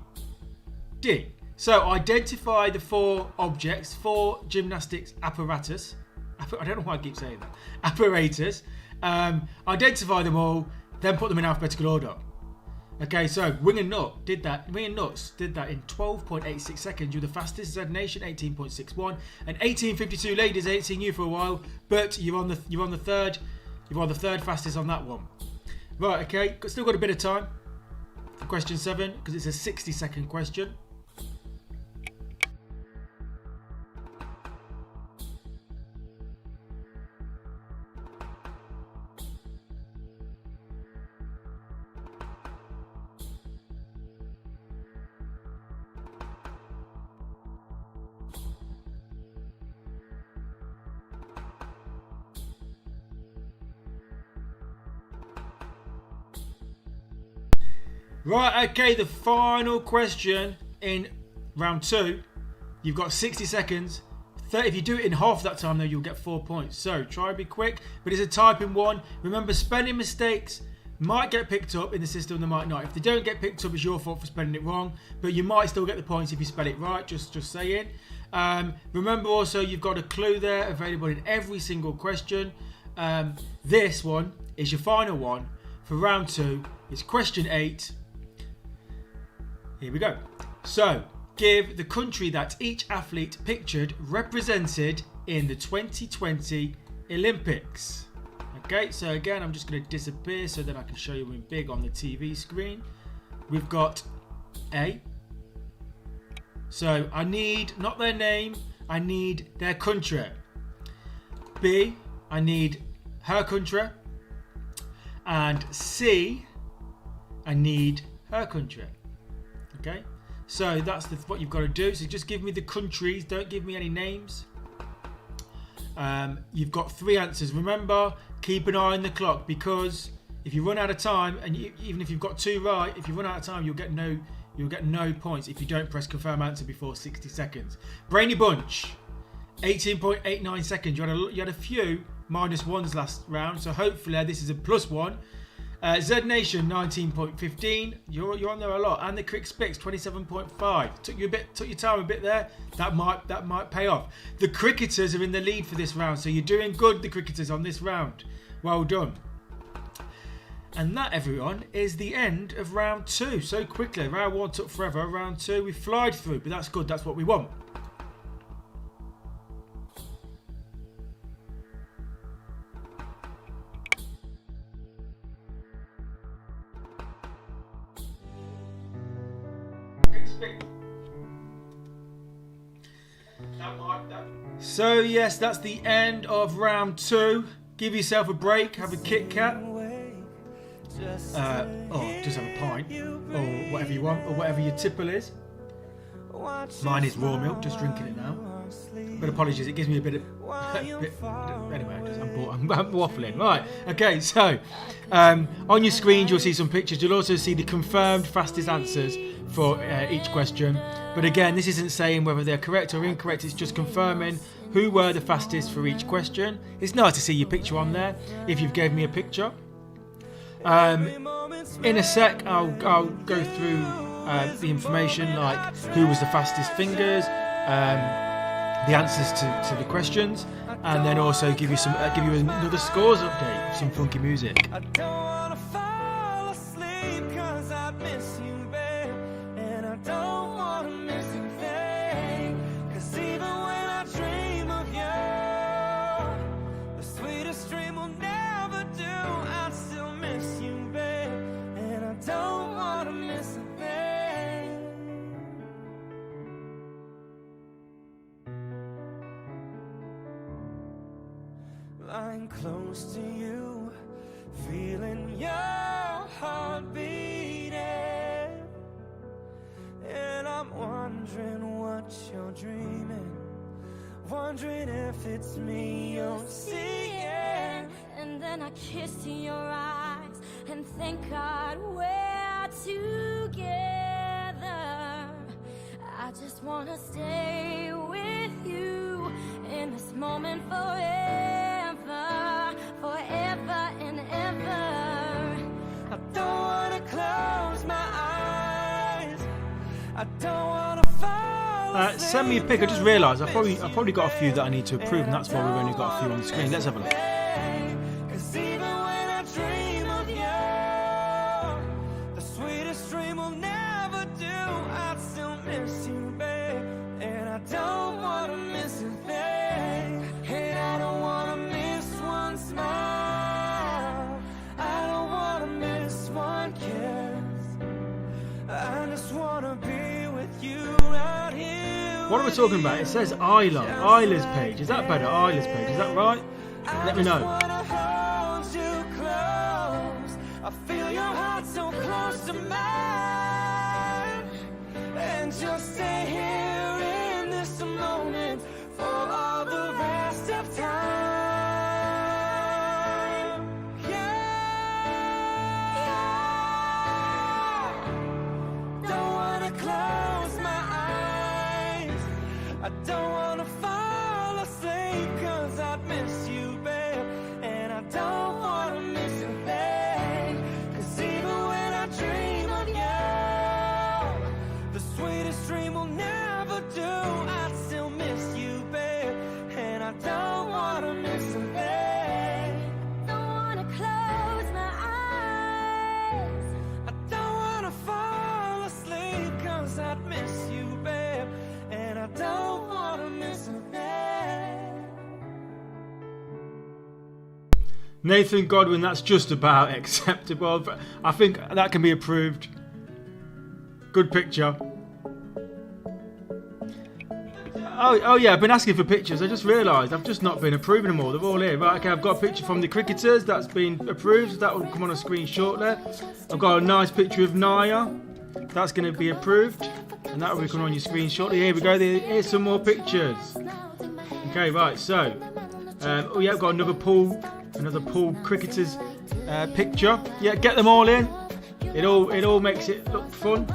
D. So identify the 4 objects, 4 gymnastics apparatus. I don't know why I keep saying that. Apparatus. Identify them all, then put them in alphabetical order. Okay, so Wing and Nuts did that in 12.86 seconds. You're the fastest. Z Nation 18.61 and 18.52. Ladies, I ain't seen you for a while, but you're on the third. You're on the third fastest on that one. Right, okay, still got a bit of time for question 7 because it's a 60-second question. Right, okay, the final question in round 2. You've got 60 seconds. If you do it in half that time, though, you'll get 4 points. So try to be quick, but it's a typing one. Remember, spelling mistakes might get picked up in the system, they might not. If they don't get picked up, it's your fault for spelling it wrong, but you might still get the points if you spell it right, just saying. Remember also, you've got a clue there available in every single question. This one is your final one for round 2. It's question 8. Here we go. So, give the country that each athlete pictured represented in the 2020 Olympics. Okay, so again, I'm just going to disappear so that I can show you in big on the TV screen. We've got A. So, I need not their name, I need their country. B. I need her country. And C. I need her country. Okay, so that's what you've got to do. So just give me the countries, don't give me any names. You've got 3 answers. Remember, keep an eye on the clock because if you run out of time, and even if you've got 2 right, if you run out of time, you'll get no points if you don't press confirm answer before 60 seconds. Brainy Bunch, 18.89 seconds. You had a few -1s last round, so hopefully this is a +1. Z Nation 19.15. You're on there a lot, and the Crick Spix 27.5. Took your time a bit there. That might pay off. The cricketers are in the lead for this round, so you're doing good. The cricketers on this round. Well done. And that, everyone, is the end of round 2. So quickly, round 1 took forever. Round 2 we flied through, but that's good. That's what we want. So yes, that's the end of round 2. Give yourself a break, have a Kit Kat, or just have a pint, or whatever you want, or whatever your tipple is. Mine is raw milk, just drinking it now. But apologies, it gives me a bit of... anyway, I'm waffling. Right, okay, so on your screens you'll see some pictures. You'll also see the confirmed fastest answers for each question. But again, this isn't saying whether they're correct or incorrect, it's just confirming who were the fastest for each question. It's nice to see your picture on there, if you've gave me a picture. In a sec, I'll go through the information, like who was the fastest fingers, the answers to the questions, and then also give you another scores update with some funky music. I don't wanna fall asleep 'cause I miss you, babe, and I don't wanna miss a thing, 'cause even when I dream of you, the sweetest dream will never do. I still miss you, babe, and I don't wanna miss a thing. Lying close to you, feeling your heart beating, and I'm wondering what you're dreaming, wondering if it's me you're seeing. And then I kiss your eyes. and thank God we're together. I just wanna stay with you in this moment forever, forever and ever. I don't wanna close my eyes. I don't wanna fall Send me a pic. I just realised I've probably got a few that I need to approve, and that's why we've only got a few on the screen. Let's have a look. 'Cause even when I dream of you, the sweetest dream will never do. I still miss you, babe, and I don't wanna miss a thing. And I don't wanna miss one smile. I don't wanna miss one kiss. I just wanna be with you out here. What are we talking about? It says Isla's page. Is that better? Isla's page. Is that right? Let me know. Wanna hold you close. I feel your heart so close to mine, and just stay here in this moment for all the rest of time. Yeah. Don't wanna close my eyes. I don't wanna fall asleep 'cause I'd miss you, babe, and I don't wanna miss a thing. 'Cause even when I dream of you, the sweetest dream will never do. I still miss you, babe, and I don't wanna miss a thing. Don't wanna close my eyes. I don't wanna fall asleep 'cause I'd miss you, babe, and I don't wanna miss a thing. Nathan Godwin, that's just about acceptable. I think that can be approved. Good picture. Oh yeah, I've been asking for pictures. I just realised I've just not been approving them all. They're all here. Right, okay, I've got a picture from the cricketers that's been approved. That will come on a screen shortly. I've got a nice picture of Naya. That's going to be approved. And that will be coming on your screen shortly. Here we go. Here's some more pictures. Okay, right, so. Oh yeah, I've got another pool cricketers picture. Yeah, get them all in. It all makes it look fun.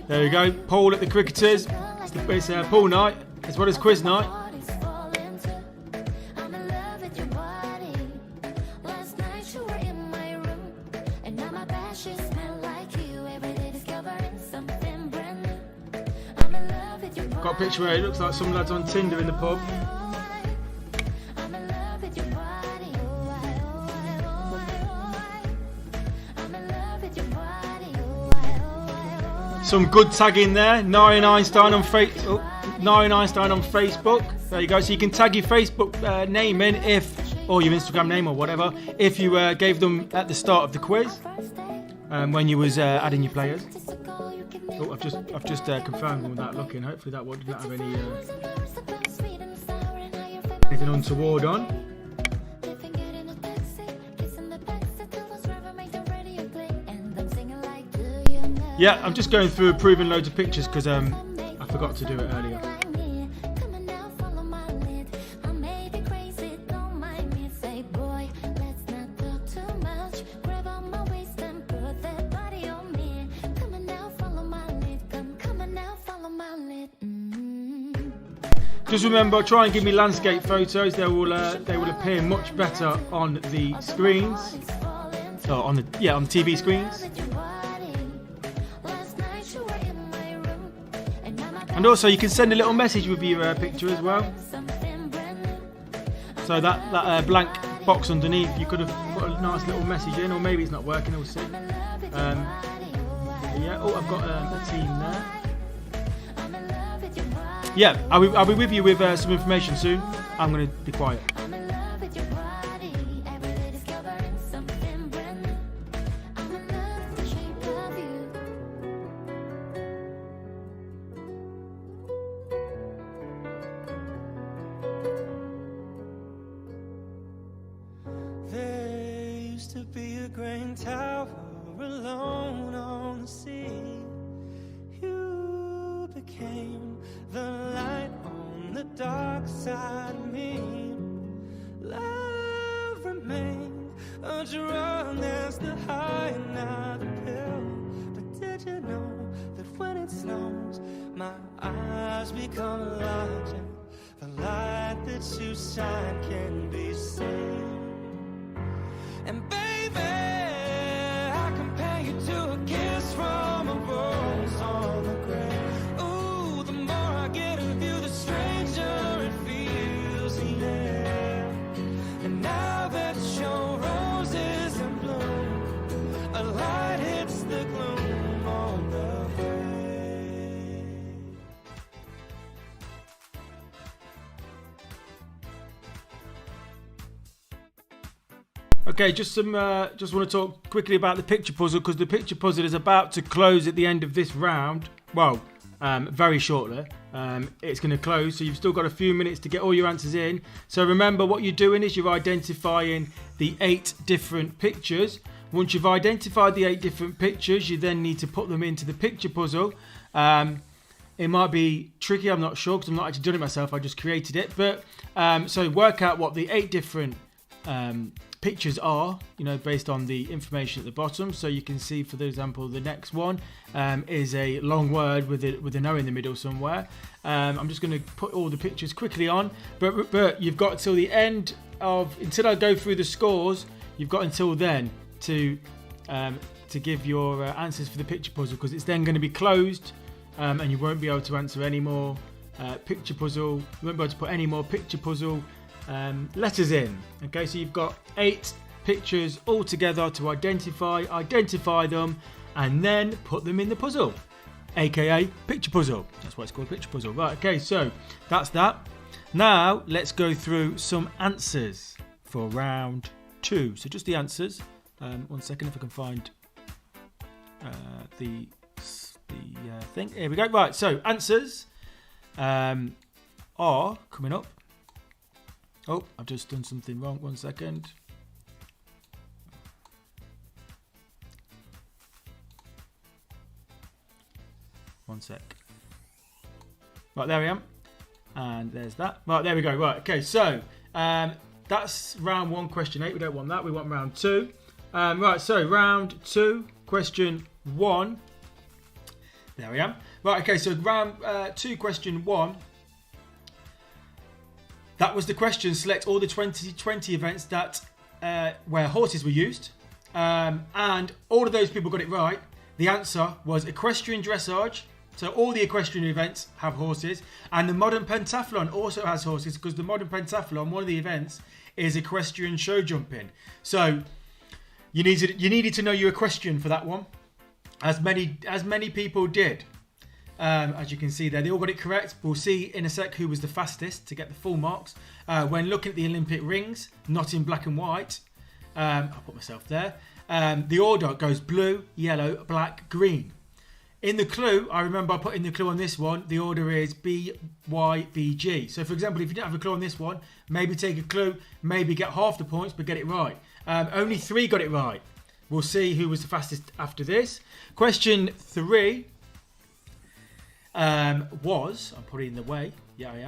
There you go, Paul at the cricketers. It's pool night as well as quiz night. Got a picture where it looks like some lads on Tinder in the pub. Some good tagging there. Nine Einstein on Facebook. There you go. So you can tag your Facebook name in or your Instagram name or whatever, if you gave them at the start of the quiz when you was adding your players. Oh, I've just confirmed without looking. Hopefully that one didn't have anything untoward on. Yeah, I'm just going through approving loads of pictures because I forgot to do it earlier. Just remember, try and give me landscape photos. They will appear much better on the screens. On the TV screens. And also, you can send a little message with your picture as well. So that blank box underneath, you could have put a nice little message in, or maybe it's not working. We'll see. Yeah. Oh, I've got a team there. Yeah, I'll be with you with some information soon. I'm going to be quiet. be a grain tower alone on the sea. You became the light on the dark side of me. Love remained a drug that's the high and not the pill. But did you know that when it snows, my eyes become larger? The light that you shine can be seen. And baby, I compare you to a kiss from a rose on the grave. Ooh, the more I get of you, the stranger it feels, yeah. And now that your rose is in bloom, a light hits the gloom on the way. Okay, just want to talk quickly about the picture puzzle, because the picture puzzle is about to close at the end of this round. Well, very shortly. It's going to close, so you've still got a few minutes to get all your answers in. So remember, what you're doing is you're identifying the 8 different pictures. Once you've identified the 8 different pictures, you then need to put them into the picture puzzle. It might be tricky, I'm not sure, because I'm not actually doing it myself. I just created it. But so work out what the 8 different pictures are, based on the information at the bottom. So you can see, for example, the next one is a long word with an O in the middle somewhere. I'm just going to put all the pictures quickly on, but you've got till the end until I go through the scores, you've got until then to give your answers for the picture puzzle, because it's then going to be closed, and you won't be able to answer any more picture puzzle. You won't be able to put any more picture puzzle letters in. Okay, so you've got 8 pictures all together to identify them, and then put them in the puzzle, aka picture puzzle. That's why it's called picture puzzle. Right, okay, so that's that. Now let's go through some answers for round 2. So just the answers. One second, if I can find the thing. Here we go. Right, so answers are coming up. Oh, I've just done something wrong. One second. One sec. Right, there we am. And there's that. Right, there we go. Right, okay, so that's round 1, question 8. We don't want that. We want round 2. Right, so round 2, question 1. There we am. Right, okay, so round 2, question 1. That was the question. Select all the 2020 events that where horses were used. And all of those people got it right. The answer was equestrian dressage. So all the equestrian events have horses. And the modern pentathlon also has horses, because the modern pentathlon, one of the events, is equestrian show jumping. So you needed to know your equestrian for that one. As many people did. As you can see there, they all got it correct. We'll see in a sec who was the fastest to get the full marks. When looking at the Olympic rings, not in black and white, I'll put myself there. The order goes blue, yellow, black, green. In the clue, I remember putting the clue on this one. The order is B, Y, B, G. So for example, if you didn't have a clue on this one, maybe take a clue, maybe get half the points, but get it right. Only 3 got it right. We'll see who was the fastest after this. Question 3. Was, I'm putting it in the way, yeah I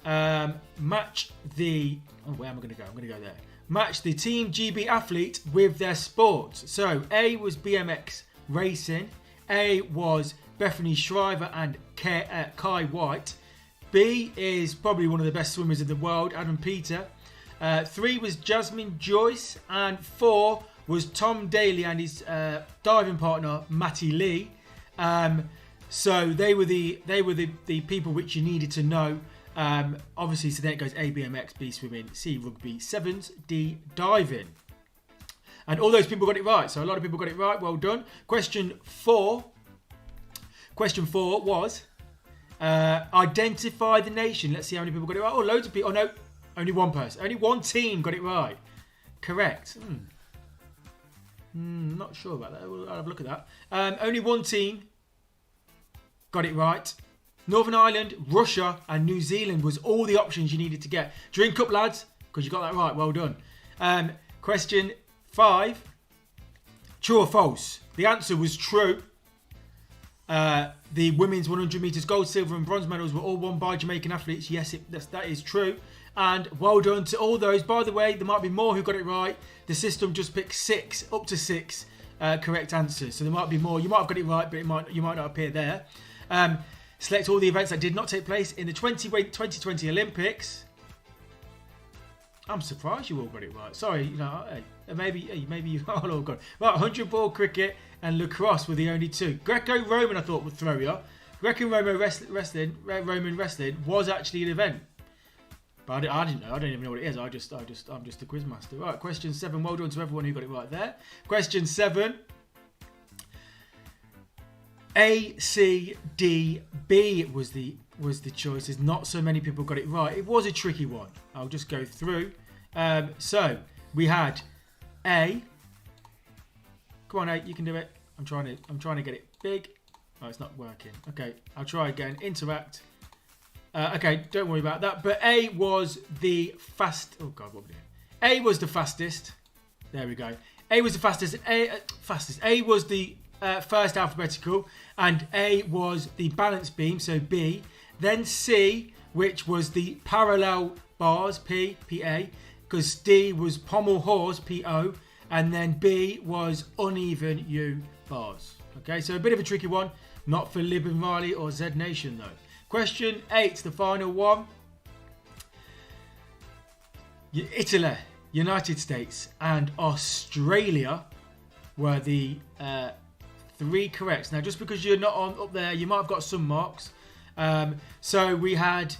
am, match the, where am I going to go? I'm going to go there. Match the Team GB athlete with their sports. So A was BMX racing, A was Bethany Shriver and Kai White, B is probably one of the best swimmers in the world, Adam Peter, 3 was Jasmine Joyce, and 4 was Tom Daly and his diving partner Matty Lee. So they were the people which you needed to know. Obviously, so then it goes A, BMX, B, swimming, C, rugby, 7s, D, diving. And all those people got it right. So a lot of people got it right. Well done. Question 4. Question 4 was identify the nation. Let's see how many people got it right. Oh, loads of people. Oh, no. Only one person. Only one team got it right. Correct. Not sure about that. I'll have a look at that. Only one team got it right. Northern Ireland, Russia and New Zealand was all the options you needed to get. Drink up, lads, because you got that right. Well done. Question 5. True or false? The answer was true. The women's 100 metres gold, silver and bronze medals were all won by Jamaican athletes. Yes, that is true. And well done to all those. By the way, there might be more who got it right. The system just picked up to six correct answers. So there might be more. You might have got it right, but you might not appear there. Select all the events that did not take place in the 2020 Olympics. I'm surprised you all got it right. Sorry, maybe you all got it. Right, 100 ball cricket and lacrosse were the only two. Greco-Roman, I thought, would throw you. Greco-Roman wrestling was actually an event. But I didn't know. I don't even know what it is. I'm just a quiz master. Right, question 7. Well done to everyone who got it right there. Question 7. A, C, D, B was the choices. Not so many people got it right. It was a tricky one. I'll just go through. So we had A. Come on, A, you can do it. I'm trying to get it big. Oh, it's not working. Okay, I'll try again. Interact. Okay, don't worry about that. But A was the fast. Oh God, what are we doing? A was the fastest. There we go. A was the fastest. A was the first alphabetical, and A was the balance beam. So B. Then C, which was the parallel bars. P, A. Because D was pommel horse. P-O. And then B was uneven U bars. Okay, so a bit of a tricky one. Not for Lib and Riley or Z Nation though. Question 8, the final one. Italy, United States and Australia were the 3 corrects. Now, just because you're not up there, you might have got some marks. So we had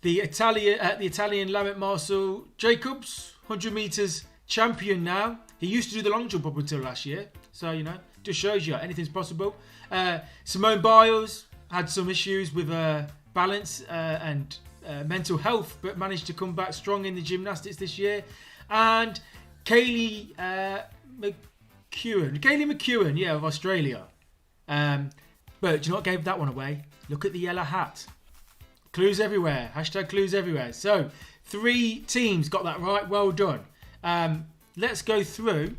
the Italian Lamit Marcel Jacobs, 100 metres champion now. He used to do the long jump up until last year. So, just shows you anything's possible. Simone Biles had some issues with balance and mental health, but managed to come back strong in the gymnastics this year. And Kaylee McEwen, of Australia. But do you know what gave that one away? Look at the yellow hat. Clues everywhere. Hashtag clues everywhere. So 3 teams got that right. Well done. Let's go through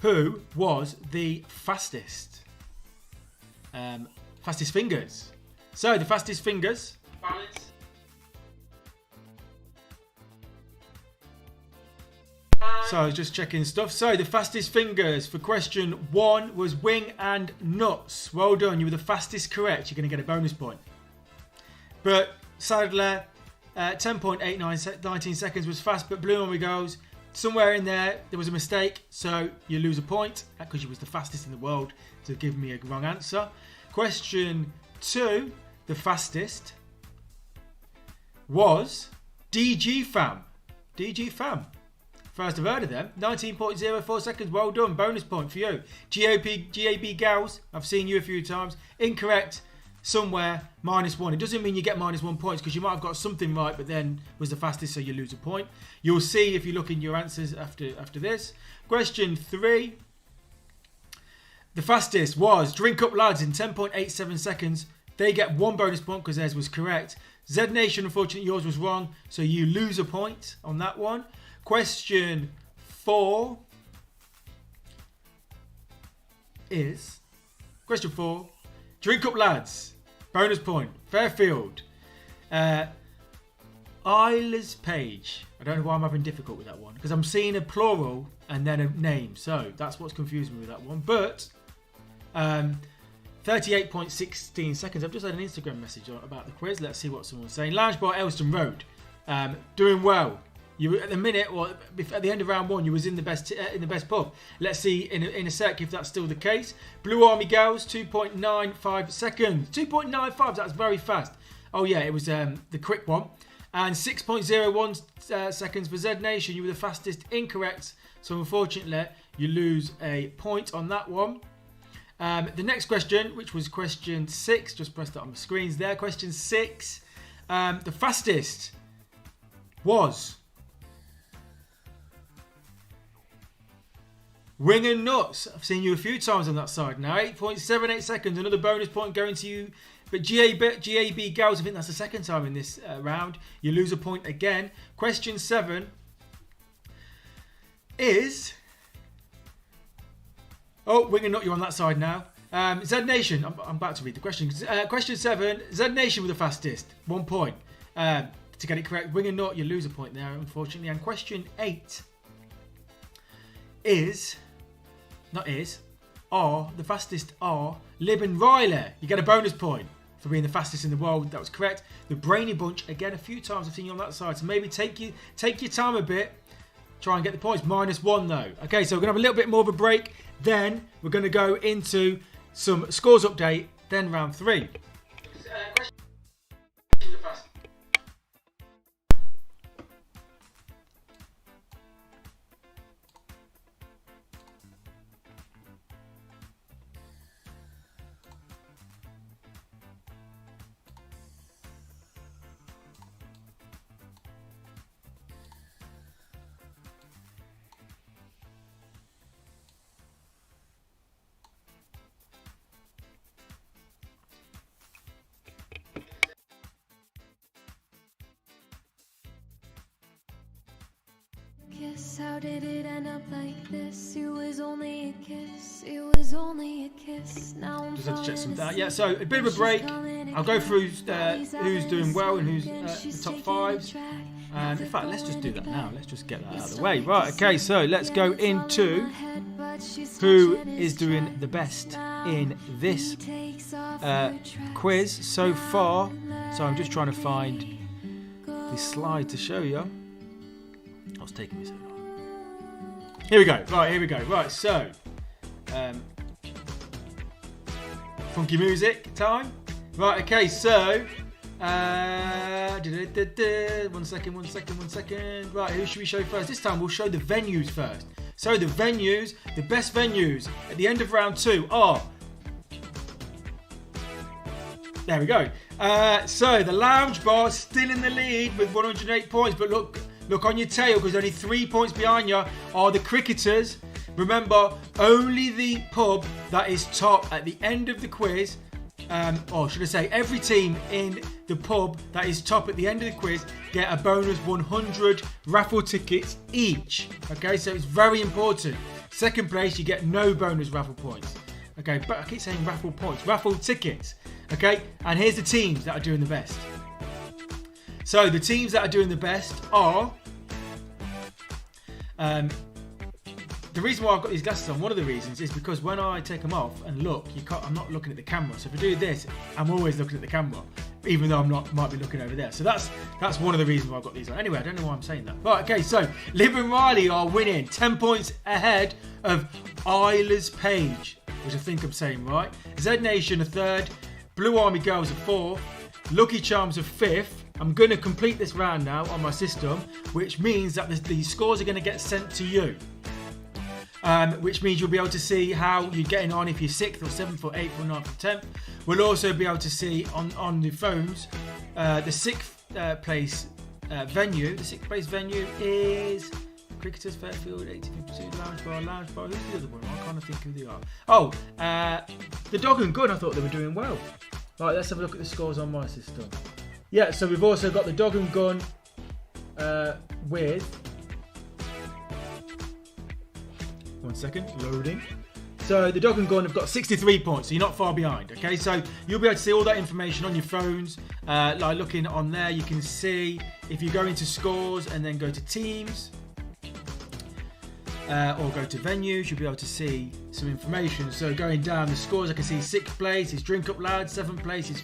who was the fastest. Fastest fingers. So the fastest fingers. So I was just checking stuff. So the fastest fingers for question 1 was wing and nuts. Well done. You were the fastest correct. You're going to get a bonus point. But sadly, 10.19 seconds was fast, but Blue Army goes. Somewhere in there was a mistake, so you lose a point because you was the fastest in the world to give me a wrong answer. Question 2, the fastest was DG Fam. DG Fam. First I've heard of them. 19.04 seconds. Well done. Bonus point for you. GAB Gals. I've seen you a few times. Incorrect. Somewhere -1. It doesn't mean you get -1 points because you might have got something right, but then was the fastest, so you lose a point. You'll see if you look in your answers after this. Question 3. The fastest was Drink Up Lads in 10.87 seconds. They get 1 bonus point because theirs was correct. Z Nation, unfortunately, yours was wrong, so you lose a point on that one. Question 4 is... Question 4. Drink Up Lads. Bonus point. Fairfield. Isla's Page. I don't know why I'm having difficult with that one. Because I'm seeing a plural and then a name. So that's what's confusing me with that one. But 38.16 seconds. I've just had an Instagram message about the quiz. Let's see what someone's saying. Lounge Bar Aylestone Road. Doing well. You at the minute, or at the end of round 1, you was in the best pub. Let's see in a sec if that's still the case. Blue Army Girls, 2.95 seconds. 2.95. That's very fast. Oh yeah, it was the quick one. And 6.01 seconds for Z Nation. You were the fastest. Incorrect. So unfortunately, you lose a point on that one. The next question, which was question 6, just press that on the screens there. Question 6. The fastest was Wing and Nuts. I've seen you a few times on that side now. 8.78 seconds. Another bonus point going to you. But GAB Gals, I think that's the second time in this round. You lose a point again. Question 7 is Oh, Wing and Nut, you're on that side now. Z Nation, I'm about to read the question. Question 7, Z Nation with the fastest, 1 point. To get it correct, Wing and Nut, you lose a point there, unfortunately. And question 8 the fastest are Lib and Riley. You get a bonus point for being the fastest in the world. That was correct. The Brainy Bunch, again, a few times I've seen you on that side, so maybe take your time a bit. Try and get the points. -1 though. Okay, so we're going to have a little bit more of a break. Then we're going to go into some scores update. Then round 3. How did it end up like this? It was only a kiss. It was only a kiss. Now I'm just had to check some of that. Yeah, so a bit of a break. I'll go through who's doing well and who's the top 5s. In fact, let's just do that now. Let's just get that out of the way. Right, okay, so let's go into who is doing the best in this quiz so far. So I'm just trying to find the slide to show you. Oh, it's taking me so long. Here we go. Right, so funky music time. Right, okay, so one second. Right, who should we show first? This time we'll show the venues first. So the best venues at the end of round 2 are... There we go. So the Lounge Bar still in the lead with 108 points, but look on your tail, because only 3 points behind you are the Cricketers. Remember, only the pub that is top at the end of the quiz, or should I say, every team in the pub that is top at the end of the quiz get a bonus 100 raffle tickets each. Okay, so it's very important. Second place, you get no bonus raffle points. Okay, but I keep saying raffle points, raffle tickets. Okay, and here's the teams that are doing the best. So the teams that are doing the best are... the reason why I've got these glasses on, one of the reasons, is because when I take them off and look, I'm not looking at the camera. So if I do this, I'm always looking at the camera, even though might be looking over there. So that's one of the reasons why I've got these on. Anyway, I don't know why I'm saying that. Right, okay, so Liv and Riley are winning, 10 points ahead of Isla's Page, which I think I'm saying right. Z Nation are 3rd, Blue Army Girls are 4th, Lucky Charms are 5th. I'm going to complete this round now on my system, which means that the scores are going to get sent to you. Which means you'll be able to see how you're getting on if you're 6th or 7th or 8th or 9th or 10th. We'll also be able to see on the phones the 6th place venue. The 6th place venue is Cricketers, Fairfield, 1852, Lounge Bar. Who's the other one? I can't think who they are. Oh, the Dog and Gun. I thought they were doing well. Right, let's have a look at the scores on my system. Yeah, so we've also got the Dog and Gun with... One second, loading. So the Dog and Gun have got 63 points, so you're not far behind, okay? So you'll be able to see all that information on your phones. Like looking on there, you can see if you go into scores and then go to teams, or go to venues, you'll be able to see some information. So going down the scores, I can see 6th place is Drink Up Loud, 7th place is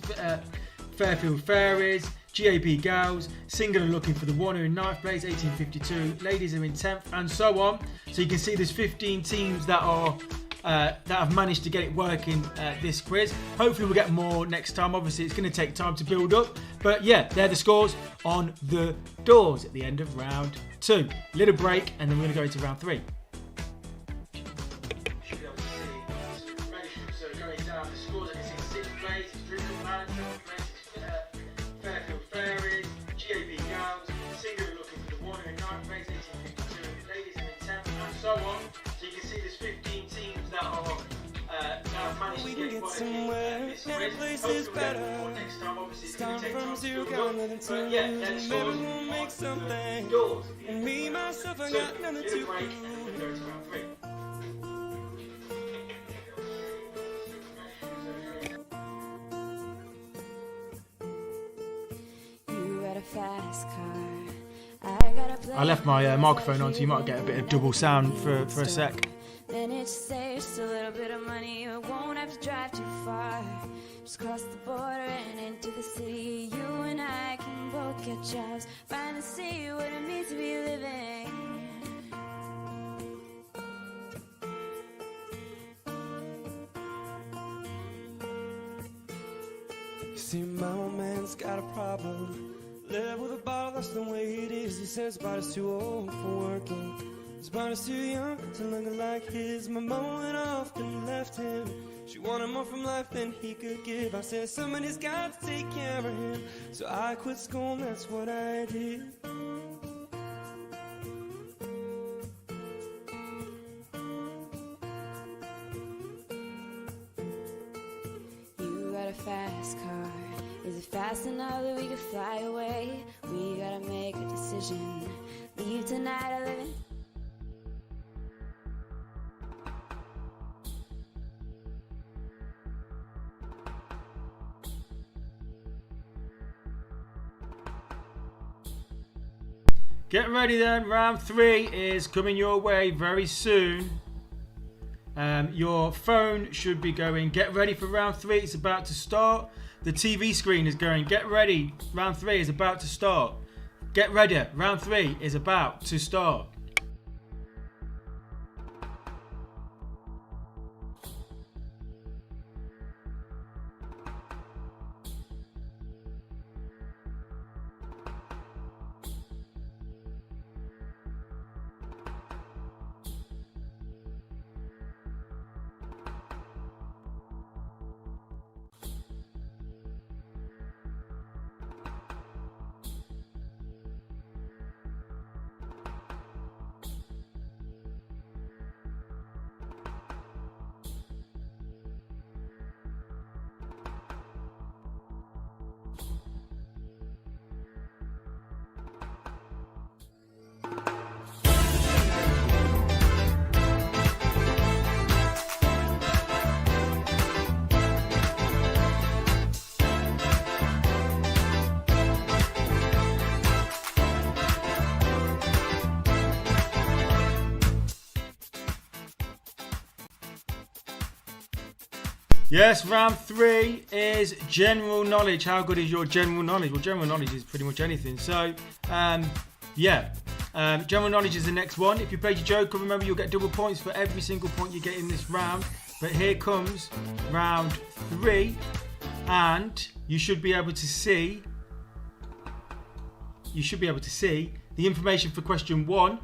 Fairfield Fairies, GAP Gals, Single and Looking for the One are in 9th place, 1852, Ladies are in 10th, and so on. So you can see there's 15 teams that are that have managed to get it working this quiz. Hopefully we'll get more next time. Obviously it's going to take time to build up, but yeah, they're the scores on the doors at the end of round 2. Little break, and then we're going to go into round 3. Somewhere, and a place is better. Start from 0, count another 2. Maybe we'll make something. And me, myself, I got nothing to prove. fast car. I got a place I left my microphone on, so you might get a bit of double sound for a sec. Then it saves a little bit of money. You won't have to drive too far. Just cross the border and into the city. You and I can both get jobs. Finally see what it means to be living. See, my old man's got a problem. Live with a bottle, that's the way it is. He says his body's too old for working. His body's too young to look like his. My mom went off and left him. She wanted more from life than he could give. I said somebody's got to take care of him. So I quit school and that's what I did. You got a fast car. Is it fast enough that we could fly away? We gotta make a decision. Leave tonight or live in. Get ready then, round 3 is coming your way very soon. Your phone should be going, get ready for round 3, it's about to start. The TV screen is going, get ready, round 3 is about to start. Get ready, round 3 is about to start. Yes, round 3 is general knowledge. How good is your general knowledge? Well, general knowledge is pretty much anything. So, general knowledge is the next one. If you played your Joker, remember you'll get double points for every single point you get in this round. But here comes round 3, and you should be able to see. The information for question 1.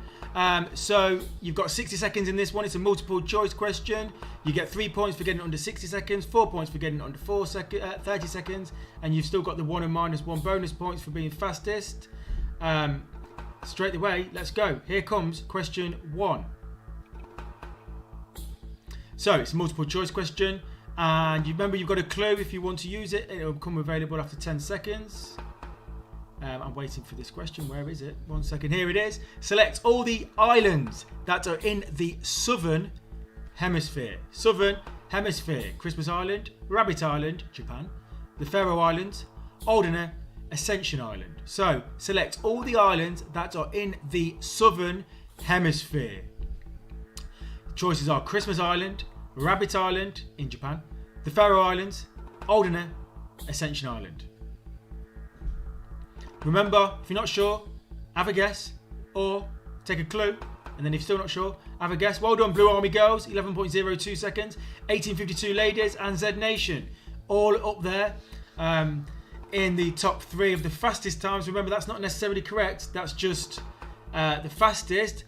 So you've got 60 seconds in this one. It's a multiple choice question. You get 3 points for getting it under 60 seconds, 4 points for getting it under 30 seconds, and you've still got the 1 and -1 bonus points for being fastest. Straight away, let's go. Here comes question 1. So it's a multiple choice question, and you remember you've got a clue if you want to use it. It'll become available after 10 seconds. I'm waiting for this question. Where is it? 1 second. Here it is. Select all the islands that are in the southern hemisphere. Southern hemisphere. Christmas Island, Rabbit Island, Japan, the Faroe Islands, Alderney, Ascension Island. So select all the islands that are in the southern hemisphere. Choices are Christmas Island, Rabbit Island in Japan, the Faroe Islands, Alderney, Ascension Island. Remember, if you're not sure, have a guess or take a clue, and then if you're still not sure, have a guess. Well done, Blue Army Girls, 11.02 seconds, 1852 Ladies, and Z Nation, all up there in the top 3 of the fastest times. Remember, that's not necessarily correct, that's just the fastest.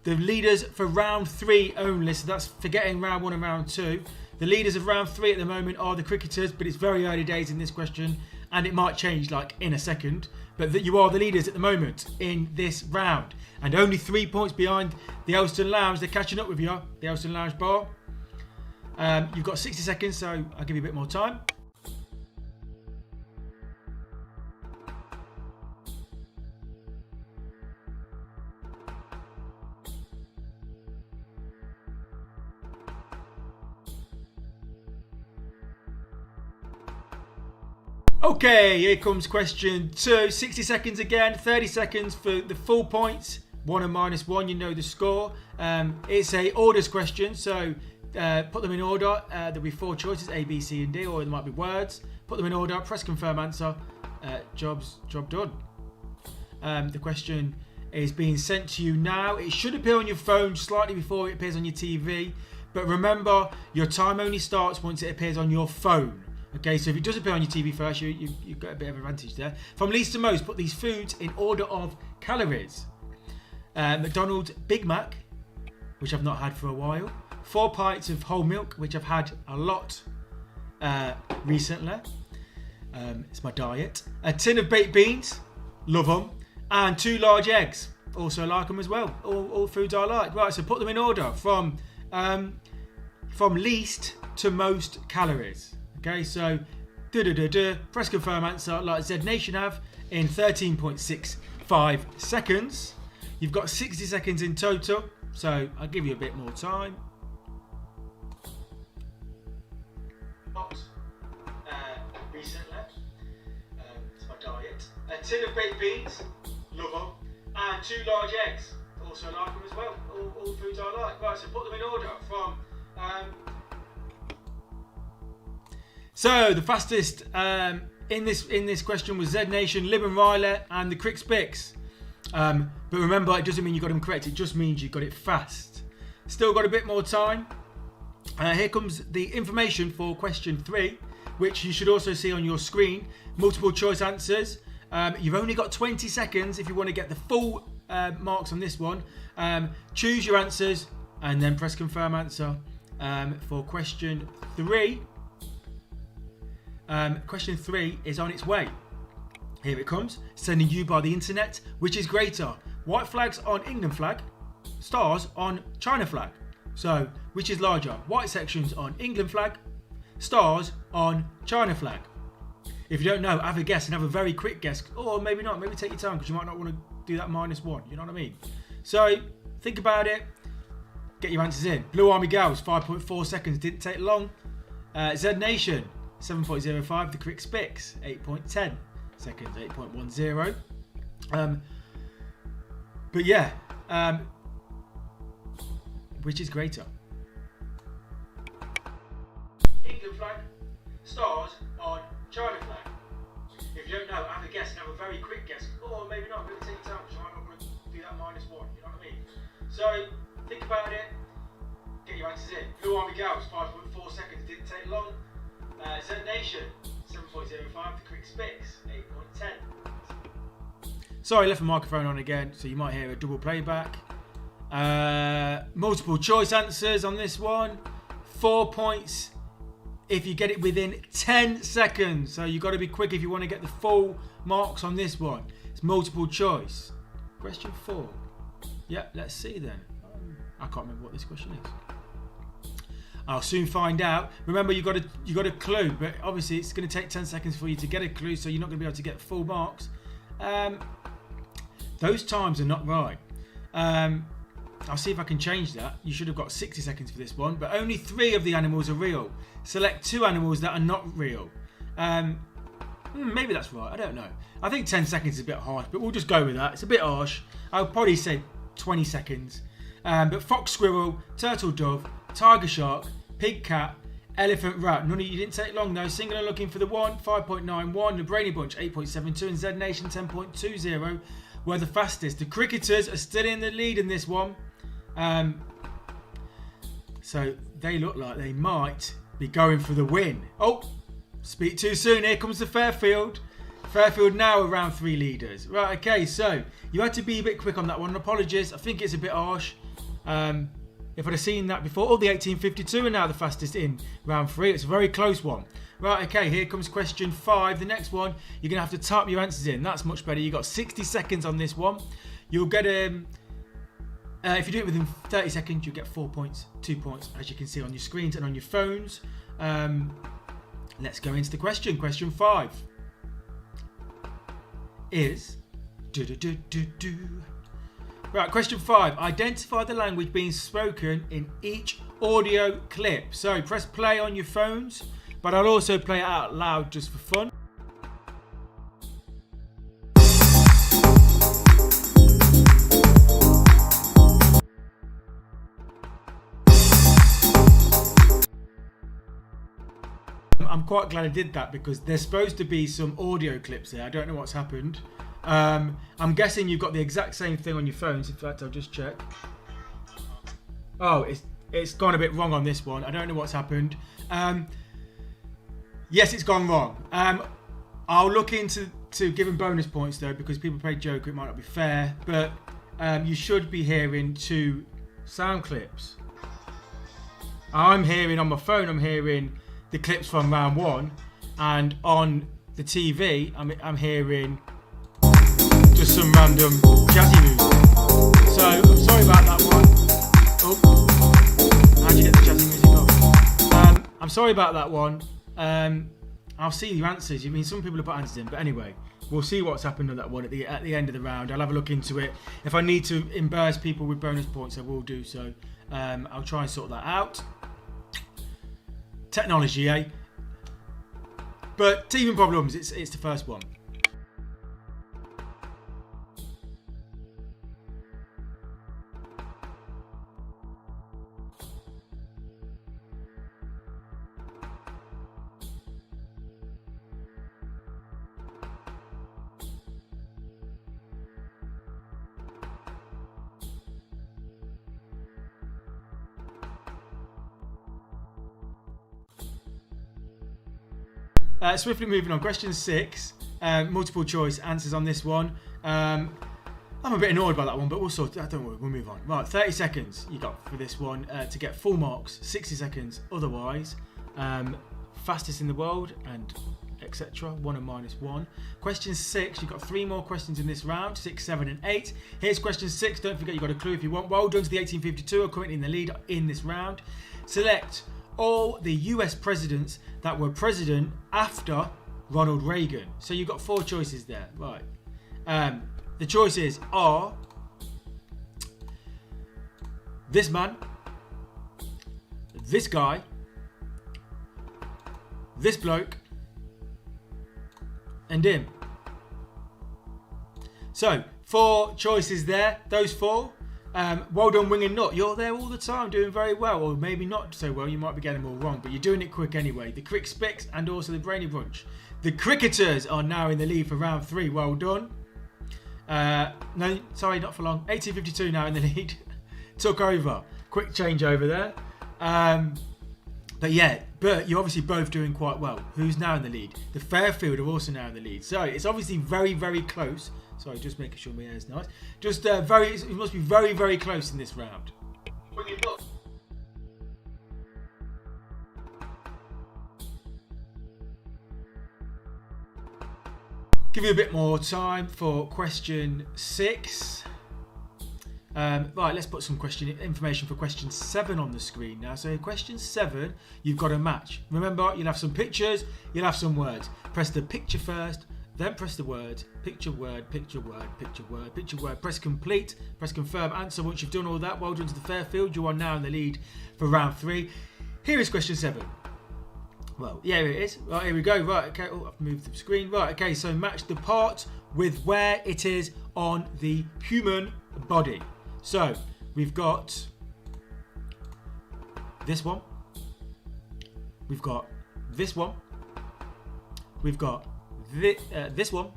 The leaders for round 3 only, so that's forgetting round 1 and round 2. The leaders of round 3 at the moment are the cricketers, but it's very early days in this question, and it might change like in a second. But that you are the leaders at the moment in this round, and only 3 points behind the Aylestone Lounge. They're catching up with you, the Aylestone Lounge bar. You've got 60 seconds, so I'll give you a bit more time. Okay, here comes question 2. 60 seconds again, 30 seconds for the full points. 1 and -1, you know the score. It's a orders question, so put them in order. There'll be 4 choices, A, B, C and D, or there might be words. Put them in order, press confirm answer. Job done. The question is being sent to you now. It should appear on your phone slightly before it appears on your TV. But remember, your time only starts once it appears on your phone. Okay, so if it does appear on your TV first, you've got a bit of advantage there. From least to most, put these foods in order of calories. McDonald's Big Mac, which I've not had for a while. 4 pints of whole milk, which I've had a lot recently. It's my diet. A tin of baked beans, love them. And 2 large eggs, also like them as well. All foods I like. Right, so put them in order from least to most calories. Okay, so press confirm answer like Z Nation have in 13.65 seconds. You've got 60 seconds in total, so I'll give you a bit more time. Recently, it's my diet. A tin of baked beans, love them, and 2 large eggs, also like them as well. All foods I like. Right, so put them in order from. So the fastest in this question was Z Nation, Lib and Riley, and the Cricks Bix. But remember, it doesn't mean you got them correct. It just means you got it fast. Still got a bit more time. Here comes the information for question 3, which you should also see on your screen. Multiple choice answers. You've only got 20 seconds if you want to get the full marks on this one. Choose your answers and then press confirm answer for question 3. Question 3 is on its way. Here it comes. Sending you by the internet. Which is greater? White flags on England flag, stars on China flag. So, which is larger? White sections on England flag, stars on China flag. If you don't know, have a guess and have a very quick guess. Or maybe not. Maybe take your time because you might not want to do that -1. You know what I mean? So, think about it. Get your answers in. Blue Army Gals, 5.4 seconds. Didn't take long. Z Nation, 7.05. The Cricks Bix, 8.10 seconds. 8.10. But yeah. Which is greater? England flag, stars on China flag. If you don't know, have a guess and have a very quick guess. Or maybe not. Maybe take your time because you might not want to do that -1. You know what I mean? So, think about it. Get your answers in. Blue Army Gals, 5.4 seconds. Didn't take long. Z Nation, 7.05. The Cricks Bix, 8.10. Sorry, left the microphone on again, so you might hear a double playback. Multiple choice answers on this one. 4 points if you get it within 10 seconds. So you've got to be quick if you want to get the full marks on this one. It's multiple choice. Question 4. Yeah, let's see then. I can't remember what this question is. I'll soon find out. Remember, you got a clue, but obviously it's going to take 10 seconds for you to get a clue, so you're not going to be able to get full marks. Those times are not right. I'll see if I can change that. You should have got 60 seconds for this one, but only 3 of the animals are real. Select 2 animals that are not real. Maybe that's right. I don't know. I think 10 seconds is a bit harsh, but we'll just go with that. It's a bit harsh. I'll probably say 20 seconds. But fox, squirrel, turtle, dove, tiger, shark, pig, cat, elephant, rat. None of you didn't take long though. Singular looking for the 1, 5.91. The Brainy Bunch, 8.72. And Z Nation, 10.20. Were the fastest. The cricketers are still in the lead in this one. So they look like they might be going for the win. Oh, speak too soon. Here comes the Fairfield. Fairfield now around 3 leaders. Right, okay, so you had to be a bit quick on that one. Apologies. I think it's a bit harsh. If I'd have seen that before. Oh, the 1852 are now the fastest in round 3. It's a very close one. Right, okay, here comes question 5. The next one, you're going to have to type your answers in. That's much better. You've got 60 seconds on this one. You'll get if you do it within 30 seconds, you'll get 4 points, 2 points, as you can see on your screens and on your phones. Let's go into the question. Question 5 is... Right, question 5. Identify the language being spoken in each audio clip. So press play on your phones, but I'll also play it out loud just for fun. quite glad I did that because there's supposed to be some audio clips there. I don't know what's happened. I'm guessing you've got the exact same thing on your phones. In fact, I'll just check. Oh, it's gone a bit wrong on this one. I don't know what's happened. Yes, it's gone wrong. I'll look into giving bonus points though, because people play Joker. It might not be fair, but you should be hearing 2 sound clips. I'm hearing on my phone. I'm hearing the clips from round 1, and on the TV, I'm hearing just some random jazzy music. So I'm sorry about that one. Oh, how'd you get the jazzy music off? I'm sorry about that one. I'll see your answers. I mean, some people have put answers in, but anyway, we'll see what's happened on that one at the end of the round. I'll have a look into it. If I need to embarrass people with bonus points, I will do so. I'll try and sort that out. Technology, eh? But teething problems. It's the first one. Swiftly moving on. Question 6. Multiple choice answers on this one. I'm a bit annoyed by that one, but we'll sort it. Don't worry, we'll move on. Right, 30 seconds you got for this one to get full marks. 60 seconds otherwise. Fastest in the world and etc. 1 and -1. Question 6. You've got 3 more questions in this round. 6, 7 and 8. Here's question 6. Don't forget you've got a clue if you want. Well done to the 1852 are currently in the lead in this round. Select all the US presidents that were president after Ronald Reagan. So you've got 4 choices there. Right. The choices are this man, this guy, this bloke, and him. So 4 choices there. Those 4. Well done, Wing and Nut. You're there all the time, doing very well, or maybe not so well. You might be getting them all wrong, but you're doing it quick anyway. The Crick Spicks and also the Brainy Bunch. The Cricketers are now in the lead for round 3. Well done. No, sorry, not for long. 1852 now in the lead. Took over. Quick change over there. But you're obviously both doing quite well. Who's now in the lead? The Fairfield are also now in the lead. So it's obviously very, very close. Sorry, just making sure my hair is nice. Just it must be very, very close in this round. Give you a bit more time for question 6. Right, let's put some information for question 7 on the screen now. So question 7, you've got a match. Remember, you'll have some pictures, you'll have some words. Press the picture first, then press the words. Picture word, picture word, picture word, picture word. Press complete, press confirm answer. Once you've done all that, well done to the Fairfield. You are now in the lead for round 3. Here is question 7. Well, yeah, it is. Right, here we go. Right, okay. Oh, I've moved the screen. Right, okay. So match the part with where it is on the human body. So we've got this one. We've got this one. We've got this one.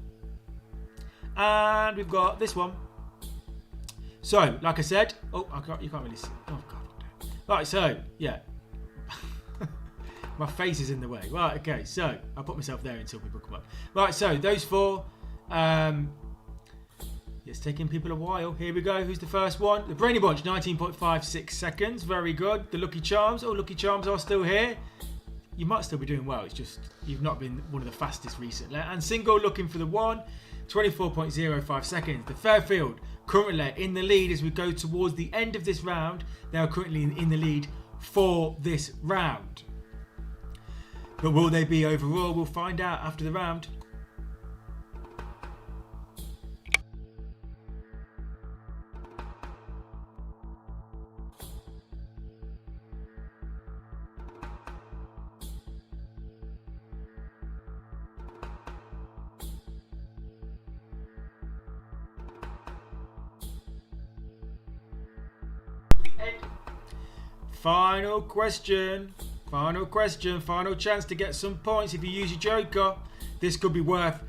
And we've got this one. So, like I said, you can't really see. Oh God. Right, so yeah. My face is in the way. Right, okay, so I'll put myself there until people come up. Right, so those 4. It's taking people a while. Here we go. Who's the first one? The Brainy Bunch, 19.56 seconds. Very good. The Lucky Charms. Oh, Lucky Charms are still here. You might still be doing well. It's just you've not been one of the fastest recently. And Single looking for the 1, 24.05 seconds. The Fairfield currently in the lead as we go towards the end of this round. They are currently in the lead for this round. But will they be overall? We'll find out after the round. Final question. Final question, final chance to get some points. If you use your joker, this could be worth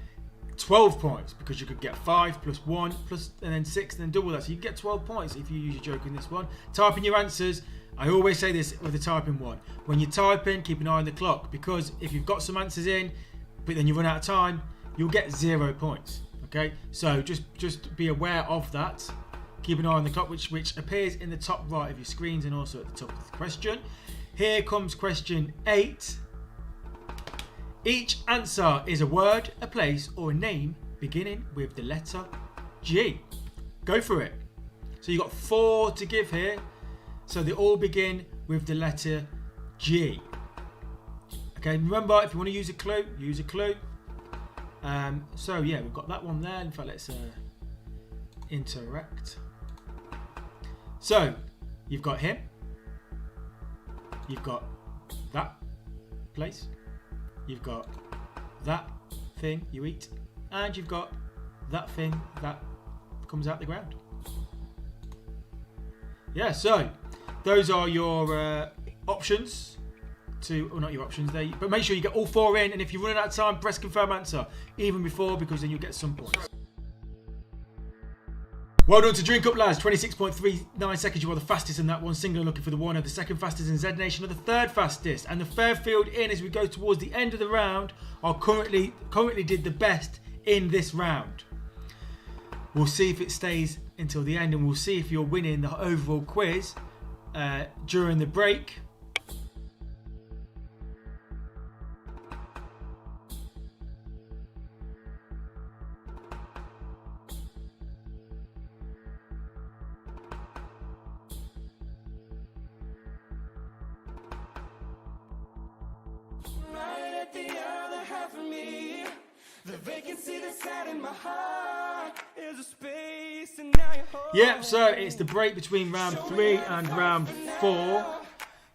12 points because you could get 5 plus 1 plus and then 6 and then double that. So you get 12 points if you use your joker in this one. Type in your answers. I always say this with the typing one. When you type in, keep an eye on the clock because if you've got some answers in, but then you run out of time, you'll get 0 points. Okay, so just be aware of that. Keep an eye on the clock, which appears in the top right of your screens and also at the top of the question. Here comes question 8. Each answer is a word, a place, or a name beginning with the letter G. Go for it. So you've got 4 to give here. So they all begin with the letter G. Okay, remember, if you want to use a clue, use a clue. So yeah, we've got that one there. In fact, let's interact. So you've got him. You've got that place. You've got that thing you eat. And you've got that thing that comes out the ground. Yeah, so those are your options. Well, not your options there, but make sure you get all 4 in, and if you're running out of time, press confirm answer even before, because then you'll get some points. Well done to Drink Up, lads. 26.39 seconds. You are the fastest in that one. Singular looking for the one. The second fastest in Z Nation are the third fastest. And the Fairfield Inn, as we go towards the end of the round, are currently did the best in this round. We'll see if it stays until the end, and we'll see if you're winning the overall quiz during the break. Yeah, so it's the break between round 3 and round 4.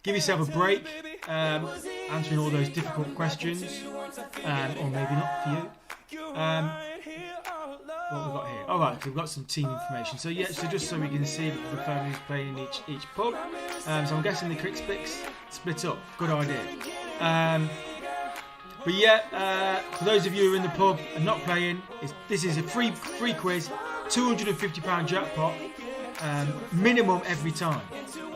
Give yourself a break, answering all those difficult questions, or maybe not for you. What have we got here? All right, so we've got some team information. So yeah, so just so we can see the families playing in each pub. So I'm guessing the cricket split up. Good idea. But yeah, for those of you who are in the pub and not playing, this is a free quiz, £250 jackpot, minimum every time.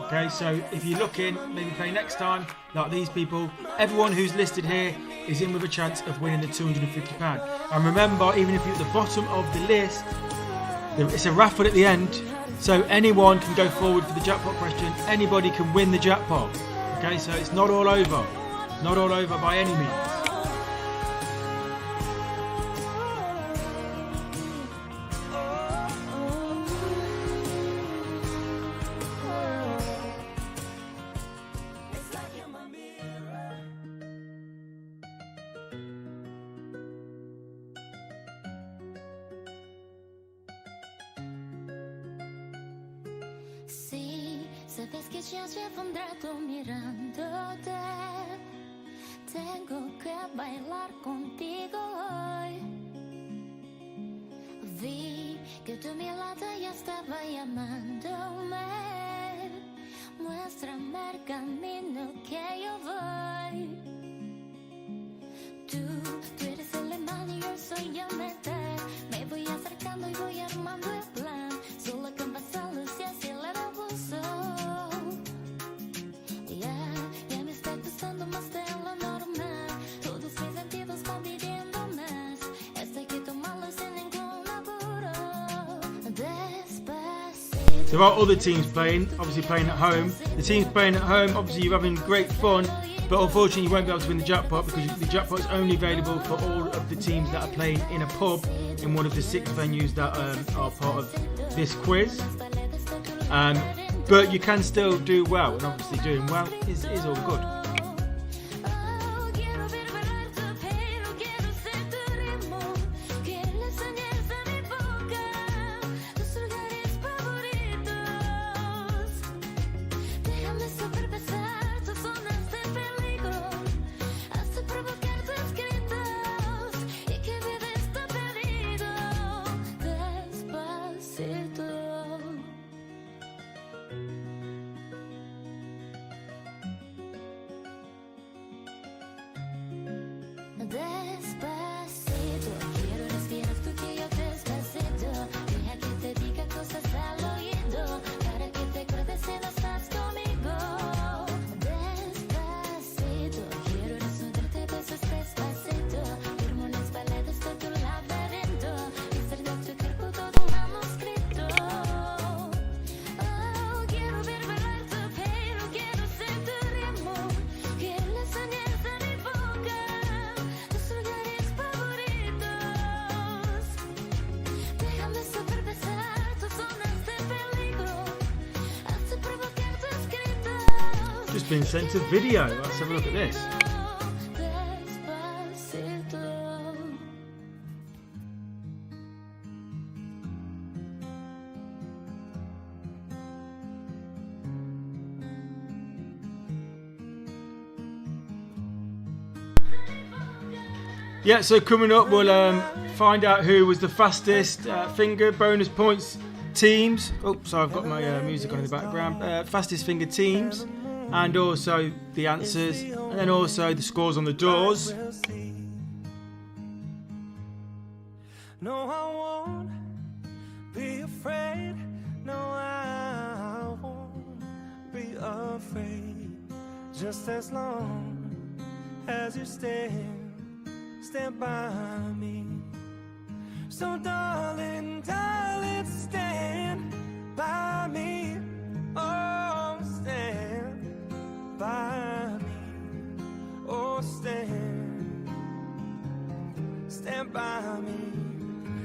Okay, so if you're looking, maybe play next time, like these people, everyone who's listed here is in with a chance of winning the £250. And remember, even if you're at the bottom of the list, it's a raffle at the end, so anyone can go forward for the jackpot question, anybody can win the jackpot. Okay, so it's not all over. Not all over by any means. Sí, sabes que ya llevo un rato mirándote. Tengo que bailar contigo hoy. Vi que tu mirada ya estaba llamándome. Muéstrame el camino que yo voy. Tú eres el imán y yo soy el metal. Me voy acercando y voy armando el plan. Solo con vasalos y así el abuso. Ya me está gustando más de lo normal. Todos mis sentidos van pidiendo más. Esto hay que tomarlo sin ningún apuro. Despacito. There are other teams playing, obviously playing at home. The teams playing at home, obviously you're having great fun, but unfortunately you won't be able to win the jackpot because the jackpot is only available for all of the teams that are playing in a pub in one of the 6 venues that are part of this quiz. But you can still do well, and obviously doing well is all good. just been sent a video. Let's have a look at this. Yeah, so coming up we'll find out who was the fastest finger bonus points teams. Oh, sorry, I've got my music on in the background. Fastest finger teams, and also the answers, and then also the scores on the doors. No, I won't be afraid. No, I won't be afraid. Just as long as you stand by me. So darling, darling, stand by me. Oh, stand by me. Oh, stand by me.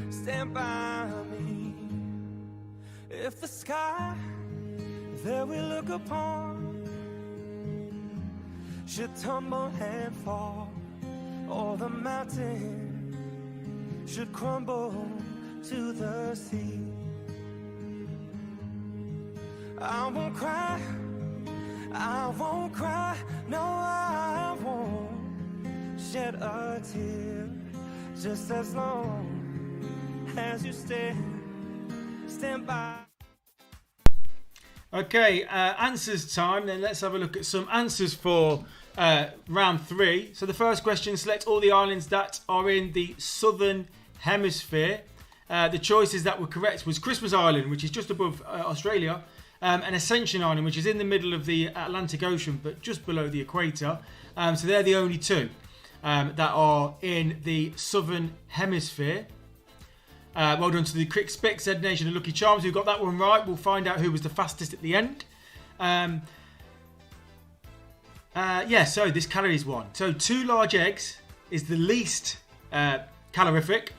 Stand by me. If the sky that we look upon should tumble and fall, or the mountain should crumble to the sea, I won't cry, no, I won't shed a tear, just as long as you stand by. Okay, answers time. Then let's have a look at some answers for round 3. So the first question: select all the islands that are in the southern hemisphere. The choices that were correct was Christmas Island, which is just above Australia, and Ascension Island, which is in the middle of the Atlantic Ocean but just below the equator. So they're the only two that are in the southern hemisphere. Well done to the Crick Spick, Zed Nation and Lucky Charms who got that one right. We'll find out who was the fastest at the end. So this calories one. So 2 large eggs is the least calorific.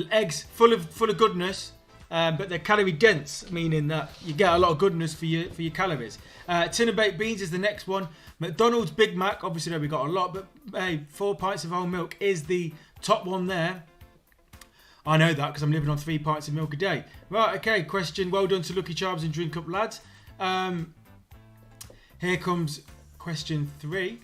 Eggs full of goodness, but they're calorie dense, meaning that you get a lot of goodness for your calories. Tin of baked beans is the next one. McDonald's Big Mac, obviously we got a lot, but hey, 4 pints of whole milk is the top one there. I know that because I'm living on 3 pints of milk a day. Right, okay, question. Well done to Lucky Charms and Drink Up Lads. Here comes question 3.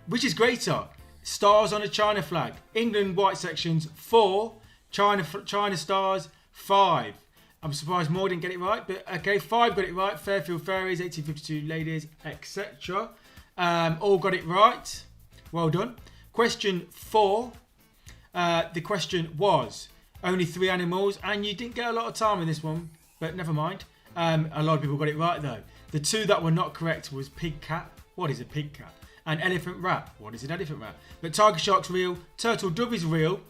Which is greater? Stars on a China flag. England white sections 4. China stars 5. I'm surprised more didn't get it right, but okay, 5 got it right. Fairfield Fairies, 1852 ladies, etc. All got it right. Well done. Question 4. The question was only 3 animals, and you didn't get a lot of time in this one, but never mind. A lot of people got it right though. The 2 that were not correct was pig cat. What is a pig cat? And elephant rat. What is an elephant rat? But tiger shark's real. Turtle dove is real.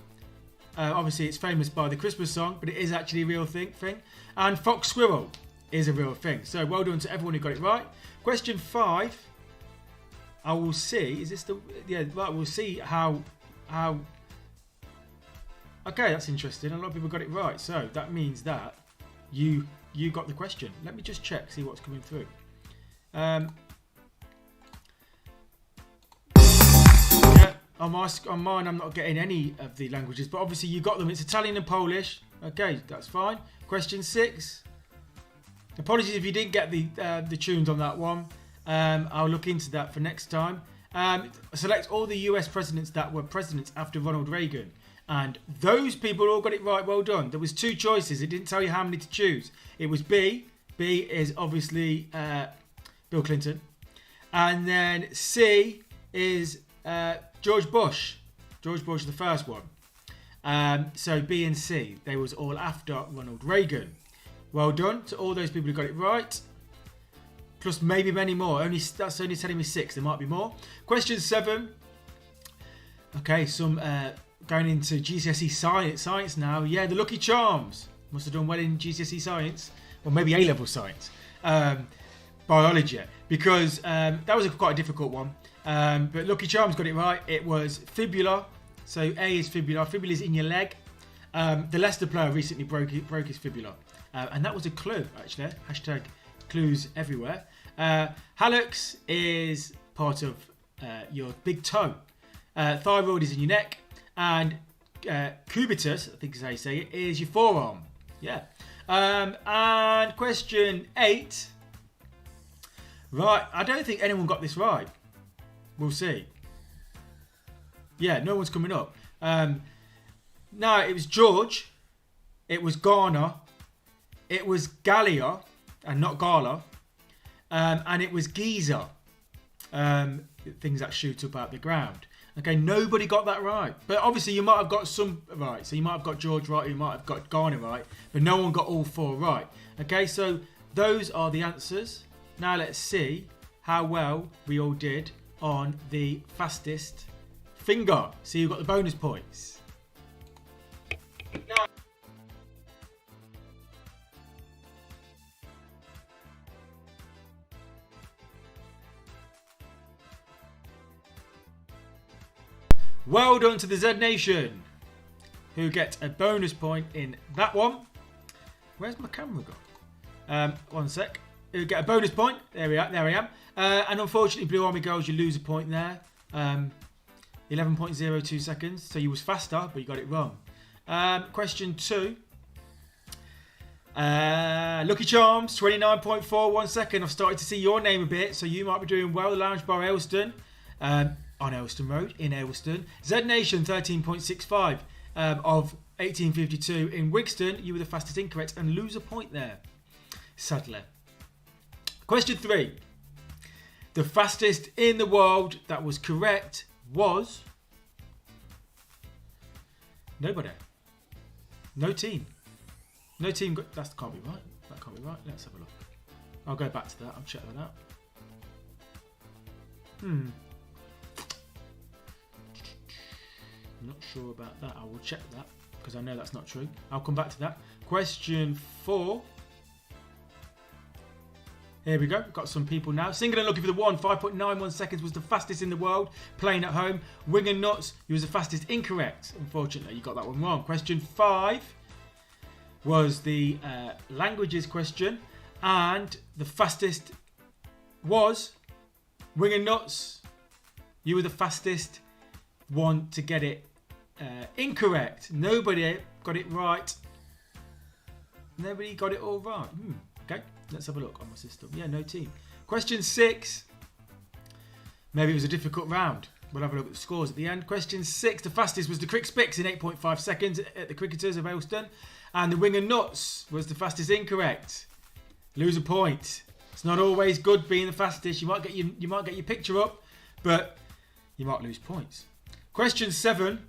Obviously it's famous by the Christmas song, but it is actually a real thing. And fox squirrel is a real thing. So well done to everyone who got it right. Question 5. I will see. Is this the? Yeah. Right. We'll see how. Okay, that's interesting. A lot of people got it right, so that means that you got the question. Let me just check, see what's coming through. Yeah, on mine, I'm not getting any of the languages, but obviously you got them. It's Italian and Polish. Okay, that's fine. Question 6. Apologies if you didn't get the tunes on that one. I'll look into that for next time. Select all the US presidents that were presidents after Ronald Reagan. And those people all got it right. Well done. There was 2 choices. It didn't tell you how many to choose. It was B. B is obviously Bill Clinton. And then C is George Bush. George Bush, the first one. So B and C, they was all after Ronald Reagan. Well done to all those people who got it right. Plus maybe many more. That's only telling me 6. There might be more. Question 7. Okay, some... going into GCSE science now. Yeah, the Lucky Charms must have done well in GCSE science, or maybe A-level science, biology, because that was quite a difficult one. But Lucky Charms got it right. It was fibula. So A is fibula. Fibula is in your leg. The Leicester player recently broke his fibula, and that was a clue actually. Hashtag clues everywhere. Hallux is part of your big toe. Thyroid is in your neck, and cubitus, I think is how you say it, is your forearm. Yeah. And question 8. Right, I don't think anyone got this right. We'll see. Yeah, no one's coming up. No, it was George. It was Garner. It was Gallia, and not Gala. And it was Giza. Things that shoot up out the ground. Okay, nobody got that right. But obviously you might have got some right. So you might have got George right, you might have got Garner right, but no one got all 4 right. Okay, so those are the answers. Now let's see how well we all did on the fastest finger. So you got the bonus points. Now, well done to the Z Nation, who get a bonus point in that one. Where's my camera gone? One sec. Who get a bonus point. There we are. There I am. And unfortunately, Blue Army Girls, you lose a point there. 11.02 seconds. So you was faster, but you got it wrong. Question 2. Lucky Charms, 29.41 second. I've started to see your name a bit, so you might be doing well. The Lounge Bar Aylestone. On Aylestone Road in Aylestone. Z Nation 13.65 of 1852 in Wigston. You were the fastest incorrect and lose a point there, sadly. Question 3. The fastest in the world that was correct was nobody. No team. No team. That can't be right. That can't be right. Let's have a look. I'll go back to that. I'll check that out. I'm not sure about that. I will check that because I know that's not true. I'll come back to that. Question 4. Here we go. Got some people now. Single and looking for the one. 5.91 seconds was the fastest in the world. Playing at home. Wing and Nuts. You was the fastest. Incorrect. Unfortunately, you got that one wrong. Question 5 was the languages question. And the fastest was Wing and Nuts. You were the fastest one to get it incorrect. Nobody got it right. Nobody got it all right. Okay, let's have a look on my system. Yeah, no team. Question 6. Maybe it was a difficult round. We'll have a look at the scores at the end. Question 6. The fastest was the Crick Spicks in 8.5 seconds at the Cricketers of Aylestone. And the Wing and Nuts was the fastest incorrect. Lose a point. It's not always good being the fastest. You might get your picture up, but you might lose points. Question 7.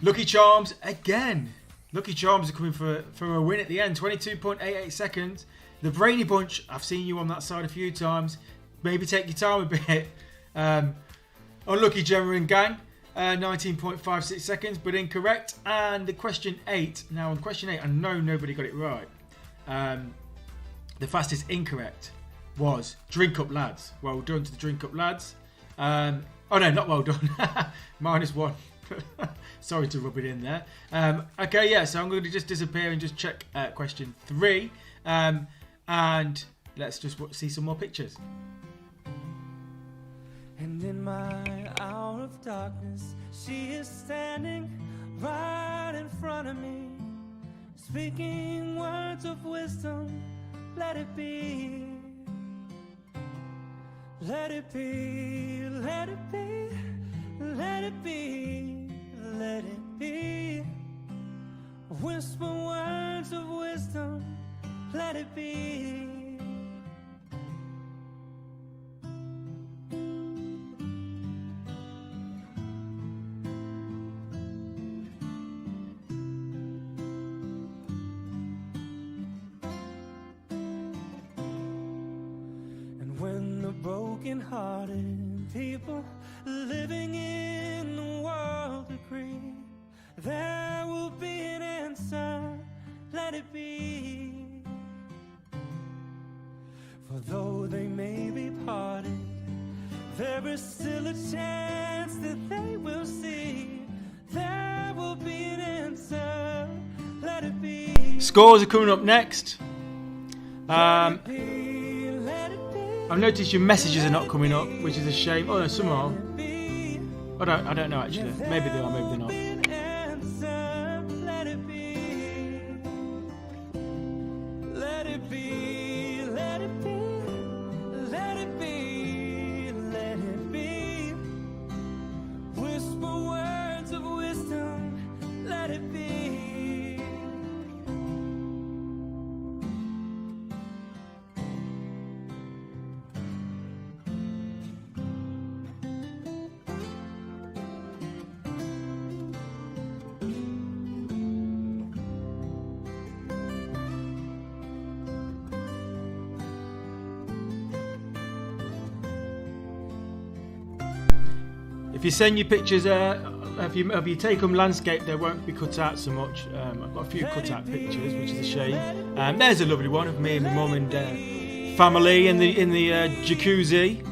Lucky Charms again. Lucky Charms are coming for a win at the end. 22.88 seconds. The Brainy Bunch, I've seen you on that side a few times. Maybe take your time a bit. Unlucky Gemma and Gang. 19.56 seconds, but incorrect. And the question 8. Now on question 8, I know nobody got it right. The fastest incorrect was Drink Up Lads. Well done to the Drink Up Lads. Oh no, not well done. -1. Sorry to rub it in there. Okay, yeah, so I'm going to just disappear and just check question 3. And let's just see some more pictures. And in my hour of darkness, she is standing right in front of me, speaking words of wisdom. Let it be. Let it be. Let it be. Let it be. Let it be. Whisper words of wisdom. Let it be. Broken-hearted people living in the world agree there will be an answer. Let it be. For though they may be parted, there is still a chance that they will see. There will be an answer. Let it be. Scores are coming up next. I've noticed your messages are not coming up, which is a shame. Oh no, some are. I don't know actually. Maybe they are, maybe they're not. If you send your pictures, if you take them landscape, they won't be cut out so much. I've got a few cut out pictures, which is a shame. There's a lovely one of me and my mum and family in the jacuzzi.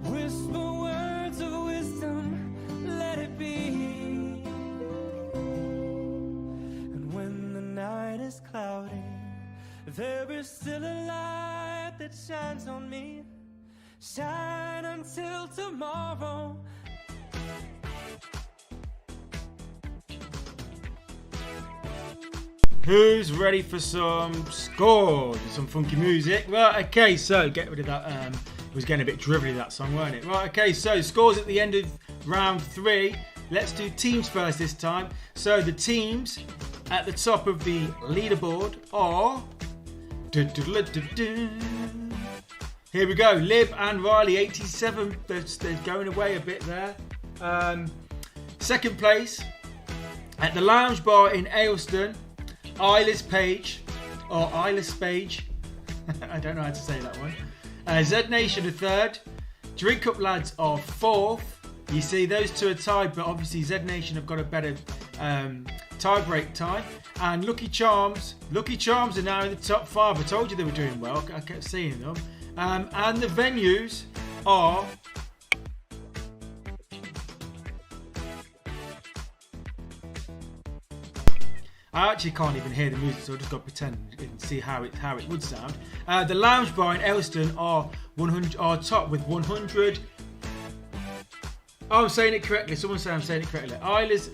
Whisper words of wisdom, let it be. And when the night is cloudy, there is still a light that shines on me. Shine until tomorrow. Who's ready for some scores? Some funky music? Right, okay, so get rid of that. It was getting a bit drivelly, that song, weren't it? Right, okay, so scores at the end of round 3. Let's do teams first this time. So the teams at the top of the leaderboard are... Here we go, Lib and Riley, 87. They're going away a bit there. Second place at the Lounge Bar in Aylestone, Eyeless Page, or Eyeless Page. I don't know how to say that one. Z Nation are third. Drink Up Lads are fourth. You see, those two are tied, but obviously Z Nation have got a better tie-break time. And Lucky Charms are now in the top 5. I told you they were doing well. I kept seeing them. And the venues are... I actually can't even hear the music, so I've just got to pretend and see how it would sound. The Lounge Bar in Aylestone are top with 100. Oh, I'm saying it correctly. Someone say I'm saying it correctly. Eyeless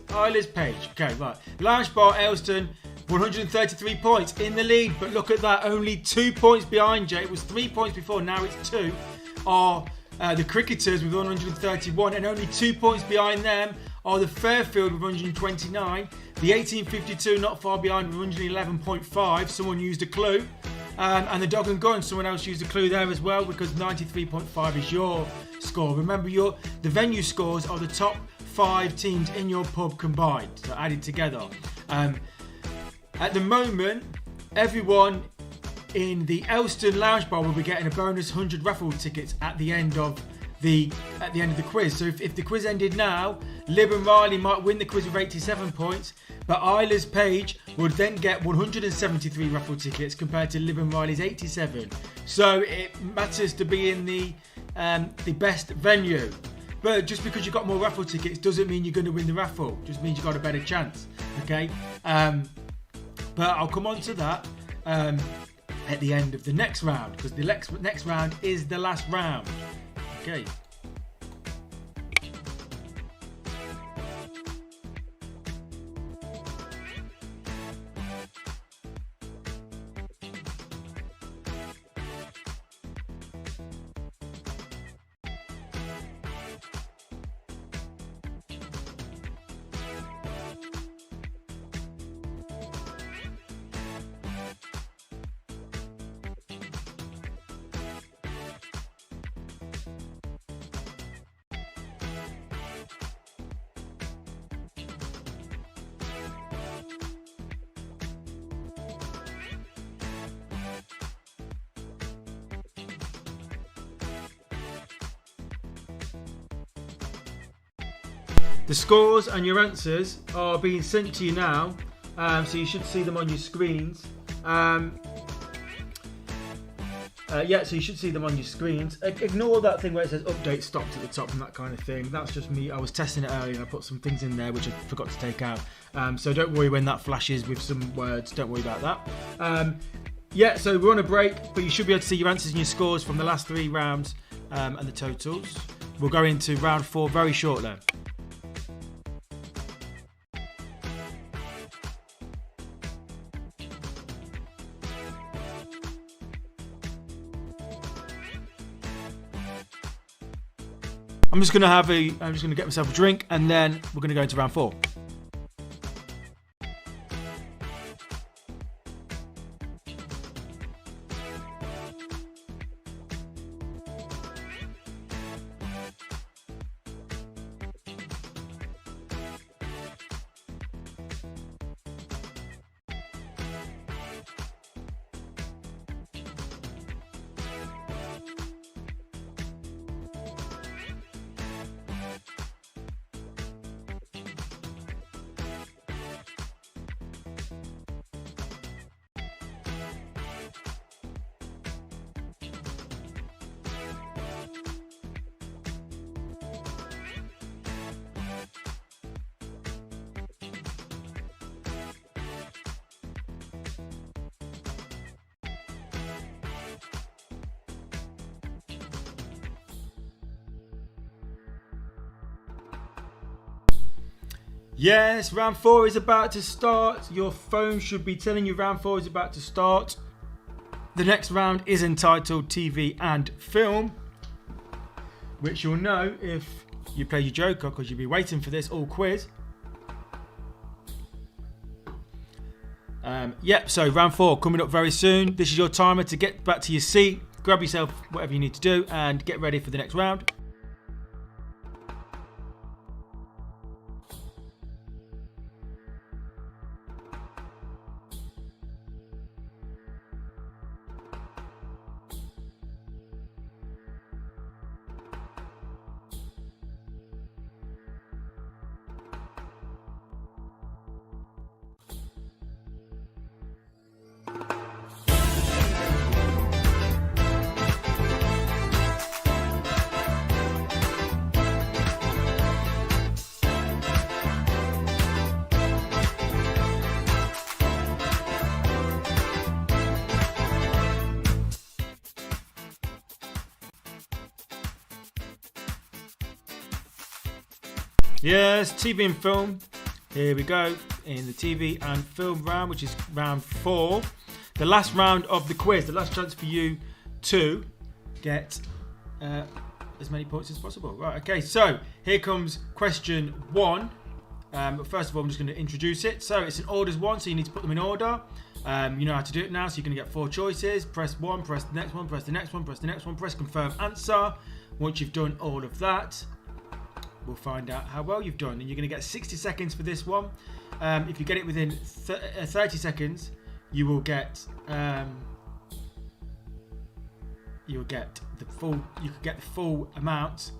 Page. Okay, right. Lounge Bar Aylestone, 133 points in the lead, but look at that, only 2 points behind you. It was 3 points before, now it's 2. Are the Cricketers with 131, and only 2 points behind them are the Fairfield with 129. The 1852 not far behind with 111.5. Someone used a clue. And the Dog and Gun, someone else used a clue there as well, because 93.5 is your score. Remember, the venue scores are the top 5 teams in your pub combined, so added together. At the moment, everyone in the Aylestone Lounge Bar will be getting a bonus 100 raffle tickets at the end of the quiz. So if the quiz ended now, Lib and Riley might win the quiz with 87 points, but Isla's Page would then get 173 raffle tickets compared to Lib and Riley's 87. So it matters to be in the best venue. But just because you've got more raffle tickets doesn't mean you're going to win the raffle. Just means you've got a better chance. Okay. But I'll come on to that at the end of the next round, because the next round is the last round. Okay. The scores and your answers are being sent to you now, so you should see them on your screens. So you should see them on your screens. Ignore that thing where it says update stopped at the top and that kind of thing. That's just me. I was testing it earlier and I put some things in there which I forgot to take out. So don't worry when that flashes with some words. Don't worry about that. Yeah, so we're on a break, but you should be able to see your answers and your scores from the last 3 rounds and the totals. We'll go into round 4 very shortly. I'm just gonna get myself a drink, and then we're gonna go into round 4. Yes, round 4 is about to start. Your phone should be telling you round 4 is about to start. The next round is entitled TV and Film, which you'll know if you play your Joker, because you'll be waiting for this all quiz. So round 4 coming up very soon. This is your timer to get back to your seat, grab yourself whatever you need to do, and get ready for the next round. Yes, TV and film. Here we go in the TV and film round, which is round 4. The last round of the quiz. The last chance for you to get as many points as possible. Right, okay, so here comes question 1. But first of all, I'm just going to introduce it. So it's an orders 1, so you need to put them in order. You know how to do it now, so you're going to get 4 choices. Press 1, press the next one, press the next one, press the next one, press confirm answer. Once you've done all of that, we'll find out how well you've done. And you're going to get 60 seconds for this one. If you get it within 30 seconds, you will get the full amount,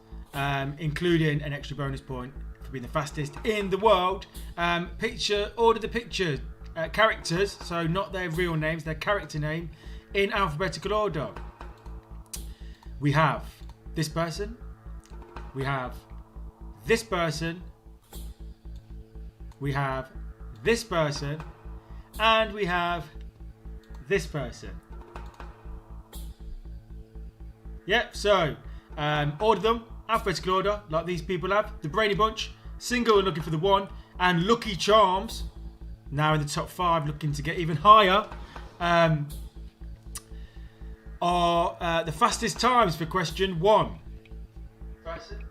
including an extra bonus point for being the fastest in the world. Order the picture characters, so not their real names, their character name, in alphabetical order. We have this person, we have this person, we have this person, and we have this person. Yep, so order them, alphabetical order, like these people have. The Brainy Bunch, single and looking for the 1, and Lucky Charms, now in the top 5, looking to get even higher, are the fastest times for question 1. Person.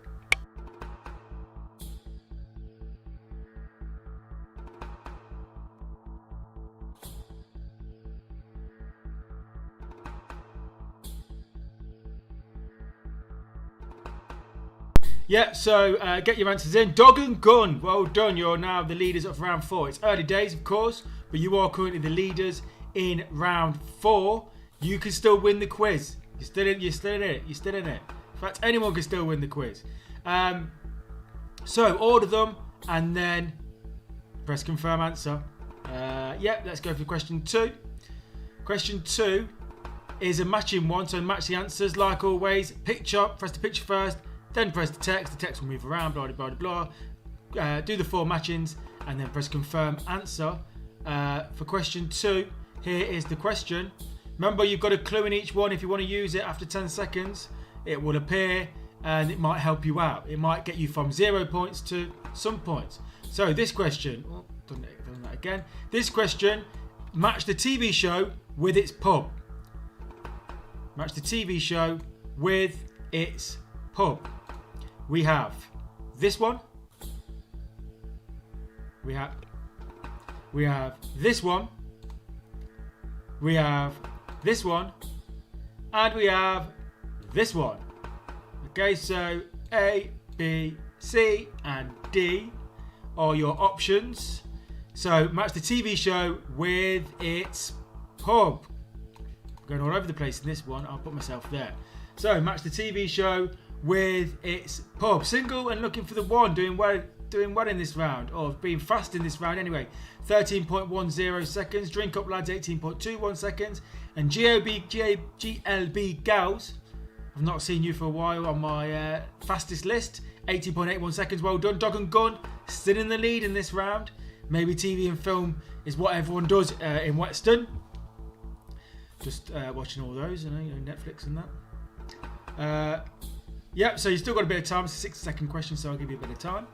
Yeah, so get your answers in. Dog and Gun, well done. You're now the leaders of round 4. It's early days, of course, but you are currently the leaders in round 4. You can still win the quiz. You're still in it. In fact, anyone can still win the quiz. So order them and then press confirm answer. Let's go for question 2. Question 2 is a matching one, so match the answers like always. Picture, press the picture first. Then press the text will move around, blah, blah, blah, blah. Do the 4 matchings and then press confirm answer. For question 2, here is the question. Remember, you've got a clue in each one. If you want to use it after 10 seconds, it will appear and it might help you out. It might get you from 0 points to some points. So this question, done that again. This question, match the TV show with its pub. Match the TV show with its pub. We have this one. We have this one. We have this one. And we have this one. Okay, so A, B, C and D are your options. So match the TV show with its pub. I'm going all over the place in this one. I'll put myself there. So match the TV show with its pub. Single and looking for the one. Doing well in this round, or being fast in this round anyway. 13.10 seconds. Drink Up Lads 18.21 seconds. And GLB Gals, I've not seen you for a while on my fastest list. 18.81 seconds. Well done. Dog and Gun still in the lead in this round. Maybe TV and film is what everyone does in Whetstone. Just watching all those, Netflix and that. Yep, so you still got a bit of time. It's a 60-second question, so I'll give you a bit of time.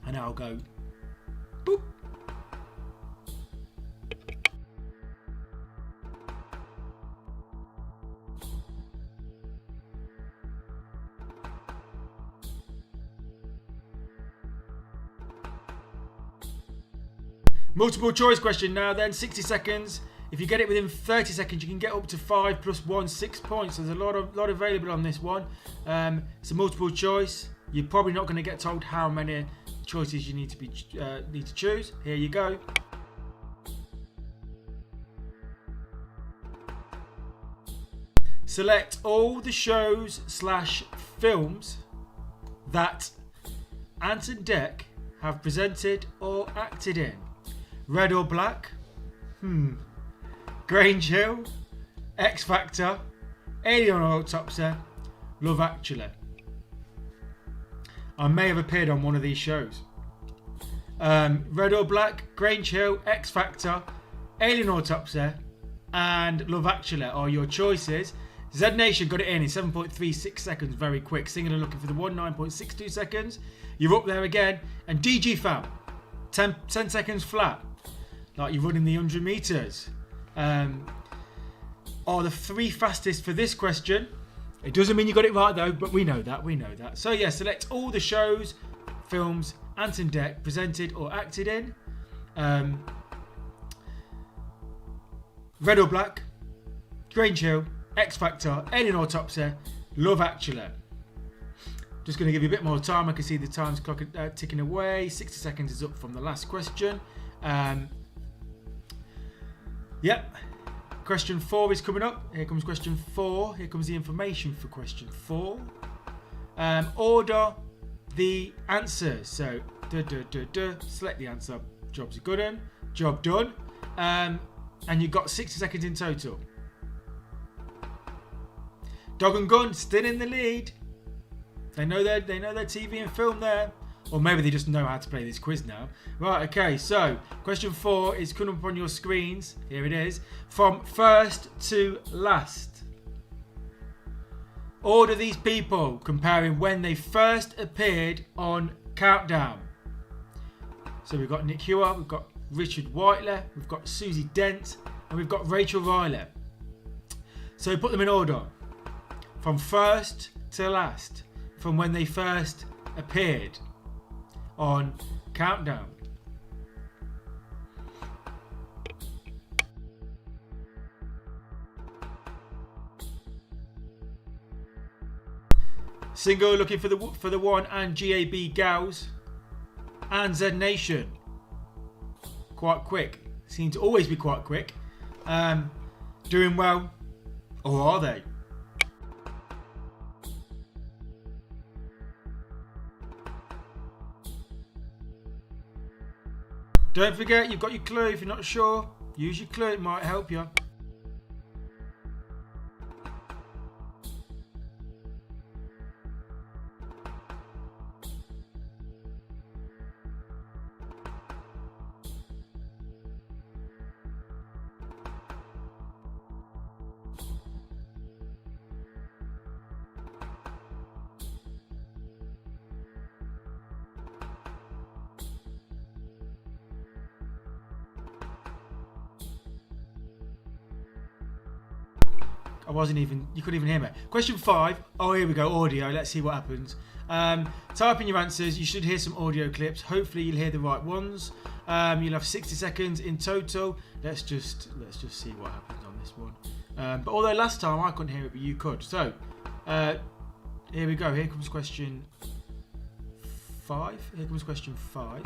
And I'll go boop. Multiple choice question now then, 60 seconds. If you get it within 30 seconds, you can get up to 5 plus 1, 6 points. So there's a lot available on this one. It's a multiple choice. You're probably not going to get told how many choices you need to choose. Here you go. Select all the shows / films that Ant and Dec have presented or acted in. Red or Black? Grange Hill? X Factor? Alien Autopsy? Love Actually? I may have appeared on one of these shows. Red or Black, Grange Hill, X Factor, Alien Autopsy, and Love Actually are your choices. Z Nation got it in 7.36 seconds, very quick. Singing and Looking for the One, 9.62 seconds. You're up there again. And DG Fam, 10 seconds flat, like you're running the 100 metres. Are the 3 fastest for this question. It doesn't mean you got it right though, but we know that. So yeah, select all the shows, films Ant and Dec presented or acted in. Red or Black, Grange Hill, X Factor, Alien Autopsy, Love Actually. Just going to give you a bit more time. I can see the time's clock ticking away. 60 seconds is up from the last question. Yep. Question 4 is coming up. Here comes question 4. Here comes the information for question 4. Order the answers. So, select the answer. Job's good one. Job done. And you've got 60 seconds in total. Dog and Gun still in the lead. They know their TV and film there. Or maybe they just know how to play this quiz now. Right, okay, so question 4 is coming up on your screens. Here it is. From first to last. Order these people comparing when they first appeared on Countdown. So we've got Nick Hewer, we've got Richard Whiteley, we've got Susie Dent, and we've got Rachel Riley. So put them in order. From first to last. From when they first appeared on Countdown. Single Looking for the One and GAB Gals and Z Nation. Quite quick. Seem to always be quite quick. Doing well, or are they? Don't forget, you've got your clue. If you're not sure, use your clue. It might help you. You couldn't even hear me. Question 5. Oh, here we go. Audio. Let's see what happens. Type in your answers. You should hear some audio clips. Hopefully you'll hear the right ones. You'll have 60 seconds in total. Let's just see what happens on this one. But although last time I couldn't hear it, but you could. So here we go. Here comes question 5. Here comes question 5.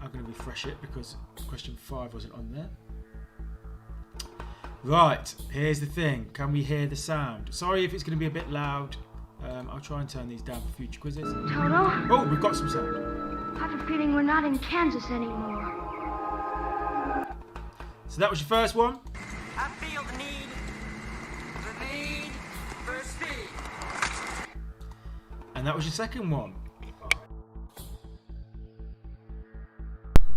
I'm going to refresh it because question 5 wasn't on there. Right, here's the thing. Can we hear the sound? Sorry if it's going to be a bit loud. I'll try and turn these down for future quizzes. Toto? Oh, we've got some sound. I have a feeling we're not in Kansas anymore. So that was your first one. I feel the need for speed. And that was your second one.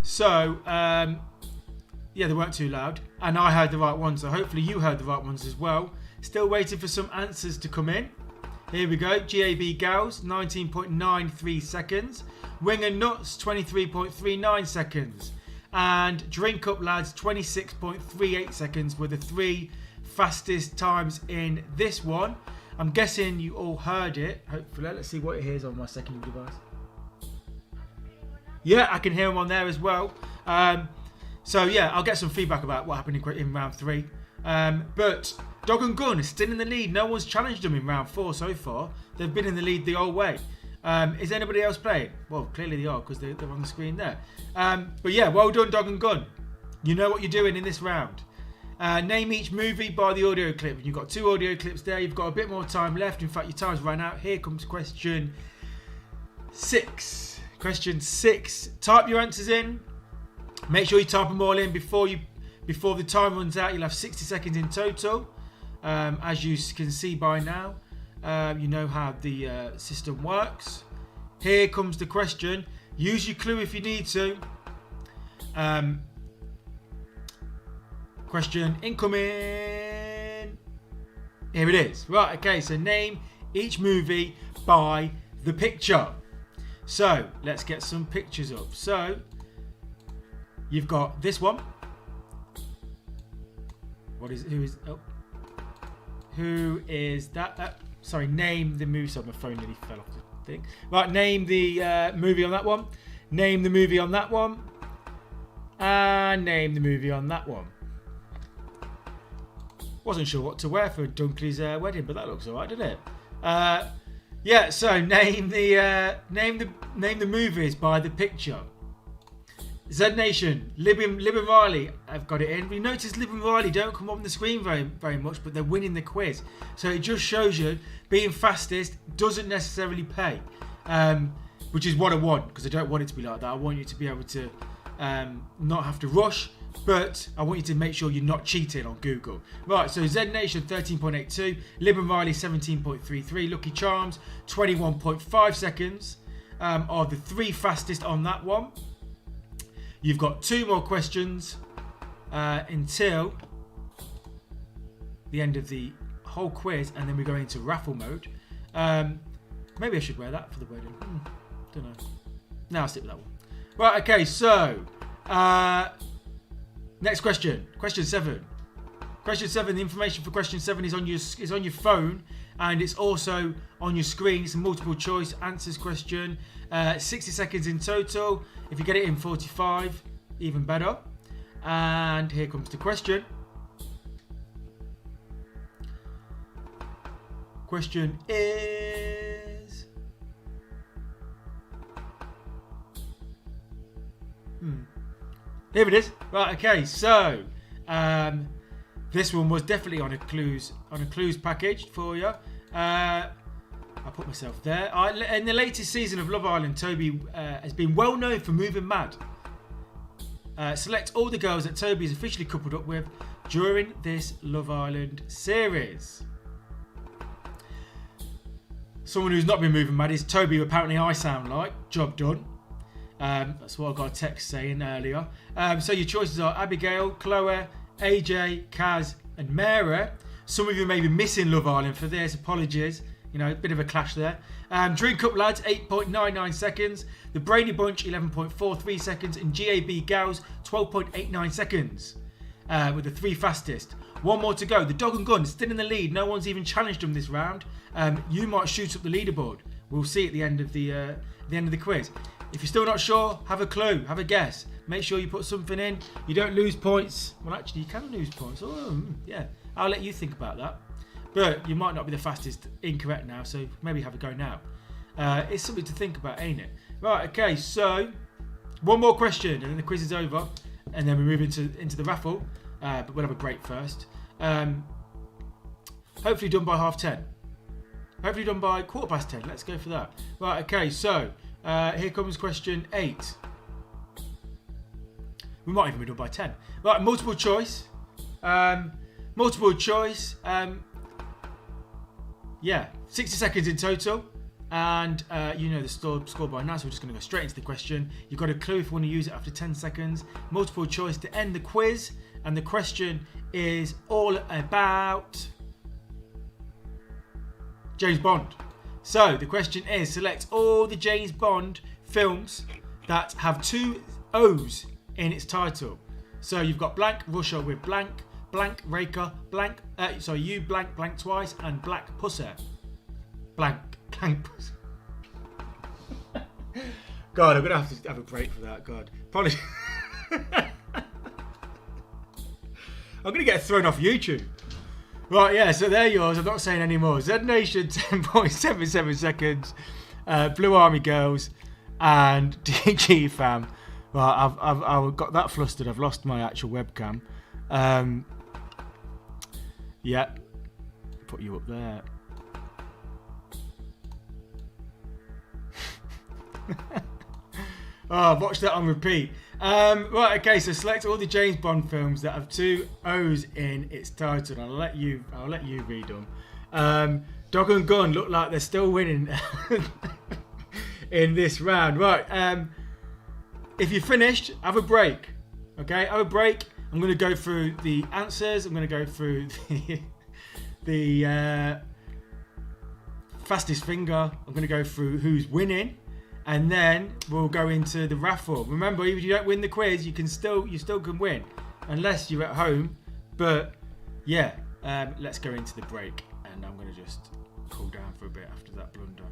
So, yeah, they weren't too loud. And I heard the right ones, so hopefully you heard the right ones as well. Still waiting for some answers to come in. Here we go. GAB Gals, 19.93 seconds. Wing and Nuts, 23.39 seconds. And Drink Up Lads, 26.38 seconds were the 3 fastest times in this one. I'm guessing you all heard it. Hopefully, let's see what it hears on my secondary device. Yeah, I can hear them on there as well. So yeah, I'll get some feedback about what happened in round 3. But Dog and Gun is still in the lead. No one's challenged them in round 4 so far. They've been in the lead the whole way. Is anybody else playing? Well, clearly they are because they're on the screen there. But yeah, well done, Dog and Gun. You know what you're doing in this round. Name each movie by the audio clip. You've got 2 audio clips there. You've got a bit more time left. In fact, your time's run out. Here comes question 6. Question 6. Type your answers in. Make sure you type them all in before the time runs out. You'll have 60 seconds in total. As you can see by now, you know how the system works. Here comes the question. Use your clue if you need to. Question incoming. Here it is. Right, okay, so name each movie by the picture. So, let's get some pictures up. So, you've got this one. Who is that? Sorry, name the movie. So my phone nearly fell off the thing. Right, name the movie on that one. Name the movie on that one. And name the movie on that one. Wasn't sure what to wear for Dunkley's wedding, but that looks alright, doesn't it? Yeah, so name the movies by the picture. Z Nation, Lib and Riley, I've got it in. We notice Lib and Riley don't come on the screen very much, but they're winning the quiz. So it just shows you being fastest doesn't necessarily pay, which is what I want, because I don't want it to be like that. I want you to be able to not have to rush, but I want you to make sure you're not cheating on Google. Right, so Z Nation 13.82, Lib and Riley 17.33, Lucky Charms 21.5 seconds are the 3 fastest on that one. You've got 2 more questions until the end of the whole quiz, and then we go into raffle mode. Maybe I should wear that for the wedding. Don't know. No, I'll stick with that one. Right, okay, so next question. Question 7. Question 7, the information for question 7 is on your phone, and it's also on your screen. It's a multiple choice answers question. 60 seconds in total. If you get it in 45, even better. And here comes the question. Question is... Here it is. Right, okay, so this one was definitely on a clues package for you. I put myself there. In the latest season of Love Island, Toby has been well known for moving mad. Select all the girls that Toby is officially coupled up with during this Love Island series. Someone who's not been moving mad is Toby, who apparently I sound like. Job done. That's what I got a text saying earlier. So your choices are Abigail, Chloe, AJ, Kaz and Mary. Some of you may be missing Love Island for this. Apologies. You know, a bit of a clash there. Drink Up Lads, 8.99 seconds. The Brainy Bunch, 11.43 seconds. And GAB Gals, 12.89 seconds. with the 3 fastest. 1 more to go. The dog and gun still in the lead. No one's even challenged them this round. You might shoot up the leaderboard. We'll see at the end of the quiz. If you're still not sure, have a clue, have a guess. Make sure you put something in. You don't lose points. Well, actually, you can lose points. Oh, yeah. I'll let you think about that. But you might not be the fastest incorrect now, so maybe have a go now. It's something to think about, ain't it? Right, okay, so 1 more question, and then the quiz is over. And then we move into the raffle. But we'll have a break first. Hopefully done by 10:30. Hopefully done by 10:15. Let's go for that. Right, okay, so here comes question 8. We might even be done by 10. Right, multiple choice. Multiple choice. Yeah, 60 seconds in total. And you know the score by now, so we're just going to go straight into the question. You've got a clue if you want to use it after 10 seconds. Multiple choice to end the quiz. And the question is all about James Bond. So the question is, select all the James Bond films that have 2 O's in its title. So you've got blank Russia with blank, blank Raker, blank, you blank blank twice, and black Pussy. Blank Pussy. God, I'm going to have to have a break for that, God. Probably. I'm going to get thrown off YouTube. Right, yeah, so they're yours. I'm not saying any more. Z Nation, 10.77 seconds. Blue Army Girls and DG Fam. Right, I've got that flustered. I've lost my actual webcam. Yeah. Put you up there. Oh, watch that on repeat. Right, okay, so select all the James Bond films that have 2 O's in its title. I'll let you read them. Dog and Gun look like they're still winning in this round. Right, if you're finished, have a break. Okay, have a break. I'm going to go through the answers. I'm going to go through the fastest finger. I'm going to go through who's winning. And then we'll go into the raffle. Remember, even if you don't win the quiz, you still can win, unless you're at home. But yeah, let's go into the break, and I'm gonna just cool down for a bit after that blunder.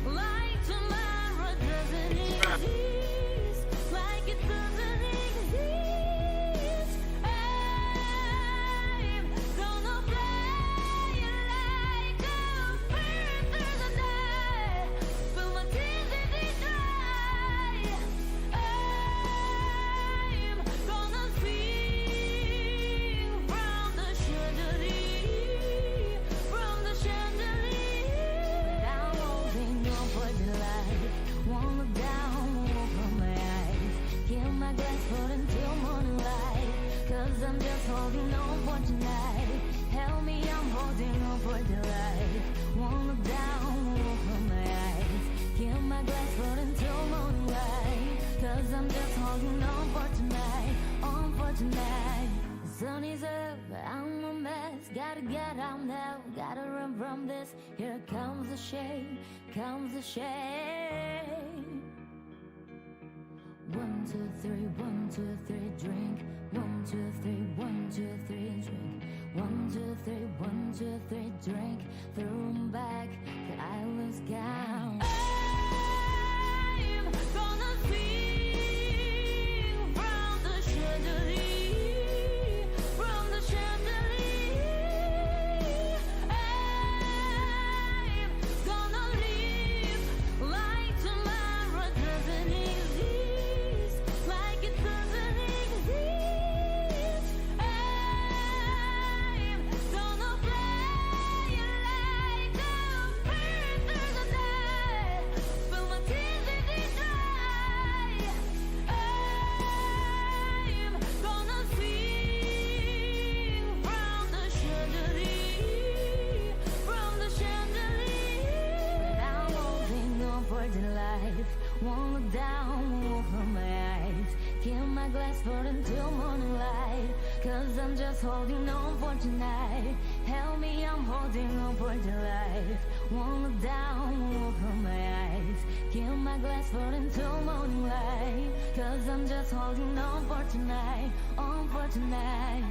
Like tomorrow doesn't exist, like it doesn't exist. I'm gonna play it like a bird through the night, but my tears they dry. I'm gonna sing from the chandelier, from the chandelier. Down holding on for the light, won't look down over my eyes. Kill my glass foot until morning light, 'cause I'm just holding on for tonight. Help me, I'm holding on for the light. Won't look down over my eyes. Kill my glass foot until morning light, 'cause I'm just holding on for tonight. On for tonight. The sun is up, I'm a mess. Gotta get out now, gotta run from this. Here comes the shame, comes the shame. 1, 2, 3, 1, 2, 3, drink. 1, 2, 3, 1, 2, 3, drink. 1, 2, 3, 1, 2, 3, drink. Threw 'em back, the I lose count. I'm gonna sing from the chandelier, from the chandelier. I'm gonna live like tomorrow doesn't exist, like it doesn't exist. I'm gonna play it like a bird through the night, but my tears they dry. I'm gonna sing from the chandelier, from the chandelier. I'm holding on for the light, won't look down over my eyes. Kill my glass foot until morning light, 'cause I'm just holding on for tonight. Help me, I'm holding on for dear life. Won't look down, won't open my eyes. Kill my glass fall until morning light. Cause I'm just holding on for tonight. On for tonight.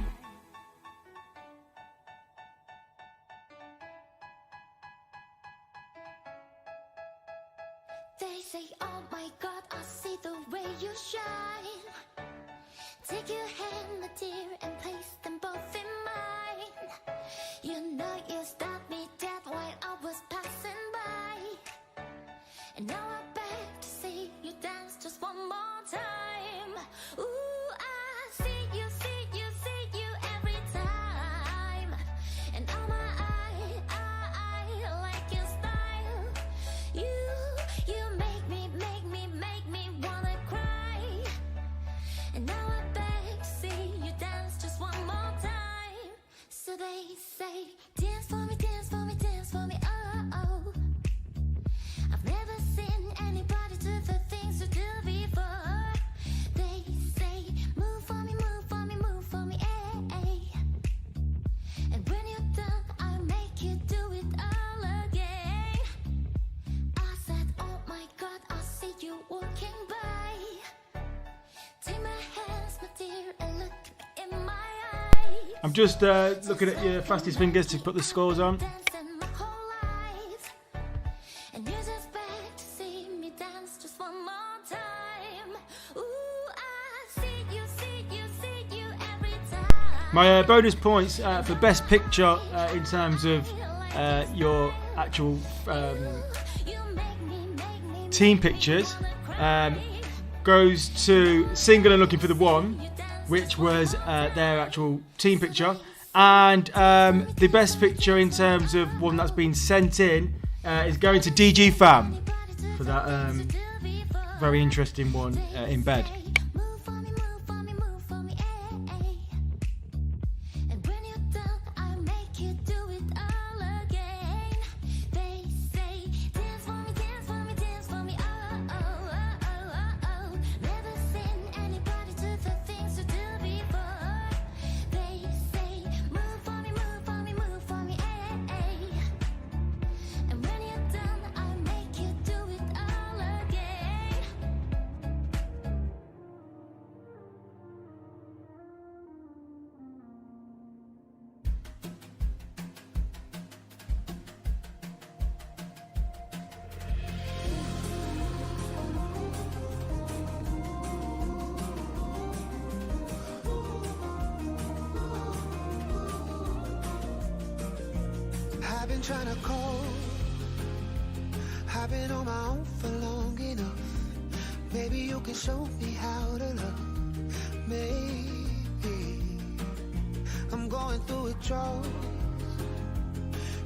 They say, oh my God, I see the way you shine. Take your hand, my dear, and place them both in mine. You know you stopped me dead while I was passing by. And now I beg to see you dance just one more time. Ooh, I see you, see you, see you every time. And oh my, I like your style. You make me wanna cry. And now I beg to see you dance just one more time. So they say, dance for me, dance for me, dance for me, oh, oh. I've never seen anybody do the things you do before. They say, move for me, move for me, move for me, eh, eh. And when you're done, I'll make you do it all again. I said, oh my God, I see you walking by. Take my hands, my dear, and look me in my eyes. I'm just looking at your fastest fingers to put the scores on. Dancing my whole life. And you just beg to see me dance just one more time. Ooh, I see you, see you, see you every time. My bonus points for best picture in terms of your actual You make me team pictures goes to Single and Looking for the One, which was their actual team picture, and the best picture in terms of one that's been sent in is going to DG Fam for that very interesting one in bed. move for me, move for me, move for me, eh, eh. And when you're done, I'll make you do it all again. They say, dance for me, dance for me, dance for me, oh, oh, oh, oh, oh, oh. Never seen anybody do the things you do before. They say, move for me, move for me, move for me, eh, eh. And when you're done, I'll make you do it all again. I've been trying to call. I've been on my own for long enough. Maybe you can show me how to love. Maybe I'm going through withdrawals.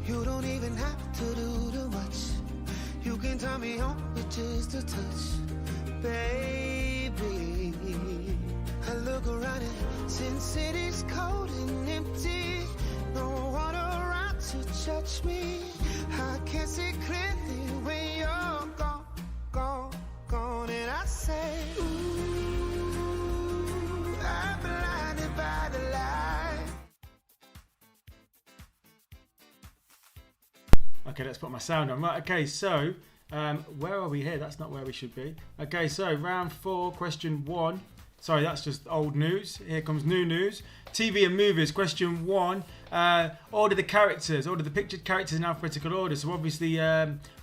You don't even have to do too much. You can turn me on with just a touch, baby. I look around and since it is cold and empty, no one around to touch me. I can't see clearly when you're gone, gone, gone. And I say, ooh, I'm blinded by the light. Okay, let's put my sound on. Right, okay, so where are we here? That's not where we should be. Okay, so round 4, question 1. Sorry, that's just old news. Here comes new news. TV and movies. Question 1. Order the characters. Order the pictured characters in alphabetical order. So obviously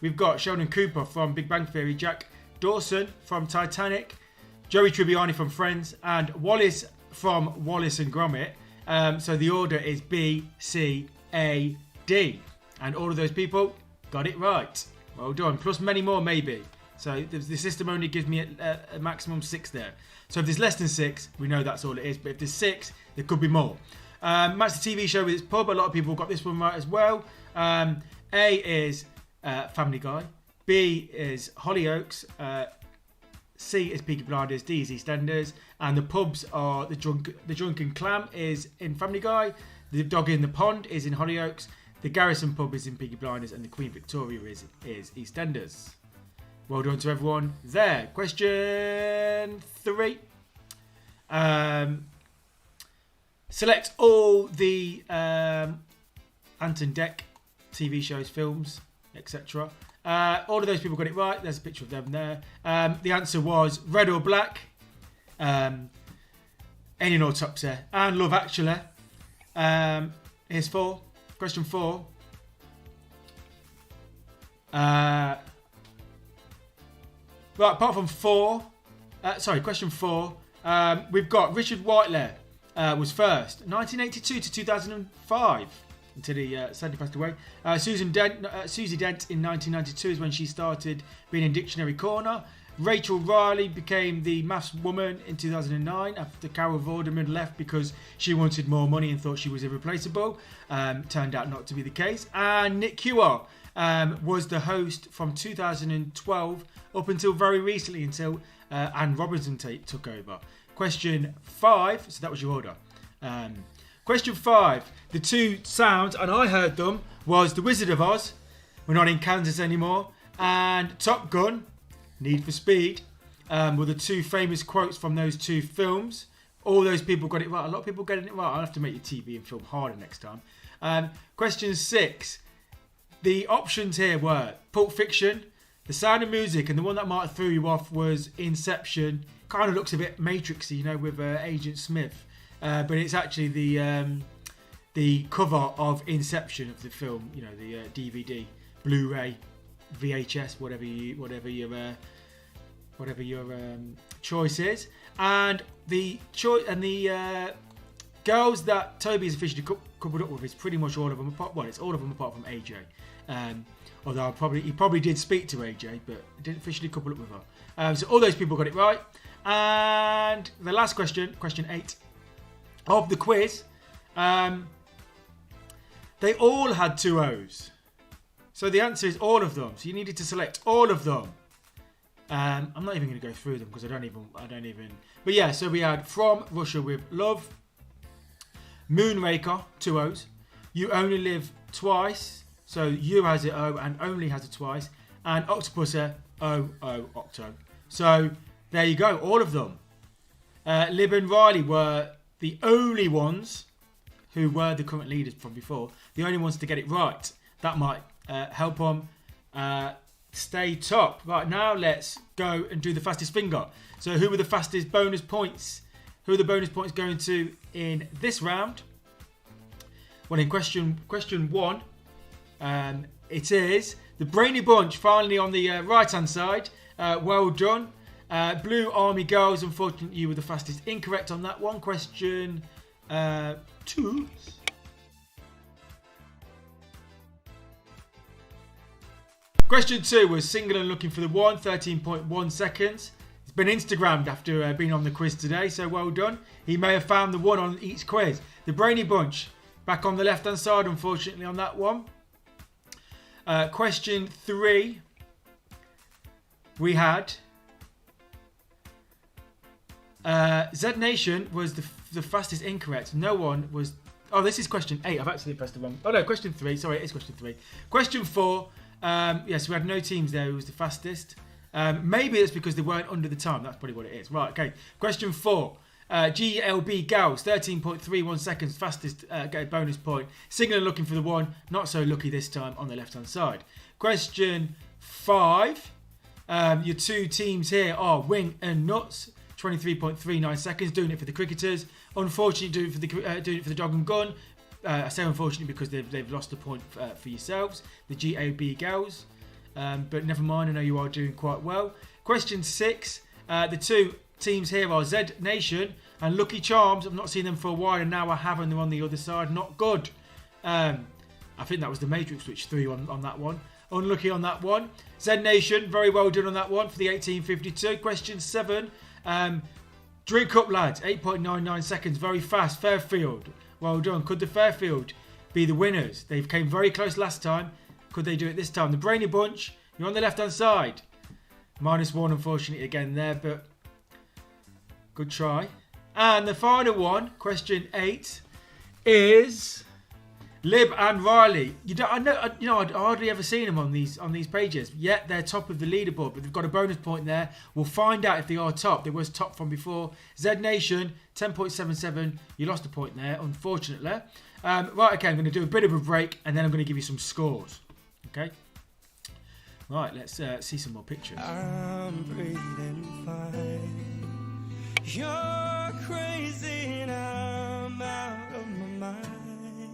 we've got Sheldon Cooper from Big Bang Theory, Jack Dawson from Titanic, Joey Tribbiani from Friends, and Wallace from Wallace and Gromit. So the order is B, C, A, D. And all of those people got it right. Well done. Plus many more maybe. So the system only gives me a maximum 6 there. So if there's less than 6, we know that's all it is. But if there's 6, there could be more. Match the TV show with its pub. A lot of people got this one right as well. A is Family Guy. B is Hollyoaks. C is Peaky Blinders. D is EastEnders. And the pubs are the Drunken Clam is in Family Guy. The Dog in the Pond is in Hollyoaks. The Garrison Pub is in Peaky Blinders. And the Queen Victoria is EastEnders. Well done to everyone there. Question 3. Select all the Anton Deck TV shows, films, etc. All of those people got it right. There's a picture of them there. The answer was Red or Black, Alien Autopsy, and Love Actually. Here's 4. Question 4. Right, apart from 4, question 4. We've got Richard Whiteley was first, 1982 to 2005, until he sadly passed away. Susie Dent in 1992 is when she started being in Dictionary Corner. Rachel Riley became the maths woman in 2009 after Carol Vorderman left because she wanted more money and thought she was irreplaceable. Turned out not to be the case. And Nick Kewar was the host from 2012 up until very recently, until Anne Robinson took over. Question 5, so that was your order. Question 5, the two sounds, and I heard them, was The Wizard of Oz, we're not in Kansas anymore, and Top Gun, Need for Speed, were the two famous quotes from those two films. All those people got it right. A lot of people getting it right. I'll have to make your TV and film harder next time. Question 6, the options here were Pulp Fiction, The Sound of Music, and the one that might have threw you off was Inception. Kind of looks a bit Matrixy, you know, with Agent Smith. But it's actually the cover of Inception of the film, you know, the DVD, Blu-ray, VHS, whatever your choice is. And the girls that Toby has officially coupled up with is pretty much all of them apart. Well, it's all of them apart from AJ. Although he probably did speak to AJ, but didn't officially couple up with her. So all those people got it right. And the last question, question 8 of the quiz, they all had 2 O's. So the answer is all of them. So you needed to select all of them. I'm not even going to go through them because I don't even. But yeah, so we had From Russia with Love, Moonraker, 2 O's. You Only Live Twice. So you has it O and only has it twice. And Octopussy, O, Octo. So there you go, all of them. Lib and Riley were the only ones who were the current leaders from before. The only ones to get it right. That might help them stay top. Right, now let's go and do the fastest finger. So who were the fastest bonus points? Who are the bonus points going to in this round? Well, in question 1, it is the Brainy Bunch, finally on the right-hand side. Well done. Blue Army Girls, unfortunately, you were the fastest. Incorrect on that one. Question 2. Question 2 was Single and Looking for the One, 13.1 seconds. It's been Instagrammed after being on the quiz today, so well done. He may have found the one on each quiz. The Brainy Bunch, back on the left-hand side, unfortunately, on that one. Question 3, we had Z Nation was the fastest. Incorrect. No one was. Oh, this is question 8. I've actually pressed the wrong. Oh no, question 3. Sorry, it is question 3. Question 4. Yes, we had no teams there who was the fastest. Maybe it's because they weren't under the time. That's probably what it is. Right. Okay. Question 4. GLB Gals, 13.31 seconds, fastest, get a bonus point. Single and Looking for the One, not so lucky this time on the left-hand side. Question 5. Your 2 teams here are Wing and Nuts, 23.39 seconds, doing it for the cricketers. Unfortunately, doing it for the Dog and Gun. I say unfortunately because they've lost a point for yourselves, the GAB Gals. But never mind, I know you are doing quite well. Question 6. The 2 teams here are Z Nation and Lucky Charms. I've not seen them for a while, and now I have, and they're on the other side. Not good. I think that was the Matrix which threw you on that one. Unlucky on that one. Z Nation, very well done on that one for the 1852. Question 7. Drink Up Lads, 8.99 seconds, very fast. Fairfield, well done. Could the Fairfield be the winners? They came very close last time. Could they do it this time? The Brainy Bunch, you're on the left-hand side. -1, unfortunately, again there, but good try. And the final one, question 8, is Lib and Riley. I'd hardly ever seen them on these pages. Yet they're top of the leaderboard, but they've got a bonus point there. We'll find out if they are top. They was top from before. Z Nation 10.77. You lost a point there, unfortunately. Right, okay. I'm going to do a bit of a break, and then I'm going to give you some scores. Okay. Right, let's see some more pictures. I'm breathing fine. You're crazy and I'm out of my mind.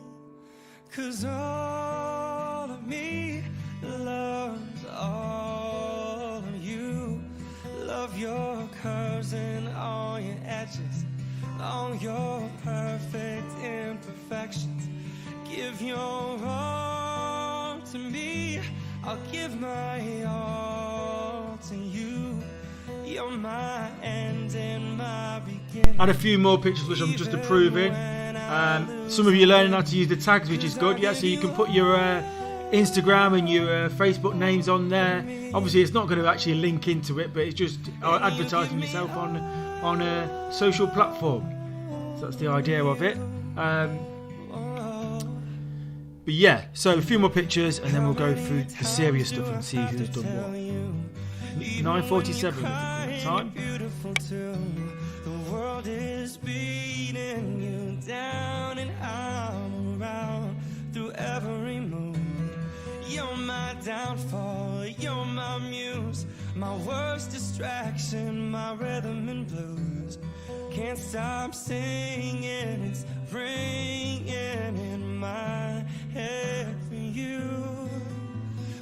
'Cause all of me loves all of you. Love your curves and all your edges, all your perfect imperfections. Give your all to me, I'll give my all to you. You're my end and my beginning. And a few more pictures which I'm just approving. Some of you are learning how to use the tags, which is good. Yeah, so you can put your Instagram and your Facebook names on there. Obviously, it's not going to actually link into it, but it's just advertising yourself on a social platform. So that's the idea of it. But yeah, so a few more pictures, and then we'll go through the serious stuff and see who's done what. 9:47 at the time. The world is beating you down, and I'm around through every move. You're my downfall, you're my muse, my worst distraction, my rhythm and blues. Can't stop singing, it's ringing in my head for you.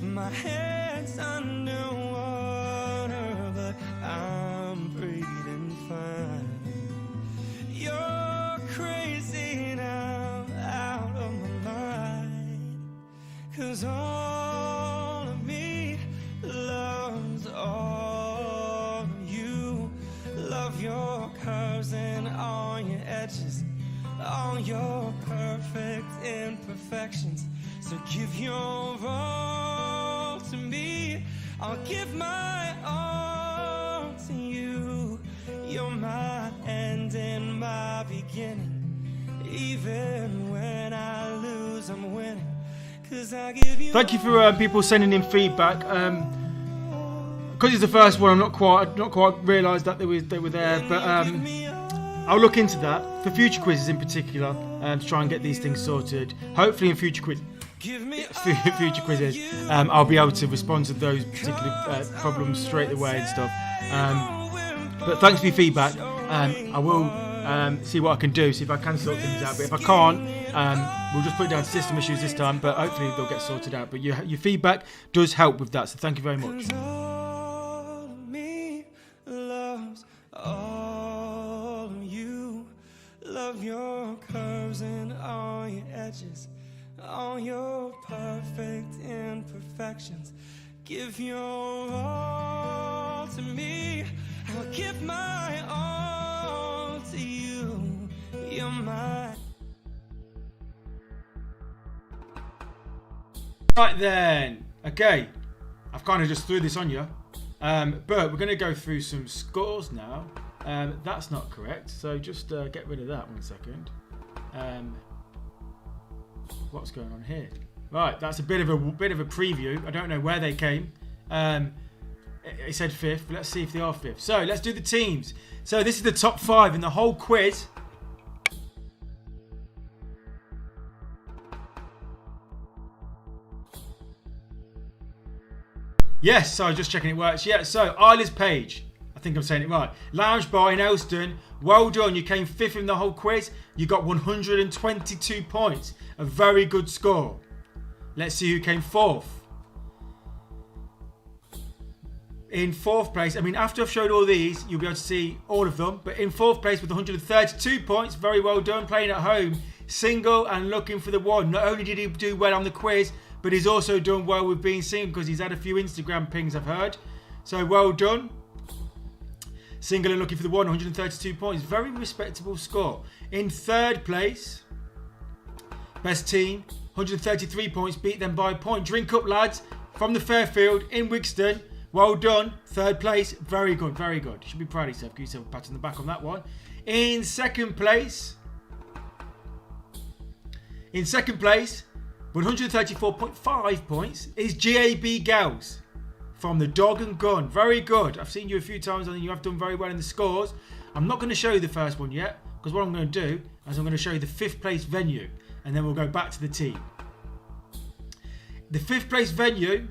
My head's underwater, but I'm breathing fine. You're crazy now, out of my mind. 'Cause all of me loves all of you. Love your curves and all your edges, all your perfect imperfections. So give your all to me, I'll give my all to you. You're my end and my beginning. Even when I lose, I'm winning. 'Cause I give you. Thank you for people sending in feedback. Because it's the first one, I'm not quite realised that they were there, but I'll look into that for future quizzes in particular, to try and get these things sorted. Hopefully in future quizzes, I'll be able to respond to those particular problems straight away and stuff. But thanks for your feedback. I will see what I can do, see if I can sort things out. But if I can't, we'll just put it down to system issues this time. But hopefully they'll get sorted out. But your feedback does help with that, so thank you very much. All of me loves all of you. Love your curves and all your edges, all your perfect imperfections. Give your all to me, I'll give my all to you. You're my. Right then, okay, I've kind of just threw this on you, but we're going to go through some scores now. That's not correct, so just get rid of that 1 second. What's going on here? Right, that's a bit of a preview. I don't know where they came. It said 5th, but let's see if they are 5th. So let's do the teams. So this is the top 5 in the whole quiz. Yes, so I was just checking it works. Yeah, so Isla's Page. I think I'm saying it right. Lounge Bar in Aylestone. Well done. You came 5th in the whole quiz. You got 122 points. A very good score. Let's see who came 4th. In 4th place, I mean, after I've showed all these, you'll be able to see all of them. But in 4th place with 132 points, very well done. Playing at home, single and looking for the one. Not only did he do well on the quiz, but he's also done well with being single because he's had a few Instagram pings, I've heard. So well done. Single and looking for the one, 132 points. Very respectable score. In 3rd place, best team, 133 points. Beat them by a point. Drink up, lads, from the Fairfield in Wigston. Well done. 3rd place. Very good, very good. You should be proud of yourself. Give yourself a pat on the back on that one. In 2nd place, In second place, 134.5 points, is GAB Gals from the Dog and Gun. Very good. I've seen you a few times and you have done very well in the scores. I'm not going to show you the first one yet, because what I'm going to do is I'm going to show you the 5th place venue, and then we'll go back to the team. The 5th place venue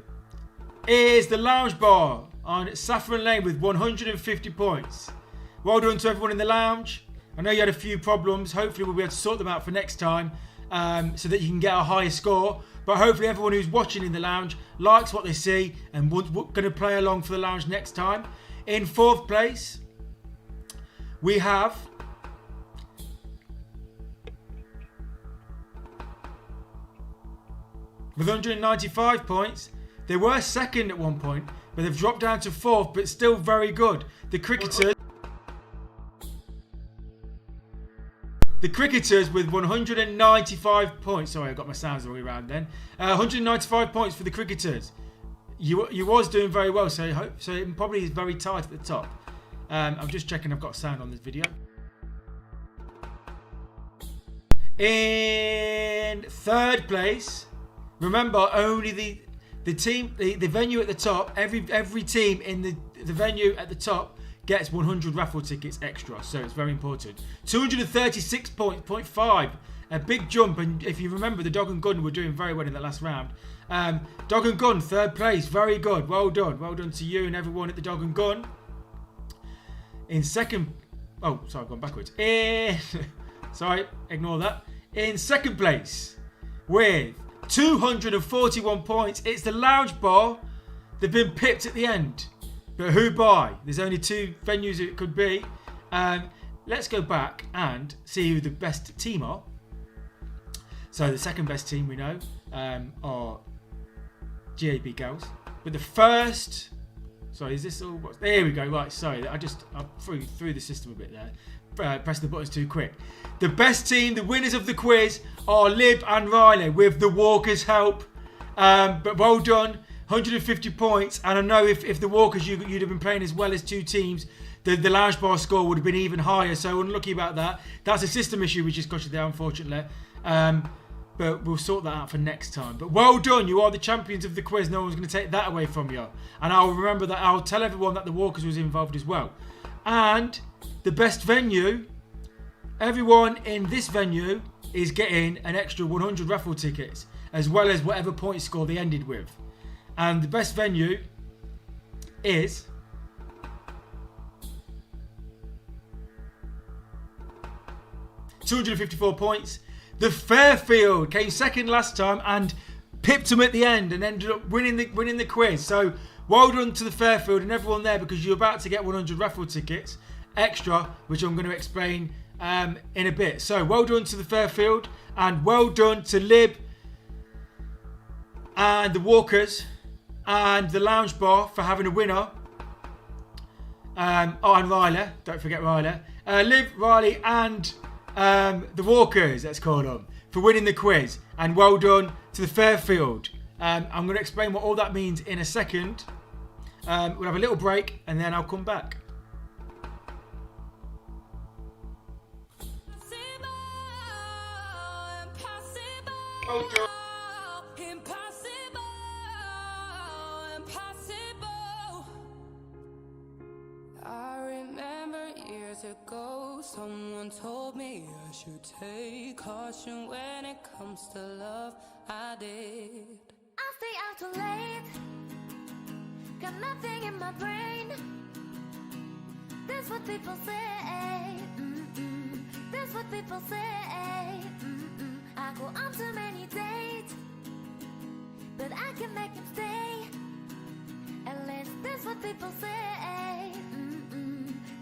is the Lounge Bar on Saffron Lane with 150 points. Well done to everyone in the lounge. I know you had a few problems. Hopefully we'll be able to sort them out for next time, so that you can get a higher score. But hopefully everyone who's watching in the lounge likes what they see and we're going to play along for the lounge next time. In 4th place, we have with 195 points. They were second at one point, but they've dropped down to 4th, but still very good. The Cricketers with 195 points. Sorry, I got my sounds the way around then. 195 points for the Cricketers. You was doing very well, so it probably is very tight at the top. I'm just checking I've got sound on this video. In 3rd place, remember only the team, the venue at the top. Every team in the venue at the top gets 100 raffle tickets extra, so it's very important. 236.5, a big jump. And if you remember, the Dog and Gun were doing very well in the last round. Dog and Gun, 3rd place, very good. Well done to you and everyone at the Dog and Gun. In second, oh sorry, I've gone backwards. Sorry, ignore that. In 2nd place with 241 points, it's the Lounge Bar. They've been pipped at the end. But who by? There's only 2 venues it could be. Let's go back and see who the best team are. So the second best team we know are GAB Girls. But the first... Sorry, is this all... There we go. Right, sorry. I threw the system a bit there. Pressed the buttons too quick. The best team, the winners of the quiz, are Lib and Riley with the Walkers' help. But well done. 150 points, and I know if the Walkers you'd have been playing as well as 2 teams, the Lounge Bar score would have been even higher. So unlucky about that. That's a system issue which has got you there, unfortunately. But we'll sort that out for next time. But well done, you are the champions of the quiz. No one's going to take that away from you. And I'll remember that. I'll tell everyone that the Walkers was involved as well. And the best venue, everyone in this venue is getting an extra 100 raffle tickets, as well as whatever point score they ended with. And the best venue is $254 points. The Fairfield came second last time and pipped them at the end and ended up winning the quiz. So well done to the Fairfield and everyone there, because you're about to get 100 raffle tickets extra, which I'm going to explain in a bit. So well done to the Fairfield, and well done to Lib and the Walkers and the Lounge Bar for having a winner. And Riley, don't forget Riley. Liv, Riley and the Walkers, let's call them, for winning the quiz. And well done to the Fairfield. I'm going to explain what all that means in a second. We'll have a little break and then I'll come back. Well done. Ago, someone told me I should take caution when it comes to love. I did. I stay out too late, got nothing in my brain. That's what people say. That's what people say. I go on too many dates, but I can make him stay. At least that's what people say.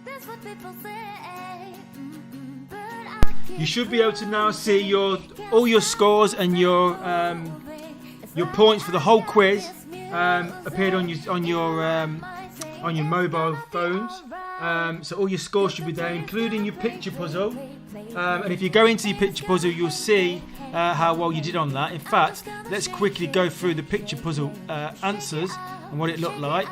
That's what people say. But I You should be able to now see all your scores and your points for the whole quiz appeared on your mobile phones. So all your scores should be there, including your picture puzzle. And if you go into your picture puzzle, you'll see how well you did on that. In fact, let's quickly go through the picture puzzle answers and what it looked like.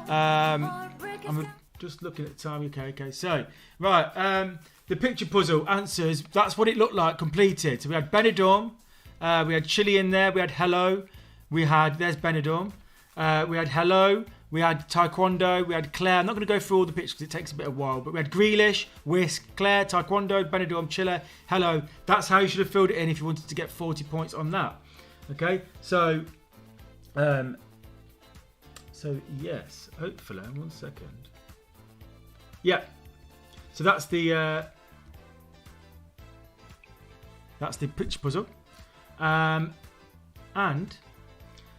I'm just looking at the time. Okay. So, right. The picture puzzle answers, that's what it looked like completed. So we had Benidorm, We had Chile in there. We had Hello. There's Benidorm. We had Hello. We had Taekwondo. We had Claire. I'm not going to go through all the pictures because it takes a bit of a while. But we had Grealish, Whisk, Claire, Taekwondo, Benidorm, Chile, Hello. That's how you should have filled it in if you wanted to get 40 points on that. Okay, so yes, hopefully, 1 second. Yeah, so that's the picture puzzle, and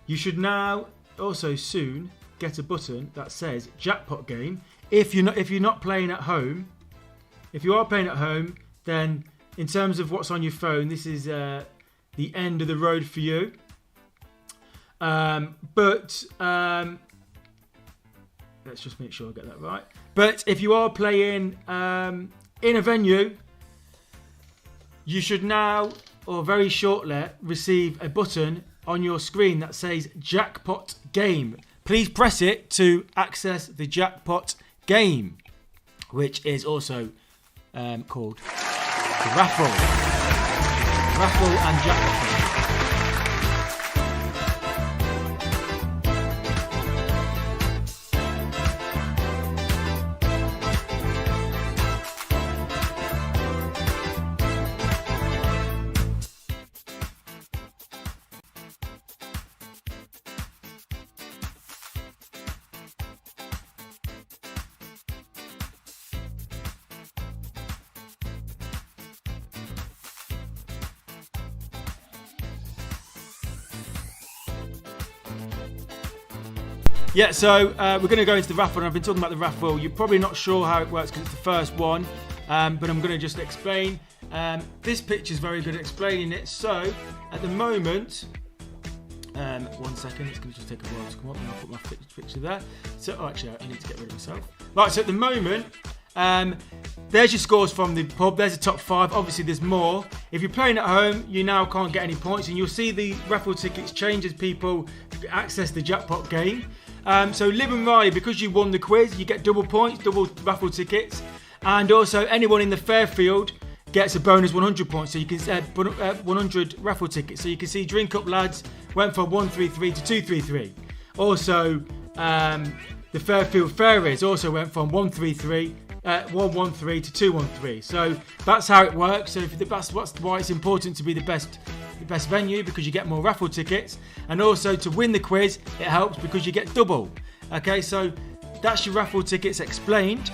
you should now also soon get a button that says jackpot game. If you're not playing at home, if you are playing at home, then in terms of what's on your phone, this is the end of the road for you. But let's just make sure I get that right. But if you are playing in a venue, you should now, or very shortly, receive a button on your screen that says jackpot game. Please press it to access the jackpot game, which is also called the raffle. Raffle and jackpot. Yeah, so we're going to go into the raffle, and I've been talking about the raffle. You're probably not sure how it works because it's the first one, but I'm going to just explain. This picture is very good at explaining it. So, at the moment, 1 second, it's going to just take a while to come up, and I'll put my picture there. So, actually, I need to get rid of myself. Right, so at the moment, there's your scores from the pub. There's the top 5. Obviously, there's more. If you're playing at home, you now can't get any points, and you'll see the raffle tickets change as people access the jackpot game. So Liv and Riley, because you won the quiz, you get double points, double raffle tickets, and also anyone in the Fairfield gets a bonus 100 points. So you can 100 raffle tickets. So you can see Drink Up Lads went from 133 to 233. Also, the Fairfield Fairies also went from 113 to 213. So that's how it works. So that's why it's important to be the best venue, because you get more raffle tickets, and also to win the quiz it helps because you get double. Okay, so that's your raffle tickets explained.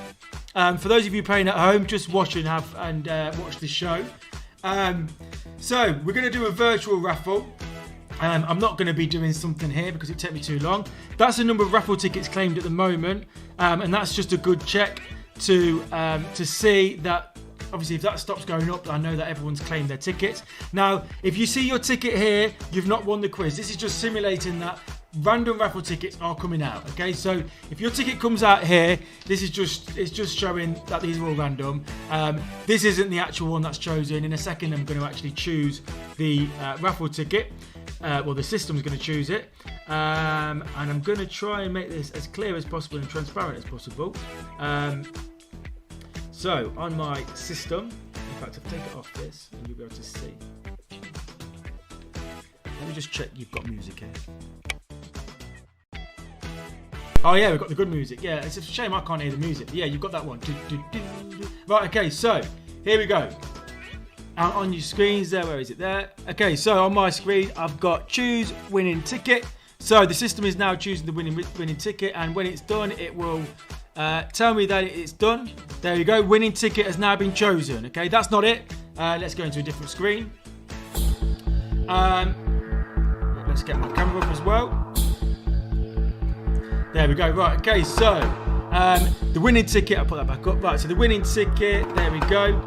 For those of you playing at home, just watch and watch the show. So we're going to do a virtual raffle. I'm not going to be doing something here because it'd take me too long. That's the number of raffle tickets claimed at the moment, and that's just a good check to see that. Obviously, if that stops going up, I know that everyone's claimed their tickets. Now, if you see your ticket here, you've not won the quiz. This is just simulating that random raffle tickets are coming out. Okay, so if your ticket comes out here, it's just showing that these are all random. This isn't the actual one that's chosen. In a second, I'm going to actually choose the raffle ticket. Well, the system's going to choose it, and I'm going to try and make this as clear as possible and transparent as possible. So, on my system, in fact, I'll take it off this and you'll be able to see. Let me just check you've got music here. Oh yeah, we've got the good music. Yeah, it's a shame I can't hear the music. But yeah, you've got that one. Right, okay, so, here we go. Out on your screens there, where is it there? Okay, so on my screen, I've got choose winning ticket. So, the system is now choosing the winning ticket, and when it's done, it will tell me that it's done. There you go. Winning ticket has now been chosen. Okay, that's not it. Let's go into a different screen. Let's get my camera up as well. There we go. Right. Okay. So the winning ticket. I'll put that back up. Right. So the winning ticket. There we go.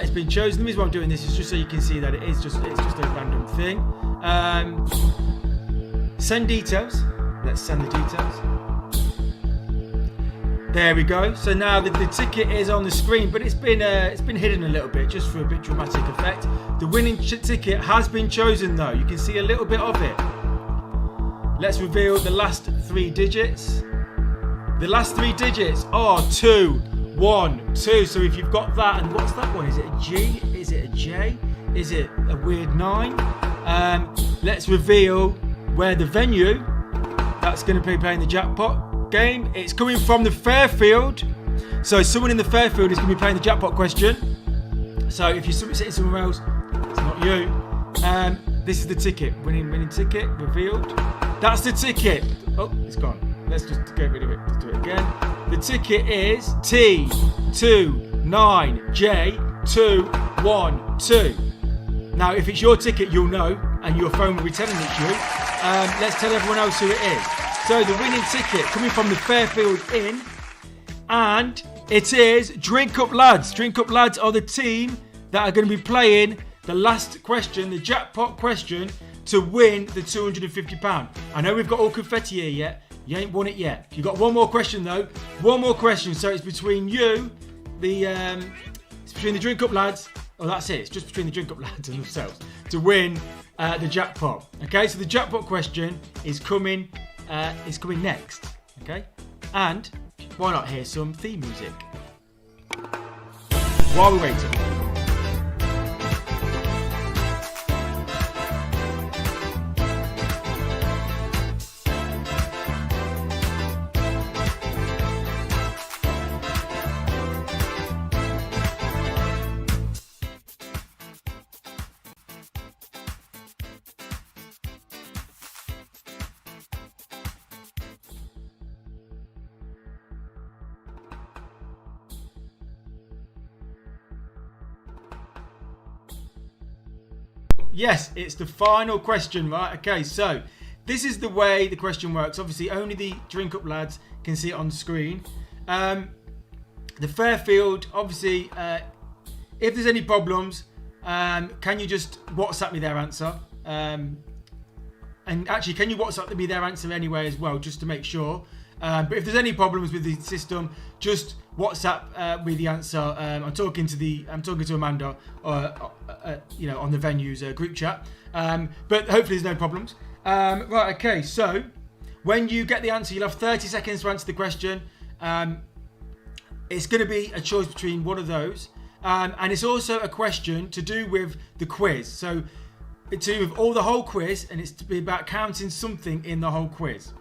It's been chosen. The reason why I'm doing this is just so you can see that it's just a random thing. Send details. Let's send the details. There we go. So now the ticket is on the screen, but it's been hidden a little bit just for a bit dramatic effect. The winning ticket has been chosen though. You can see a little bit of it. Let's reveal the last 3 digits. The last 3 digits are 2, 1, 2. So if you've got that, and what's that one? Is it a G? Is it a J? Is it a weird 9? let's reveal where the venue that's going to be playing the jackpot game. It's coming from the Fairfield. So someone in the Fairfield is going to be playing the jackpot question. So if you're sitting somewhere else, it's not you. This is the ticket. Winning ticket revealed. That's the ticket. Oh, it's gone. Let's just get rid of it. Let's do it again. The ticket is T29J212. Now, if it's your ticket, you'll know, and your phone will be telling it's you. Let's tell everyone else who it is. So the winning ticket coming from the Fairfield Inn, and it is Drink Up Lads. Drink Up Lads are the team that are going to be playing the last question, the jackpot question, to win the £250. I know we've got all confetti here yet. You ain't won it yet. You've got one more question though. One more question. So it's between you, it's between the Drink Up Lads. Oh, that's it. It's just between the Drink Up Lads and themselves to win the jackpot. Okay, so the jackpot question is coming next. Okay, and why not hear some theme music while we're waiting? Yes, it's the final question, right? Okay, so this is the way the question works. Obviously, only the Drink Up Lads can see it on the screen. The Fairfield, obviously, if there's any problems, can you just WhatsApp me their answer? And actually, can you WhatsApp me their answer anyway as well, just to make sure? But if there's any problems with the system, just WhatsApp me the answer. I'm talking to Amanda, on the venue's group chat. But hopefully there's no problems. Right, okay. So when you get the answer, you'll have 30 seconds to answer the question. It's going to be a choice between one of those, and it's also a question to do with the quiz. So it's to do with all the whole quiz, and it's to be about counting something in the whole quiz.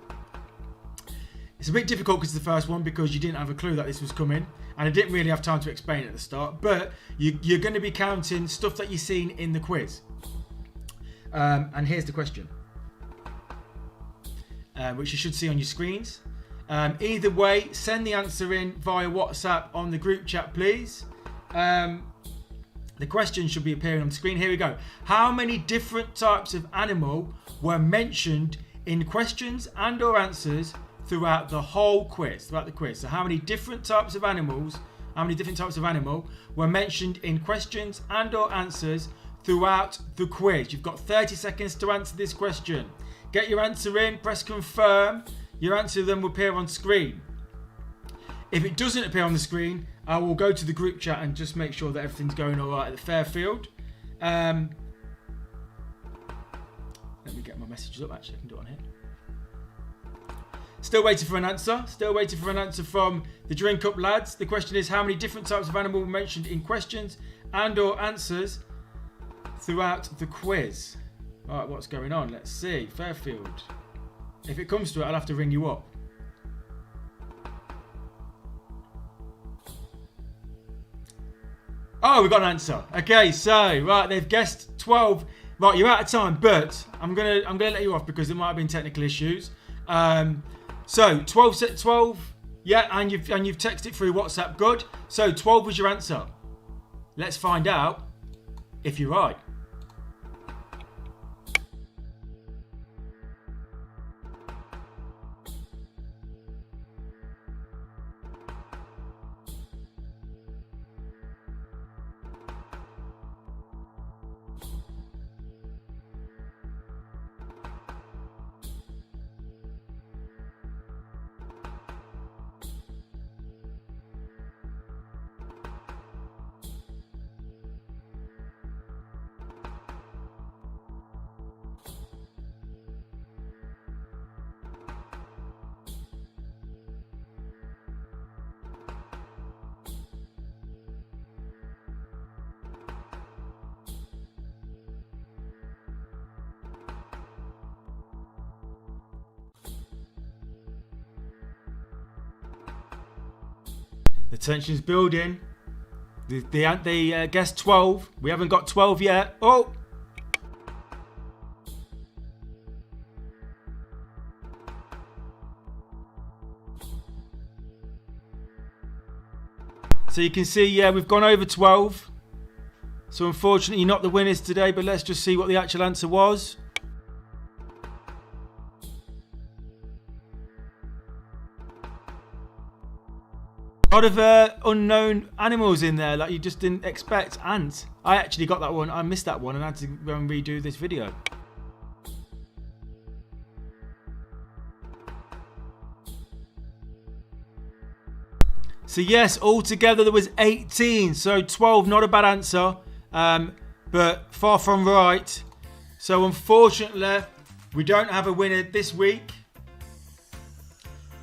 It's a bit difficult because it's the first one, because you didn't have a clue that this was coming, and I didn't really have time to explain it at the start. But you're going to be counting stuff that you've seen in the quiz. And here's the question, which you should see on your screens. Either way, send the answer in via WhatsApp on the group chat, please. The question should be appearing on the screen. Here we go. How many different types of animal were mentioned in questions and or answers throughout the whole quiz, throughout the quiz? So how many different types of animal were mentioned in questions and or answers throughout the quiz? You've got 30 seconds to answer this question. Get your answer in, press confirm. Your answer then will appear on screen. If it doesn't appear on the screen, I will go to the group chat and just make sure that everything's going all right at the Fairfield. Let me get my messages up. Actually, I can do it on here. Still waiting for an answer. Still waiting for an answer from the Drink Up Lads. The question is, how many different types of animal were mentioned in questions and or answers throughout the quiz? Right, what's going on? Let's see. Fairfield. If it comes to it, I'll have to ring you up. Oh, we got an answer. Okay, so right, they've guessed 12. Right, you're out of time, but I'm gonna let you off because there might have been technical issues. So 12, yeah, and you've texted it through WhatsApp. Good. So 12 was your answer. Let's find out if you're right. The tension's building. They guessed 12. We haven't got 12 yet. Oh! So you can see, yeah, we've gone over 12. So unfortunately, not the winners today, but let's just see what the actual answer was. A lot of unknown animals in there, like you just didn't expect. Ants. I actually got that one. I missed that one and had to go and redo this video. So yes, altogether there was 18. So 12, not a bad answer, but far from right. So unfortunately, we don't have a winner this week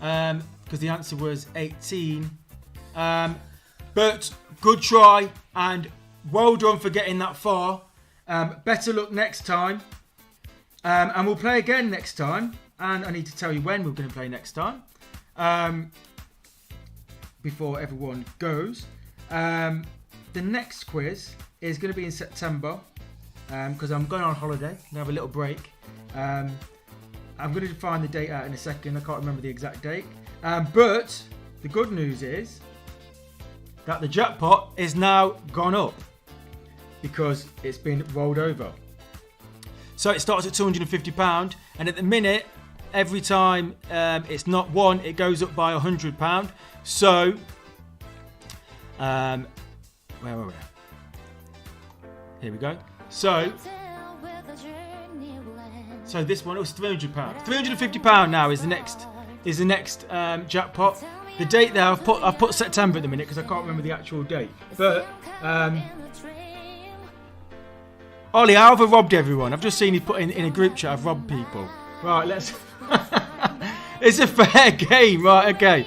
because the answer was 18. But good try and well done for getting that far. Better luck next time. And we'll play again next time. And I need to tell you when we're going to play next time. Before everyone goes. The next quiz is going to be in September. Because I'm going on holiday. I'm going to have a little break. I'm going to find the date out in a second. I can't remember the exact date. But the good news is that the jackpot is now gone up because it's been rolled over. So it starts at £250, and at the minute, every time it's not won, it goes up by £100. So, where are we? Here we go. So this one was £300. £350 now is the next jackpot. The date there, I've put September at the minute because I can't remember the actual date. But Ollie, how have I robbed everyone? I've just seen you put in a group chat. I've robbed people. Right, let's. It's a fair game, right? Okay.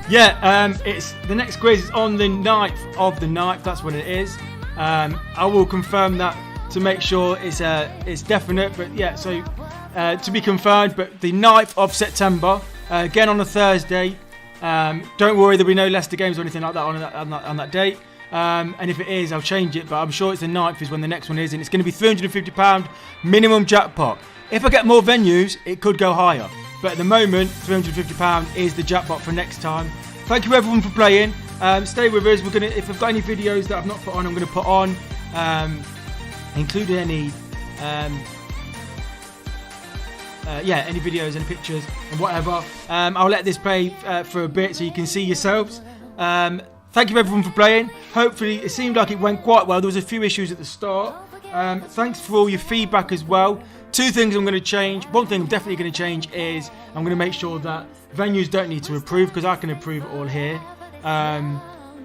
Yeah, it's the next quiz is on the 9th of the 9th. That's what it is. I will confirm that to make sure it's definite. But yeah, so to be confirmed. But the 9th of September, again on a Thursday. Don't worry, there'll be no Leicester games or anything like that on that date. And if it is, I'll change it. But I'm sure it's the 9th is when the next one is, and it's going to be £350 minimum jackpot. If I get more venues, it could go higher. But at the moment, £350 is the jackpot for next time. Thank you everyone for playing. Stay with us. If I've got any videos that I've not put on, I'm going to put on, including any, any videos and pictures and whatever. I'll let this play for a bit so you can see yourselves. Thank you everyone for playing. Hopefully, it seemed like it went quite well. There was a few issues at the start. Thanks for all your feedback as well. Two things I'm going to change. One thing I'm definitely going to change is I'm going to make sure that venues don't need to approve because I can approve it all here.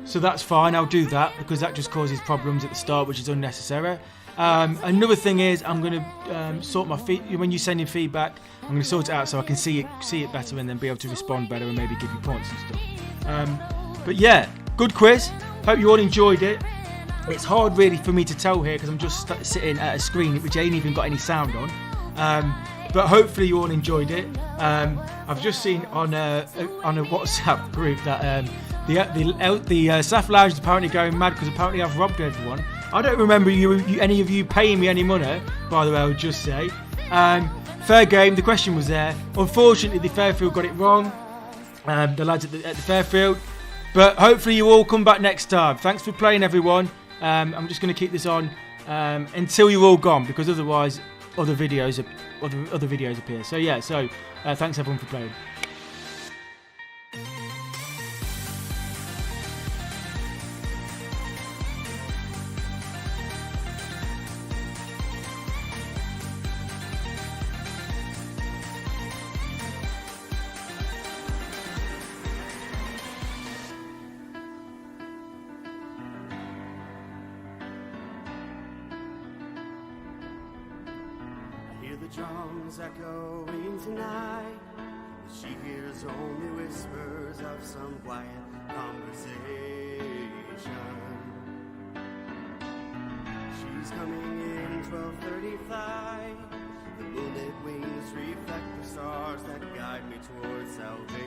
So that's fine. I'll do that because that just causes problems at the start, which is unnecessary. Another thing is I'm going to sort my when you send in feedback, I'm going to sort it out so I can see it better and then be able to respond better and maybe give you points and stuff. But yeah, good quiz. Hope you all enjoyed it. It's hard really for me to tell here because I'm just sitting at a screen which ain't even got any sound on. But hopefully you all enjoyed it. I've just seen on a WhatsApp group that the Saff Lounge is apparently going mad because apparently I've robbed everyone. I don't remember any of you paying me any money, by the way, I would just say. Fair game, the question was there. Unfortunately, the Fairfield got it wrong. The lads at the Fairfield. But hopefully you all come back next time. Thanks for playing, everyone. I'm just going to keep this on until you're all gone because otherwise other videos appear. So yeah, thanks everyone for playing. The drums echoing tonight, She hears only whispers of some quiet conversation. She's coming in 12:35. The moonlit wings reflect the stars that guide me towards salvation.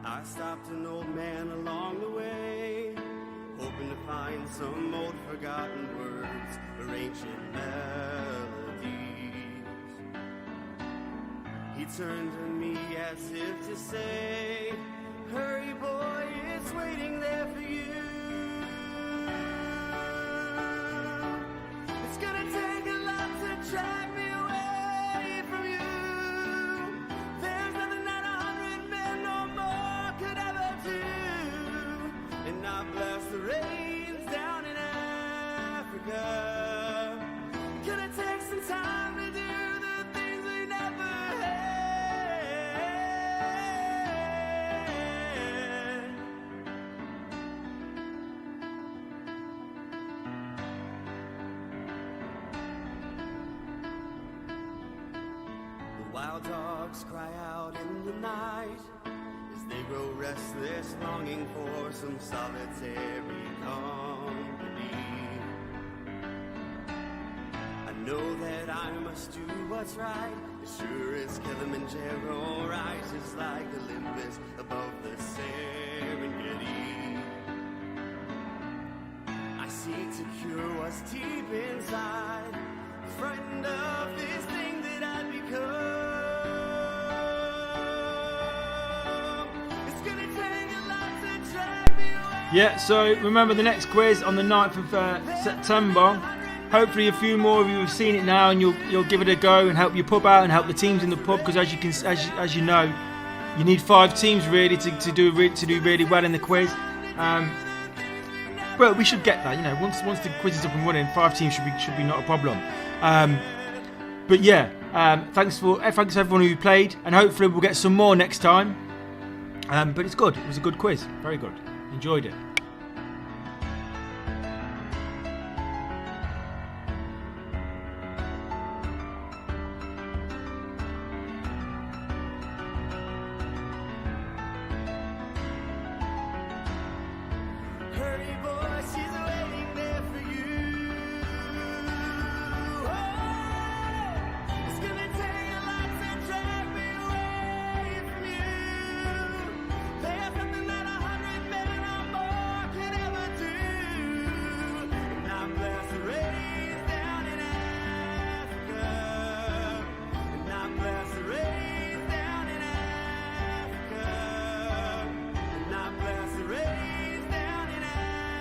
I stopped an old man along the way, hoping to find some old forgotten words or ancient melodies. He turned to me as if to say, hurry boy, it's waiting there for you. It's gonna take a lot to drag me away from you. There's nothing that 100 men or more could ever do. And I bless the rains down in Africa. Gonna take some time to do the things we never had. The wild dogs cry out in the night as they grow restless, longing for some solitary company. I know that I must do what's right, as sure as Kilimanjaro rises like Olympus above the Serengeti. I seek to cure what's deep inside, frightened of this thing that I'd become. It's gonna take a lot to drag me away. Yeah, so remember the next quiz on the 9th of September. Hopefully a few more of you have seen it now, and you'll give it a go and help your pub out and help the teams in the pub, because as you know, you need 5 teams really to do really well in the quiz. Well, we should get that, you know. Once the quiz is up and running, 5 teams should be not a problem. But yeah, thanks everyone who played, and hopefully we'll get some more next time. But it's good. It was a good quiz. Very good. Enjoyed it. Hurry boy, she's waiting there for you. Oh, it's gonna take a lot to drag me away from you. There's nothing that 100 men or more could ever do. And I bless the rains down in Africa. And I bless the rains down in Africa. And I bless the rains down in Africa.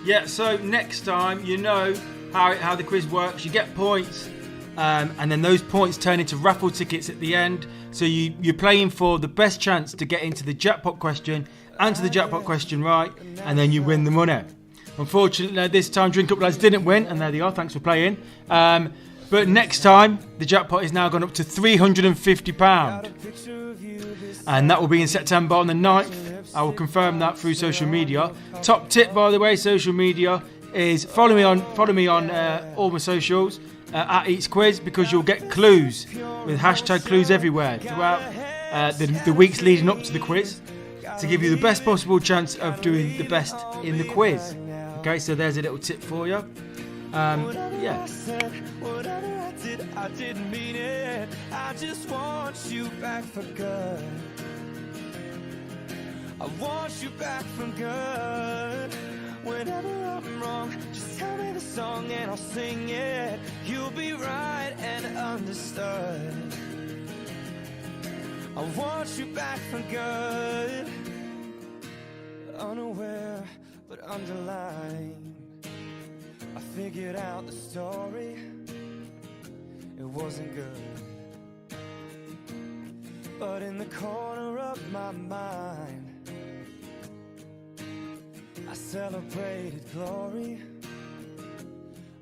Yeah, so next time you know how the quiz works. You get points, and then those points turn into raffle tickets at the end. So you're playing for the best chance to get into the jackpot question, answer the jackpot question right, and then you win the money. Unfortunately, this time Drink Up Lads didn't win, and there they are. Thanks for playing. But next time, the jackpot is now gone up to £350. And that will be in September on the 9th. I will confirm that through social media. Top tip, by the way, social media is follow me on all my socials at Eats Quiz, because you'll get clues with hashtag clues everywhere throughout the weeks leading up to the quiz to give you the best possible chance of doing the best in the quiz. Okay, so there's a little tip for you. Yeah. Whatever I did, I didn't mean it. I just want you back for good. I want you back for good. Whenever I'm wrong, just tell me the song and I'll sing it. You'll be right and understood. I want you back for good. Unaware, but underlined, I figured out the story. It wasn't good, but in the corner of my mind, I celebrated glory,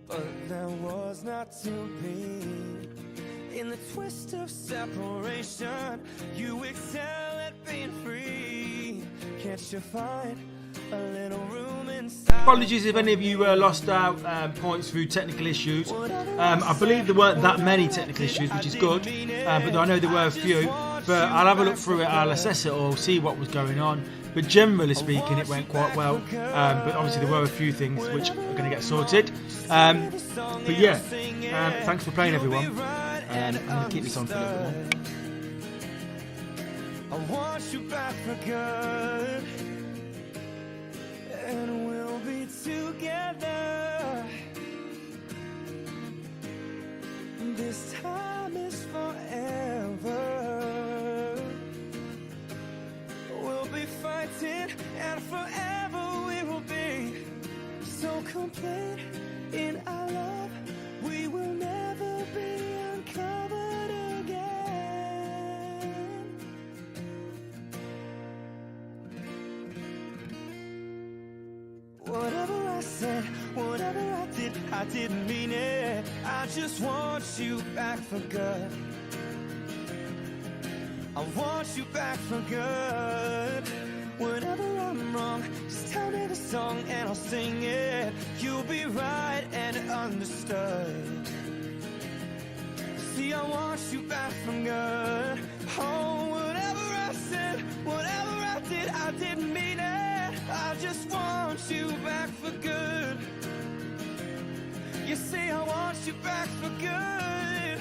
but there was not to be. In the twist of separation, you excel at being free. Can't you find a little room inside? Apologies if any of you lost out points through technical issues. I believe there weren't that many technical issues, which is good, but I know there were a few. But I'll have a look through it, I'll assess it all, see what was going on. But generally speaking, it went quite well. But obviously there were a few things which are going to get sorted. But yeah, thanks for playing, everyone. I'm going to keep this on for a little bit more. I want you back for good, and we'll be together. This time is forever. We'll be fighting, and forever we will be so complete in our love. We will never be uncovered again. Whatever I said, whatever I did, I didn't mean it. I just want you back for good. I want you back for good. Whenever I'm wrong, just tell me the song and I'll sing it. You'll be right and understood. See, I want you back for good. Oh, whatever I said, whatever I did, I didn't mean it. I just want you back for good. You see, I want you back for good.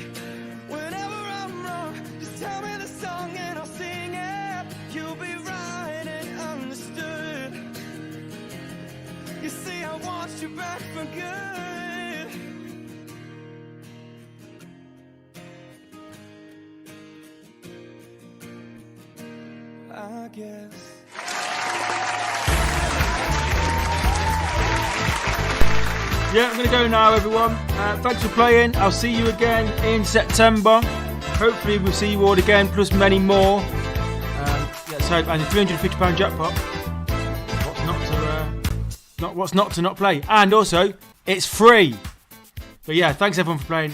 Whenever I'm wrong, just tell me the song and I'll sing it. You'll be right and understood. You see, I want you back for good. I guess. Yeah, I'm going to go now, everyone. Thanks for playing. I'll see you again in September. Hopefully we'll see you all again, plus many more. Let's hope. And the £350 jackpot. What's not to not play? And also, it's free. But yeah, thanks everyone for playing.